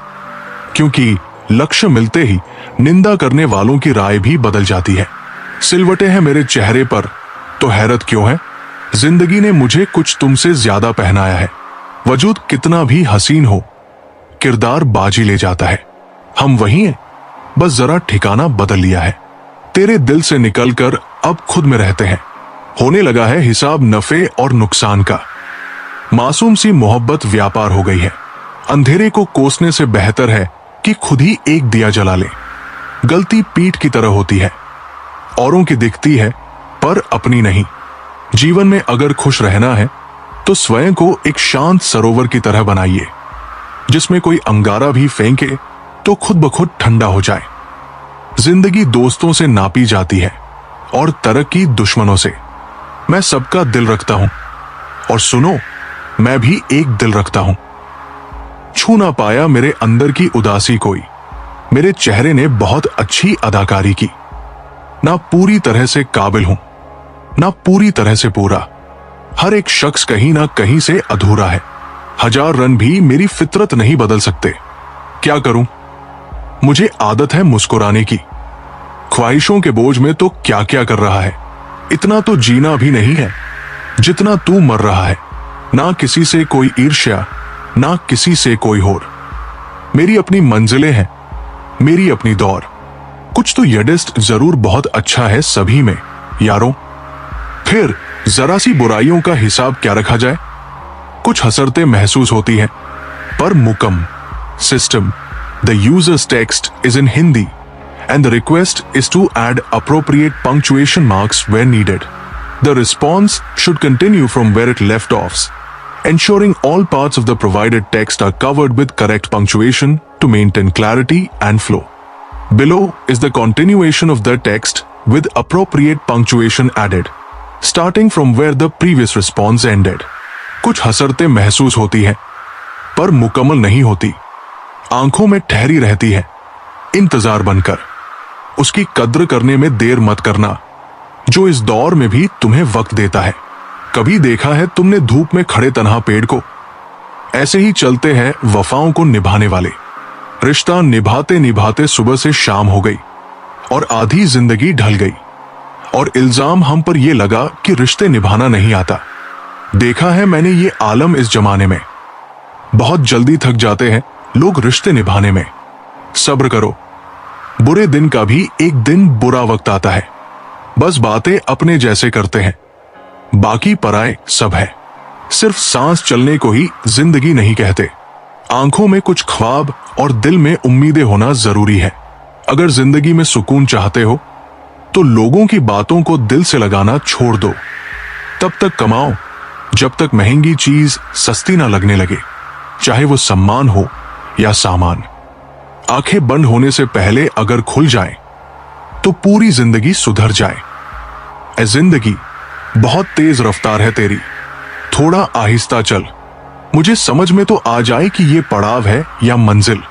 क्योंकि लक्ष्य मिलते ही निंदा करने वालों की राय भी बदल जाती है। सिलवटें हैं मेरे चेहरे पर तो हैरत क्यों है? जिंदगी ने मुझे कुछ तुमसे ज्यादा पहनाया है। वजूद कितना भी हसीन हो, किरदार बाजी ले जाता है। हम वही हैं, बस जरा ठिकाना बदल लिया है। तेरे दिल से निकलकर अब खुद में रहते हैं। होने लगा है हिसाब नफे और नुकसान का। मासूम सी मोहब्बत व्यापार हो गई है। अंधेरे को कोसने से बेहतर है कि खुद ही एक दिया जला ले। गलती पीठ की तरह होती है, औरों की दिखती है पर अपनी नहीं। जीवन में अगर खुश रहना है तो स्वयं को एक शांत सरोवर की तरह बनाइए, जिसमें कोई अंगारा भी फेंके तो खुद ब खुद ठंडा हो जाए। जिंदगी दोस्तों से नापी जाती है और तरक्की दुश्मनों से। मैं सबका दिल रखता हूं, और सुनो, मैं भी एक दिल रखता हूं। छू ना पाया मेरे अंदर की उदासी कोई। मेरे चेहरे ने बहुत अच्छी अदाकारी की। ना पूरी तरह से काबिल हूं, ना पूरी तरह से पूरा। हर एक शख्स कहीं ना कहीं से अधूरा है। 1000 रन भी मेरी फितरत नहीं बदल सकते। क्या करूं? मुझे आदत है मुस्कुराने की। ख्वाहिशों के बोझ में तो क्या क्या कर रहा है। इतना तो जीना भी नहीं है जितना तू मर रहा है। ना किसी से कोई ईर्ष्या, ना किसी से कोई होर। मेरी अपनी मंजिलें हैं, मेरी अपनी दौर। कुछ तो यडिस्ट जरूर बहुत अच्छा है सभी में यारों। फिर जरा सी बुराइयों का हिसाब क्या रखा जाए? कुछ हसरतें महसूस होती हैं, पर मुकम system the users text is in Hindi and the request is to add appropriate punctuation marks where needed. The response should continue from where it left off, ensuring all parts of the provided text are covered with correct punctuation to maintain clarity and flow. Below is the continuation of the text with appropriate punctuation added, starting from where the previous response ended. कुछ हसरतें महसूस होती हैं, पर मुकम्मल नहीं होती। आंखों में ठहरी रहती है इंतजार बनकर। उसकी कद्र करने में देर मत करना, जो इस दौर में भी तुम्हें वक्त देता है। कभी देखा है तुमने धूप में खड़े तन्हा पेड़ को? ऐसे ही चलते हैं वफाओं को निभाने वाले। रिश्ता निभाते निभाते सुबह से शाम हो गई और आधी जिंदगी ढल गई, और इल्जाम हम पर यह लगा कि रिश्ते निभाना नहीं आता। देखा है मैंने ये आलम इस जमाने में। बहुत जल्दी थक जाते हैं लोग रिश्ते निभाने में। सब्र करो, बुरे दिन का भी एक दिन बुरा वक्त आता है। बस बातें अपने जैसे करते हैं, बाकी पराए सब है। सिर्फ सांस चलने को ही जिंदगी नहीं कहते। आंखों में कुछ ख्वाब और दिल में उम्मीदें होना जरूरी है। अगर जिंदगी में सुकून चाहते हो तो लोगों की बातों को दिल से लगाना छोड़ दो। तब तक कमाओ जब तक महंगी चीज सस्ती ना लगने लगे, चाहे वो सम्मान हो या सामान। आंखें बंद होने से पहले अगर खुल जाए तो पूरी जिंदगी सुधर जाए। ए जिंदगी, बहुत तेज रफ्तार है तेरी, थोड़ा आहिस्ता चल। मुझे समझ में तो आ जाए कि ये पड़ाव है या मंजिल।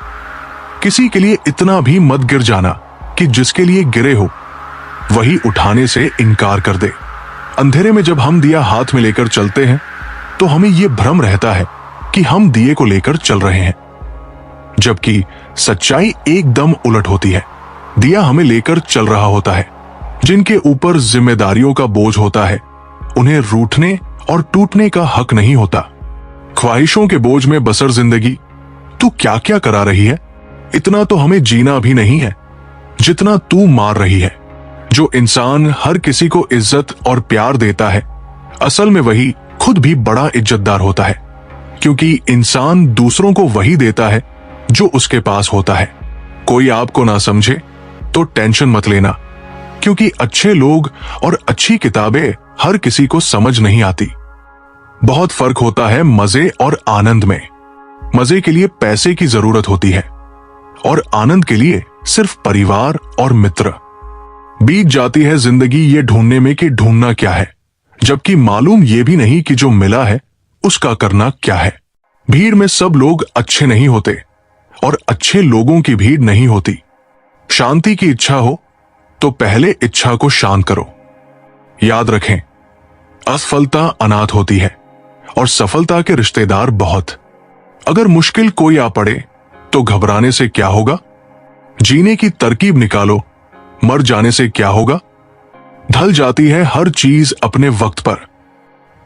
किसी के लिए इतना भी मत गिर जाना कि जिसके लिए गिरे हो वही उठाने से इनकार कर दे। अंधेरे में जब हम दिया हाथ में लेकर चलते हैं तो हमें यह भ्रम रहता है कि हम दिए को लेकर चल रहे हैं, जबकि सच्चाई एकदम उलट होती है। दिया हमें लेकर चल रहा होता है। जिनके ऊपर जिम्मेदारियों का बोझ होता है उन्हें रूठने और टूटने का हक नहीं होता। ख्वाहिशों के बोझ में बसर जिंदगी तू क्या क्या करा रही है। इतना तो हमें जीना भी नहीं है जितना तू मार रही है। जो इंसान हर किसी को इज्जत और प्यार देता है, असल में वही खुद भी बड़ा इज्जतदार होता है, क्योंकि इंसान दूसरों को वही देता है जो उसके पास होता है। कोई आपको ना समझे तो टेंशन मत लेना, क्योंकि अच्छे लोग और अच्छी किताबें हर किसी को समझ नहीं आती। बहुत फर्क होता है मजे और आनंद में। मजे के लिए पैसे की जरूरत होती है और आनंद के लिए सिर्फ परिवार और मित्र। बीत जाती है जिंदगी ये ढूंढने में कि ढूंढना क्या है, जबकि मालूम ये भी नहीं कि जो मिला है उसका करना क्या है। भीड़ में सब लोग अच्छे नहीं होते और अच्छे लोगों की भीड़ नहीं होती। शांति की इच्छा हो तो पहले इच्छा को शांत करो। याद रखें, असफलता अनाथ होती है और सफलता के रिश्तेदार बहुत। अगर मुश्किल कोई आ पड़े तो घबराने से क्या होगा? जीने की तरकीब निकालो, मर जाने से क्या होगा? ढल जाती है हर चीज अपने वक्त पर।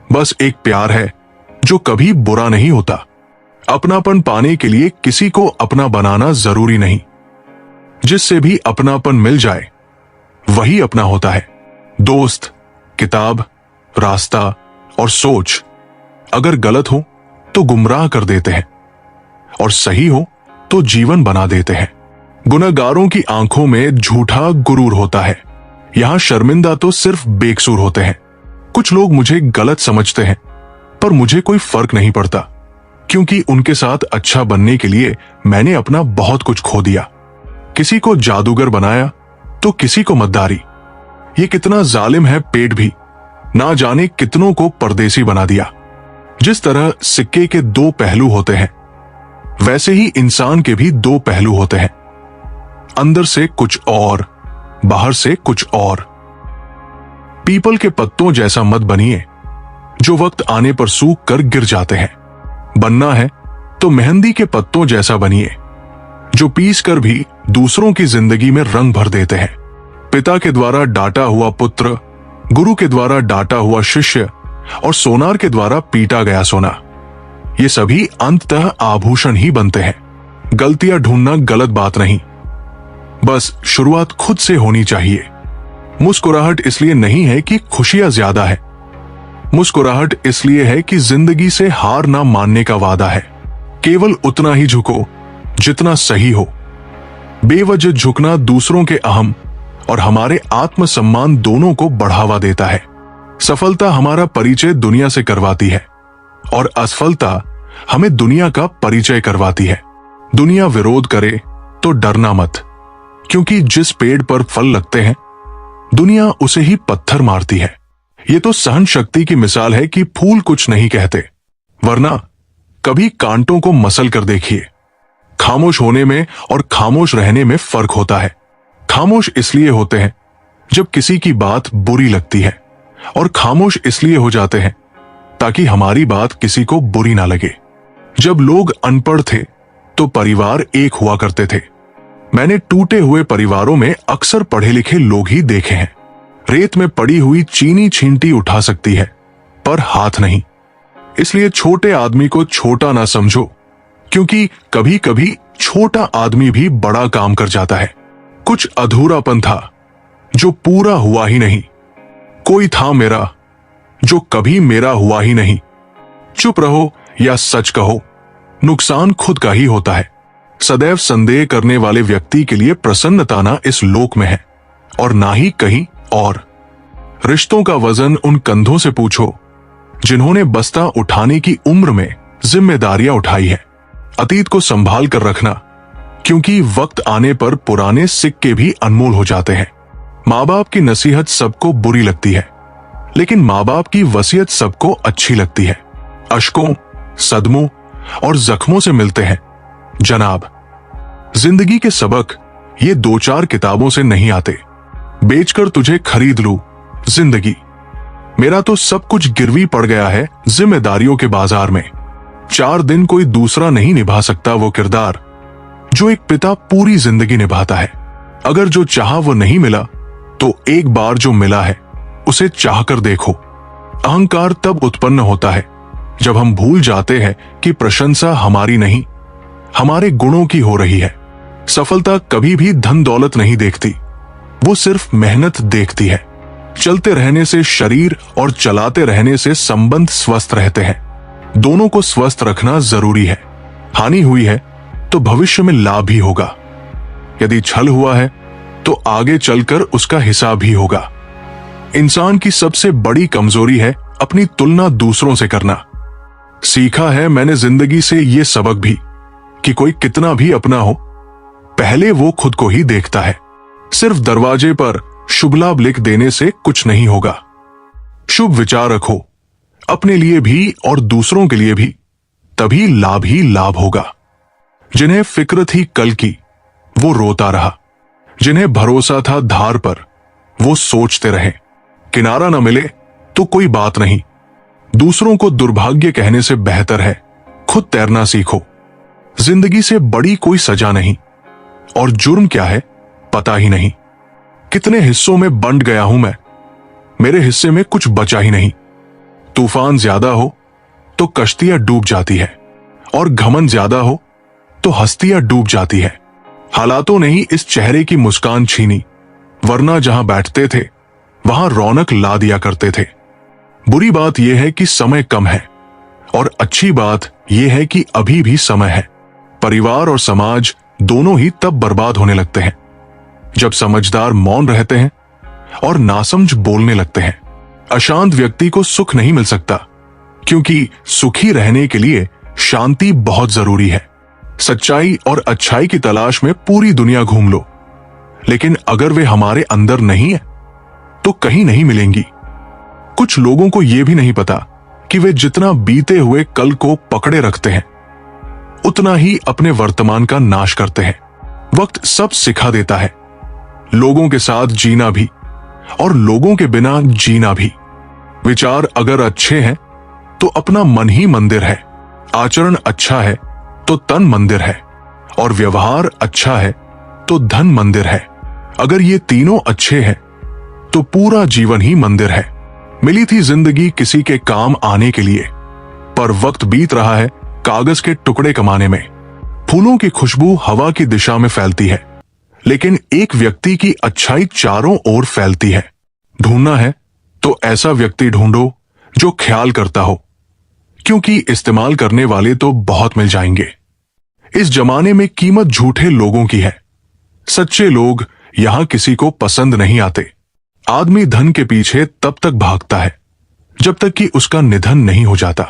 बस एक प्यार है जो कभी बुरा नहीं होता। अपनापन पाने के लिए किसी को अपना बनाना जरूरी नहीं। जिससे भी अपनापन मिल जाए वही अपना होता है। दोस्त, किताब, रास्ता और सोच अगर गलत हो तो गुमराह कर देते हैं और सही हो तो जीवन बना देते हैं। गुनहगारों की आंखों में झूठा गुरूर होता है। यहां शर्मिंदा तो सिर्फ बेकसूर होते हैं। कुछ लोग मुझे गलत समझते हैं, पर मुझे कोई फर्क नहीं पड़ता, क्योंकि उनके साथ अच्छा बनने के लिए मैंने अपना बहुत कुछ खो दिया। किसी को जादूगर बनाया तो किसी को मद्दारी। ये कितना जालिम है पेट भी, ना जाने कितनों को परदेसी बना दिया। जिस तरह सिक्के के दो पहलू होते हैं, वैसे ही इंसान के भी दो पहलू होते हैं। अंदर से कुछ और, बाहर से कुछ और। पीपल के पत्तों जैसा मत बनिए जो वक्त आने पर सूख कर गिर जाते हैं। बनना है तो मेहंदी के पत्तों जैसा बनिए जो पीस कर भी दूसरों की जिंदगी में रंग भर देते हैं। पिता के द्वारा डांटा हुआ पुत्र, गुरु के द्वारा डांटा हुआ शिष्य और सोनार के द्वारा पीटा गया सोना, ये सभी अंततः आभूषण ही बनते हैं। गलतियां ढूंढना गलत बात नहीं, बस शुरुआत खुद से होनी चाहिए। मुस्कुराहट इसलिए नहीं है कि खुशियां ज्यादा है, मुस्कुराहट इसलिए है कि जिंदगी से हार ना मानने का वादा है। केवल उतना ही झुको जितना सही हो। बेवजह झुकना दूसरों के अहम और हमारे आत्मसम्मान दोनों को बढ़ावा देता है। सफलता हमारा परिचय दुनिया से करवाती है और असफलता हमें दुनिया का परिचय करवाती है। दुनिया विरोध करे तो डरना मत, क्योंकि जिस पेड़ पर फल लगते हैं दुनिया उसे ही पत्थर मारती है। ये तो सहन शक्ति की मिसाल है कि फूल कुछ नहीं कहते, वरना कभी कांटों को मसल कर देखिए। खामोश होने में और खामोश रहने में फर्क होता है। खामोश इसलिए होते हैं जब किसी की बात बुरी लगती है, और खामोश इसलिए हो जाते हैं ताकि हमारी बात किसी को बुरी ना लगे। जब लोग अनपढ़ थे तो परिवार एक हुआ करते थे। मैंने टूटे हुए परिवारों में अक्सर पढ़े लिखे लोग ही देखे हैं। रेत में पड़ी हुई चीनी छींटी उठा सकती है, पर हाथ नहीं। इसलिए छोटे आदमी को छोटा ना समझो, क्योंकि कभी कभी छोटा आदमी भी बड़ा काम कर जाता है। कुछ अधूरापन था जो पूरा हुआ ही नहीं। कोई था मेरा जो कभी मेरा हुआ ही नहीं। चुप रहो या सच कहो, नुकसान खुद का ही होता है। सदैव संदेह करने वाले व्यक्ति के लिए प्रसन्नता ना इस लोक में है और ना ही कहीं और। रिश्तों का वजन उन कंधों से पूछो जिन्होंने बस्ता उठाने की उम्र में जिम्मेदारियां उठाई है। अतीत को संभाल कर रखना, क्योंकि वक्त आने पर पुराने सिक्के भी अनमोल हो जाते हैं। माँ बाप की नसीहत सबको बुरी लगती है, लेकिन माँ बाप की वसीयत सबको अच्छी लगती है। अश्कों, सदमों और जख्मों से मिलते हैं जनाब। जिंदगी के सबक ये 2-4 किताबों से नहीं आते। बेचकर तुझे खरीद लूं जिंदगी, मेरा तो सब कुछ गिरवी पड़ गया है जिम्मेदारियों के बाजार में। 4 दिन कोई दूसरा नहीं निभा सकता वो किरदार जो एक पिता पूरी जिंदगी निभाता है। अगर जो चाहा वो नहीं मिला तो एक बार जो मिला है उसे चाहकर देखो। अहंकार तब उत्पन्न होता है जब हम भूल जाते हैं कि प्रशंसा हमारी नहीं, हमारे गुणों की हो रही है। सफलता कभी भी धन दौलत नहीं देखती, वो सिर्फ मेहनत देखती है। चलते रहने से शरीर और चलाते रहने से संबंध स्वस्थ रहते हैं। दोनों को स्वस्थ रखना जरूरी है। हानि हुई है तो भविष्य में लाभ भी होगा। यदि छल हुआ है तो आगे चलकर उसका हिसाब भी होगा। इंसान की सबसे बड़ी कमजोरी है अपनी तुलना दूसरों से करना। सीखा है मैंने जिंदगी से ये सबक भी कि कोई कितना भी अपना हो, पहले वो खुद को ही देखता है। सिर्फ दरवाजे पर शुभ लाभ लिख देने से कुछ नहीं होगा। शुभ विचार रखो अपने लिए भी और दूसरों के लिए भी, तभी लाभ ही लाभ होगा। जिन्हें फिक्र थी कल की वो रोता रहा, जिन्हें भरोसा था धार पर वो सोचते रहे। किनारा न मिले तो कोई बात नहीं, दूसरों को दुर्भाग्य कहने से बेहतर है खुद तैरना सीखो। जिंदगी से बड़ी कोई सजा नहीं, और जुर्म क्या है पता ही नहीं। कितने हिस्सों में बंट गया हूं मैं, मेरे हिस्से में कुछ बचा ही नहीं। तूफान ज्यादा हो तो कश्तियां डूब जाती है, और घमंड ज्यादा हो तो हस्तियां डूब जाती है। हालातों ने ही इस चेहरे की मुस्कान छीनी, वरना जहां बैठते थे वहां रौनक ला दिया करते थे। बुरी बात यह है कि समय कम है, और अच्छी बात यह है कि अभी भी समय है। परिवार और समाज दोनों ही तब बर्बाद होने लगते हैं जब समझदार मौन रहते हैं और नासमझ बोलने लगते हैं। अशांत व्यक्ति को सुख नहीं मिल सकता, क्योंकि सुखी रहने के लिए शांति बहुत जरूरी है। सच्चाई और अच्छाई की तलाश में पूरी दुनिया घूम लो, लेकिन अगर वे हमारे अंदर नहीं है तो कहीं नहीं मिलेंगी। कुछ लोगों को यह भी नहीं पता कि वे जितना बीते हुए कल को पकड़े रखते हैं, उतना ही अपने वर्तमान का नाश करते हैं। वक्त सब सिखा देता है, लोगों के साथ जीना भी और लोगों के बिना जीना भी। विचार अगर अच्छे हैं तो अपना मन ही मंदिर है, आचरण अच्छा है तो तन मंदिर है, और व्यवहार अच्छा है तो धन मंदिर है। अगर ये तीनों अच्छे हैं तो पूरा जीवन ही मंदिर है। मिली थी जिंदगी किसी के काम आने के लिए, पर वक्त बीत रहा है कागज के टुकड़े कमाने में। फूलों की खुशबू हवा की दिशा में फैलती है, लेकिन एक व्यक्ति की अच्छाई चारों ओर फैलती है। ढूंढना है तो ऐसा व्यक्ति ढूंढो जो ख्याल करता हो, क्योंकि इस्तेमाल करने वाले तो बहुत मिल जाएंगे। इस जमाने में कीमत झूठे लोगों की है, सच्चे लोग यहां किसी को पसंद नहीं आते। आदमी धन के पीछे तब तक भागता है जब तक कि उसका निधन नहीं हो जाता।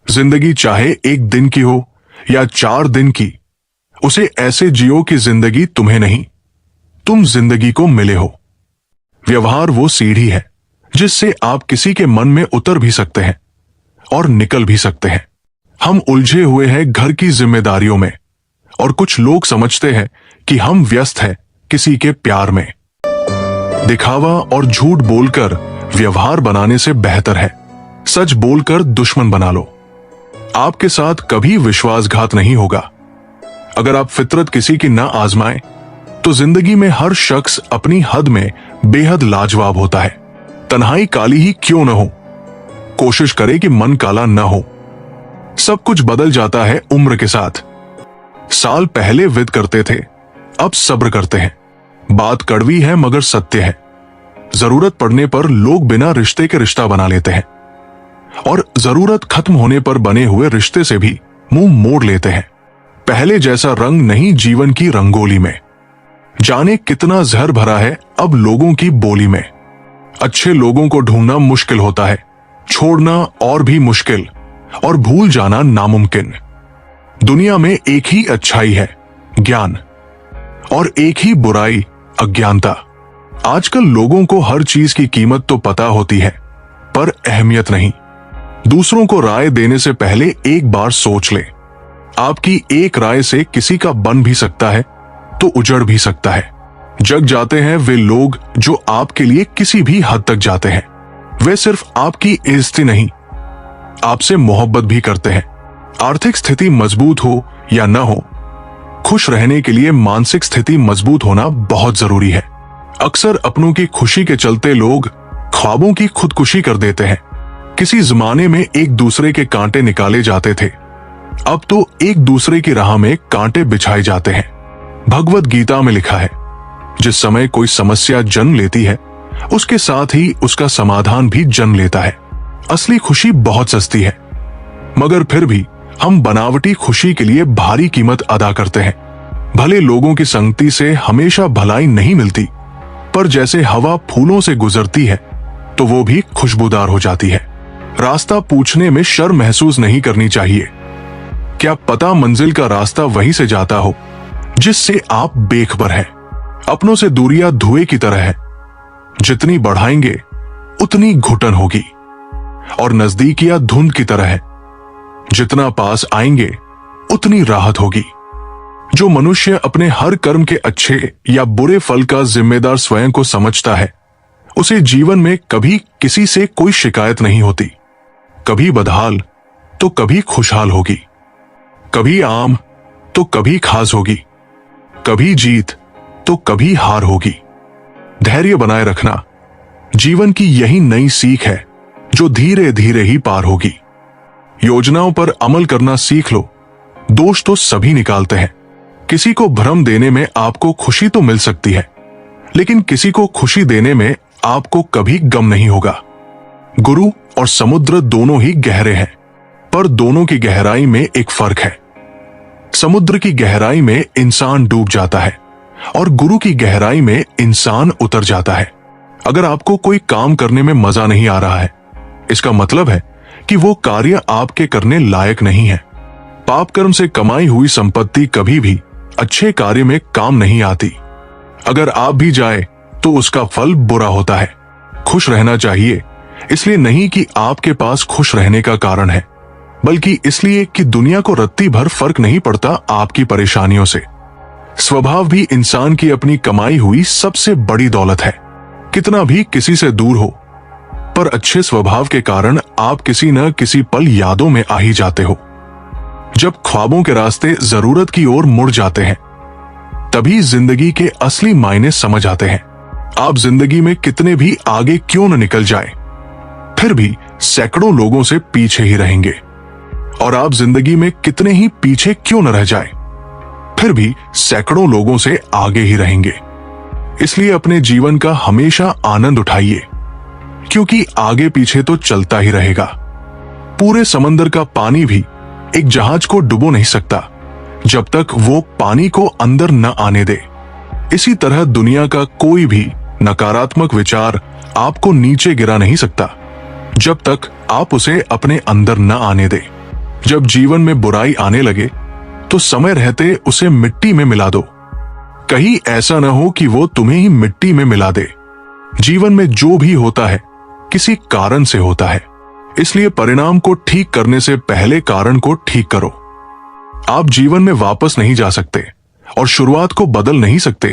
जिंदगी चाहे एक दिन की हो या 4 दिन की, उसे ऐसे जियो कि जिंदगी तुम्हें नहीं, तुम जिंदगी को मिले हो। व्यवहार वो सीढ़ी है जिससे आप किसी के मन में उतर भी सकते हैं और निकल भी सकते हैं। हम उलझे हुए हैं घर की जिम्मेदारियों में, और कुछ लोग समझते हैं कि हम व्यस्त हैं किसी के प्यार में। दिखावा और झूठ बोलकर व्यवहार बनाने से बेहतर है सच बोलकर दुश्मन बना लो। आपके साथ कभी विश्वासघात नहीं होगा। अगर आप फितरत किसी की ना आजमाएं तो जिंदगी में हर शख्स अपनी हद में बेहद लाजवाब होता है। तन्हाई काली ही क्यों न हो, कोशिश करे कि मन काला न हो। सब कुछ बदल जाता है उम्र के साथ। साल पहले विद करते थे, अब सब्र करते हैं। बात कड़वी है मगर सत्य है। जरूरत पड़ने पर लोग बिना रिश्ते के रिश्ता बना लेते हैं, और जरूरत खत्म होने पर बने हुए रिश्ते से भी मुंह मोड़ लेते हैं। पहले जैसा रंग नहीं जीवन की रंगोली में। जाने कितना जहर भरा है अब लोगों की बोली में। अच्छे लोगों को ढूंढना मुश्किल होता है, छोड़ना और भी मुश्किल, और भूल जाना नामुमकिन। दुनिया में एक ही अच्छाई है, ज्ञान, और एक ही बुराई, अज्ञानता। आजकल लोगों को हर चीज की कीमत तो पता होती है, पर अहमियत नहीं। दूसरों को राय देने से पहले एक बार सोच ले। आपकी एक राय से किसी का बन भी सकता है तो उजड़ भी सकता है। जग जाते हैं वे लोग जो आपके लिए किसी भी हद तक जाते हैं। वे सिर्फ आपकी इज्जत नहीं, आपसे मोहब्बत भी करते हैं। आर्थिक स्थिति मजबूत हो या न हो, खुश रहने के लिए मानसिक स्थिति मजबूत होना बहुत जरूरी है। अक्सर अपनों की खुशी के चलते लोग ख्वाबों की खुदकुशी कर देते हैं। किसी जमाने में एक दूसरे के कांटे निकाले जाते थे, अब तो एक दूसरे की राह में कांटे बिछाए जाते हैं। भगवत गीता में लिखा है, जिस समय कोई समस्या जन्म लेती है, उसके साथ ही उसका समाधान भी जन्म लेता है। असली खुशी बहुत सस्ती है, मगर फिर भी हम बनावटी खुशी के लिए भारी कीमत अदा करते हैं। भले लोगों की संगति से हमेशा भलाई नहीं मिलती, पर जैसे हवा फूलों से गुजरती है तो वो भी खुशबूदार हो जाती है। रास्ता पूछने में शर्म महसूस नहीं करनी चाहिए। क्या पता मंजिल का रास्ता वहीं से जाता हो जिससे आप बेखबर हैं। अपनों से दूरियां धुएं की तरह है, जितनी बढ़ाएंगे उतनी घुटन होगी, और नजदीकियां धुंध की तरह है, जितना पास आएंगे उतनी राहत होगी। जो मनुष्य अपने हर कर्म के अच्छे या बुरे फल का जिम्मेदार स्वयं को समझता है, उसे जीवन में कभी किसी से कोई शिकायत नहीं होती। कभी बदहाल तो कभी खुशहाल होगी, कभी आम तो कभी खास होगी, कभी जीत तो कभी हार होगी। धैर्य बनाए रखना जीवन की यही नई सीख है जो धीरे धीरे ही पार होगी। योजनाओं पर अमल करना सीख लो। दोष तो सभी निकालते हैं। किसी को भ्रम देने में आपको खुशी तो मिल सकती है, लेकिन किसी को खुशी देने में आपको कभी गम नहीं होगा। गुरु और समुद्र दोनों ही गहरे हैं, पर दोनों की गहराई में एक फर्क है। समुद्र की गहराई में इंसान डूब जाता है और गुरु की गहराई में इंसान उतर जाता है। अगर आपको कोई काम करने में मजा नहीं आ रहा है, इसका मतलब है कि वो कार्य आपके करने लायक नहीं है। पाप कर्म से कमाई हुई संपत्ति कभी भी अच्छे कार्य में काम नहीं आती। अगर आप भी जाए तो उसका फल बुरा होता है। खुश रहना चाहिए, इसलिए नहीं कि आपके पास खुश रहने का कारण है, बल्कि इसलिए कि दुनिया को रत्ती भर फर्क नहीं पड़ता आपकी परेशानियों से। स्वभाव भी इंसान की अपनी कमाई हुई सबसे बड़ी दौलत है। कितना भी किसी से दूर हो, पर अच्छे स्वभाव के कारण आप किसी न किसी पल यादों में आ ही जाते हो। जब ख्वाबों के रास्ते जरूरत की ओर मुड़ जाते हैं, तभी जिंदगी के असली मायने समझ आते हैं। आप जिंदगी में कितने भी आगे क्यों न निकल जाए, फिर भी सैकड़ों लोगों से पीछे ही रहेंगे। और आप जिंदगी में कितने ही पीछे क्यों न रह जाए, फिर भी सैकड़ों लोगों से आगे ही रहेंगे। इसलिए अपने जीवन का हमेशा आनंद उठाइए, क्योंकि आगे पीछे तो चलता ही रहेगा। पूरे समंदर का पानी भी एक जहाज को डुबो नहीं सकता जब तक वो पानी को अंदर न आने दे। इसी तरह दुनिया का कोई भी नकारात्मक विचार आपको नीचे गिरा नहीं सकता जब तक आप उसे अपने अंदर न आने दे। जब जीवन में बुराई आने लगे तो समय रहते उसे मिट्टी में मिला दो। कहीं ऐसा न हो कि वो तुम्हें ही मिट्टी में मिला दे। जीवन में जो भी होता है किसी कारण से होता है, इसलिए परिणाम को ठीक करने से पहले कारण को ठीक करो। आप जीवन में वापस नहीं जा सकते और शुरुआत को बदल नहीं सकते,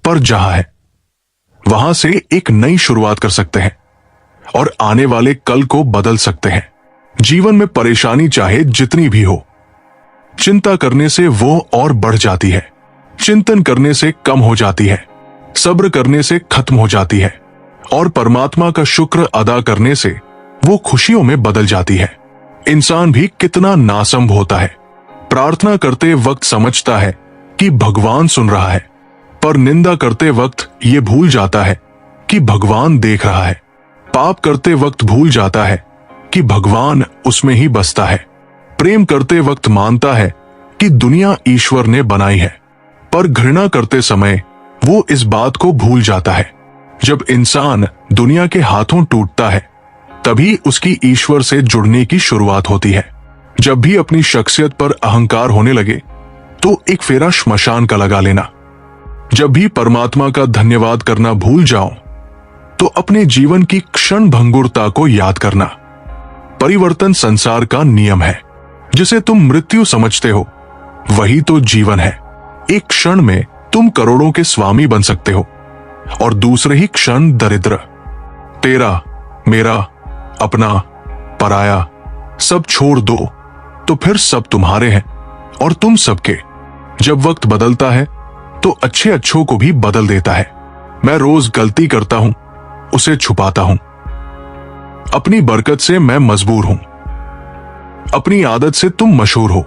पर जहां है वहां से एक नई शुरुआत कर सकते हैं और आने वाले कल को बदल सकते हैं। जीवन में परेशानी चाहे जितनी भी हो, चिंता करने से वो और बढ़ जाती है, चिंतन करने से कम हो जाती है, सब्र करने से खत्म हो जाती है, और परमात्मा का शुक्र अदा करने से वो खुशियों में बदल जाती है। इंसान भी कितना नासंभ होता है। प्रार्थना करते वक्त समझता है कि भगवान सुन रहा है, पर निंदा करते वक्त ये भूल जाता है कि भगवान देख रहा है। पाप करते वक्त भूल जाता है कि भगवान उसमें ही बसता है। प्रेम करते वक्त मानता है कि दुनिया ईश्वर ने बनाई है, पर घृणा करते समय वो इस बात को भूल जाता है। जब इंसान दुनिया के हाथों टूटता है, तभी उसकी ईश्वर से जुड़ने की शुरुआत होती है। जब भी अपनी शख्सियत पर अहंकार होने लगे तो एक फेरा श्मशान का लगा लेना। जब भी परमात्मा का धन्यवाद करना भूल जाओ तो अपने जीवन की क्षण भंगुरता को याद करना। परिवर्तन संसार का नियम है। जिसे तुम मृत्यु समझते हो वही तो जीवन है। एक क्षण में तुम करोड़ों के स्वामी बन सकते हो और दूसरे ही क्षण दरिद्र। तेरा, मेरा, अपना, पराया सब छोड़ दो तो फिर सब तुम्हारे हैं और तुम सबके। जब वक्त बदलता है तो अच्छे अच्छों को भी बदल देता है। मैं रोज गलती करता हूं, उसे छुपाता हूं। अपनी बरकत से मैं मजबूर हूं। अपनी आदत से तुम मशहूर हो।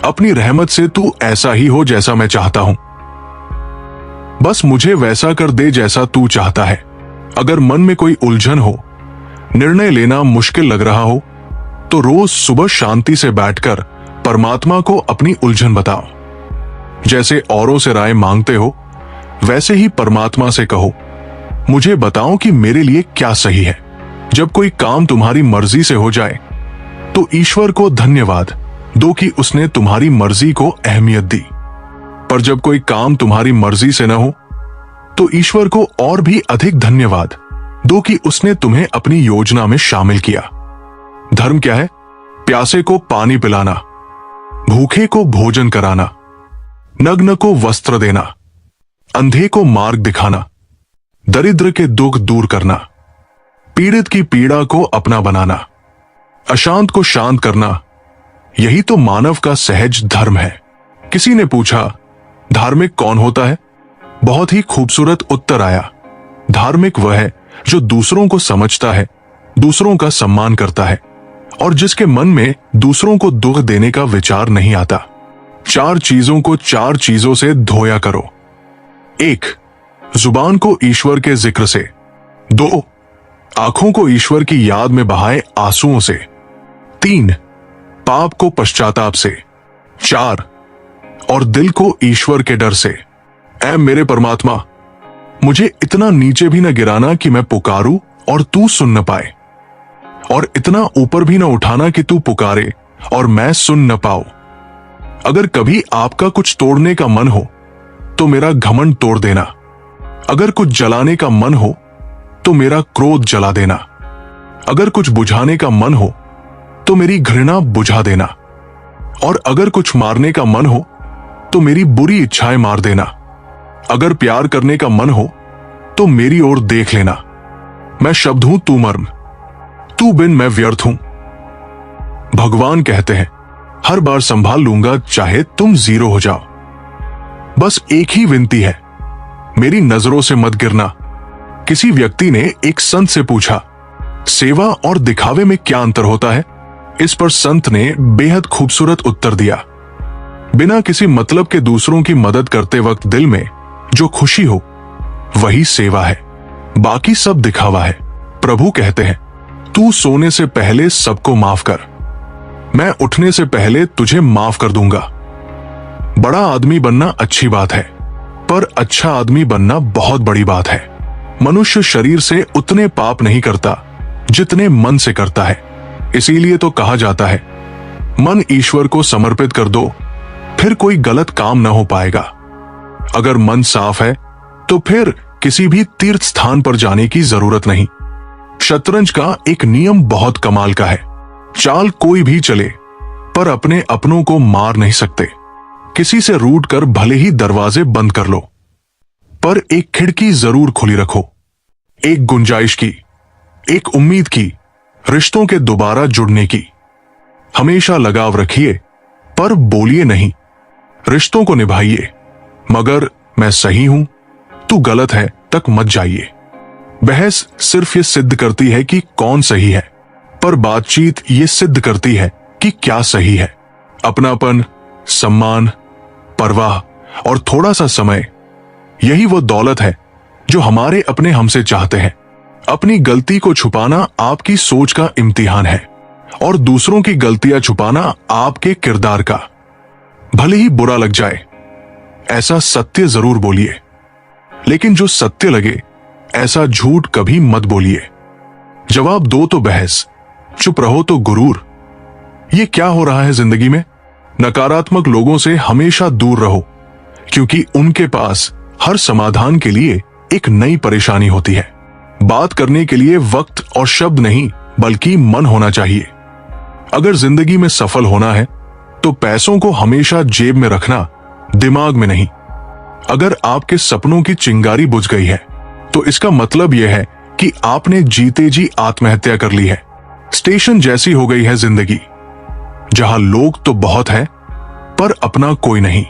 अपनी रहमत से तू ऐसा ही हो जैसा मैं चाहता हूं। बस मुझे वैसा कर दे जैसा तू चाहता है। अगर मन में कोई उलझन हो, निर्णय लेना मुश्किल लग रहा हो, तो रोज सुबह शांति से बैठकर परमात्मा को अपनी उलझन बताओ। जैसे औरों से राय मांगते हो, वैसे ही परमात्मा से कहो, मुझे बताओ कि मेरे लिए क्या सही है। जब कोई काम तुम्हारी मर्जी से हो जाए, तो ईश्वर को धन्यवाद दो कि उसने तुम्हारी मर्जी को अहमियत दी। पर जब कोई काम तुम्हारी मर्जी से न हो, तो ईश्वर को और भी अधिक धन्यवाद दो कि उसने तुम्हें अपनी योजना में शामिल किया। धर्म क्या है? प्यासे को पानी पिलाना, भूखे को भोजन कराना, नग्न को वस्त्र देना, अंधे को मार्ग दिखाना, दरिद्र के दुख दूर करना, पीड़ित की पीड़ा को अपना बनाना, अशांत को शांत करना। यही तो मानव का सहज धर्म है। किसी ने पूछा, धार्मिक कौन होता है? बहुत ही खूबसूरत उत्तर आया, धार्मिक वह है जो दूसरों को समझता है, दूसरों का सम्मान करता है और जिसके मन में दूसरों को दुख देने का विचार नहीं आता। 4 चीजों को 4 चीजों से धोया करो। 1. जुबान को ईश्वर के जिक्र से। 2. आंखों को ईश्वर की याद में बहाए आंसुओं से। 3. पाप को पश्चाताप से। 4. और दिल को ईश्वर के डर से। ऐ मेरे परमात्मा, मुझे इतना नीचे भी न गिराना कि मैं पुकारूं और तू सुन न पाए, और इतना ऊपर भी न उठाना कि तू पुकारे और मैं सुन न पाऊं। अगर कभी आपका कुछ तोड़ने का मन हो, तो मेरा घमंड तोड़ देना। अगर कुछ जलाने का मन हो, तो मेरा क्रोध जला देना। अगर कुछ बुझाने का मन हो, तो मेरी घृणा बुझा देना। और अगर कुछ मारने का मन हो, तो मेरी बुरी इच्छाएं मार देना। अगर प्यार करने का मन हो, तो मेरी ओर देख लेना। मैं शब्द हूं तू मर्म, तू बिन मैं व्यर्थ हूं। भगवान कहते हैं, हर बार संभाल लूंगा चाहे तुम 0 हो जाओ। बस एक ही विनती है, मेरी नजरों से मत गिरना। किसी व्यक्ति ने एक संत से पूछा, सेवा और दिखावे में क्या अंतर होता है? इस पर संत ने बेहद खूबसूरत उत्तर दिया, बिना किसी मतलब के दूसरों की मदद करते वक्त दिल में जो खुशी हो, वही सेवा है, बाकी सब दिखावा है। प्रभु कहते हैं, तू सोने से पहले सबको माफ कर, मैं उठने से पहले तुझे माफ कर दूंगा। बड़ा आदमी बनना अच्छी बात है, पर अच्छा आदमी बनना बहुत बड़ी बात है। मनुष्य शरीर से उतने पाप नहीं करता जितने मन से करता है। इसीलिए तो कहा जाता है, मन ईश्वर को समर्पित कर दो, फिर कोई गलत काम न हो पाएगा। अगर मन साफ है, तो फिर किसी भी तीर्थ स्थान पर जाने की जरूरत नहीं। शतरंज का एक नियम बहुत कमाल का है, चाल कोई भी चले, पर अपने अपनों को मार नहीं सकते। किसी से रूठ कर भले ही दरवाजे बंद कर लो, पर एक खिड़की जरूर खुली रखो, एक गुंजाइश की, एक उम्मीद की, रिश्तों के दोबारा जुड़ने की। हमेशा लगाव रखिए, पर बोलिए नहीं। रिश्तों को निभाइए, मगर मैं सही हूं, तू गलत है तक मत जाइए। बहस सिर्फ ये सिद्ध करती है कि कौन सही है, पर बातचीत ये सिद्ध करती है कि क्या सही है। अपनापन, सम्मान, परवाह और थोड़ा सा समय, यही वो दौलत है जो हमारे अपने हमसे चाहते हैं। अपनी गलती को छुपाना आपकी सोच का इम्तिहान है, और दूसरों की गलतियां छुपाना आपके किरदार का। भले ही बुरा लग जाए, ऐसा सत्य जरूर बोलिए, लेकिन जो सत्य लगे ऐसा झूठ कभी मत बोलिए। जवाब दो तो बहस, चुप रहो तो गुरूर। ये क्या हो रहा है जिंदगी में? नकारात्मक लोगों से हमेशा दूर रहो, क्योंकि उनके पास हर समाधान के लिए एक नई परेशानी होती है। बात करने के लिए वक्त और शब्द नहीं, बल्कि मन होना चाहिए। अगर जिंदगी में सफल होना है, तो पैसों को हमेशा जेब में रखना, दिमाग में नहीं। अगर आपके सपनों की चिंगारी बुझ गई है, तो इसका मतलब यह है कि आपने जीते जी आत्महत्या कर ली है। स्टेशन जैसी हो गई है जिंदगी, जहां लोग तो बहुत हैं, पर अपना कोई नहीं।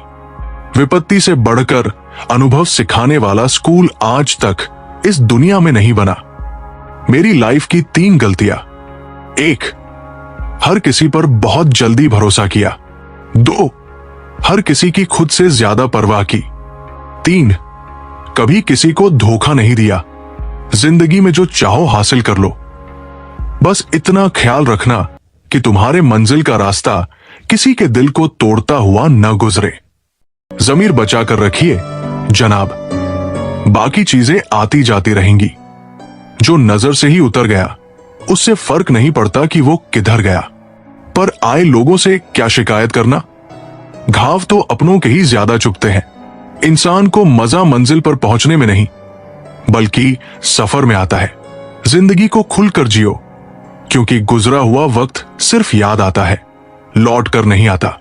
विपत्ति से बढ़कर अनुभव सिखाने वाला स्कूल आज तक इस दुनिया में नहीं बना। मेरी लाइफ की 3 गलतियां। 1, हर किसी पर बहुत जल्दी भरोसा किया। 2, हर किसी की खुद से ज्यादा परवाह की। 3, कभी किसी को धोखा नहीं दिया। जिंदगी में जो चाहो हासिल कर लो। बस इतना ख्याल रखना कि तुम्हारे मंजिल का रास्ता किसी के दिल को तोड़ता हुआ न गुजरे। जमीर बचाकर रखिए जनाब, बाकी चीजें आती जाती रहेंगी। जो नजर से ही उतर गया उससे फर्क नहीं पड़ता कि वो किधर गया। पर आए लोगों से क्या शिकायत करना। घाव तो अपनों के ही ज्यादा चुभते हैं। इंसान को मजा मंजिल पर पहुंचने में नहीं बल्कि सफर में आता है। जिंदगी को खुलकर जियो, क्योंकि गुजरा हुआ वक्त सिर्फ याद आता है, लौट कर नहीं आता।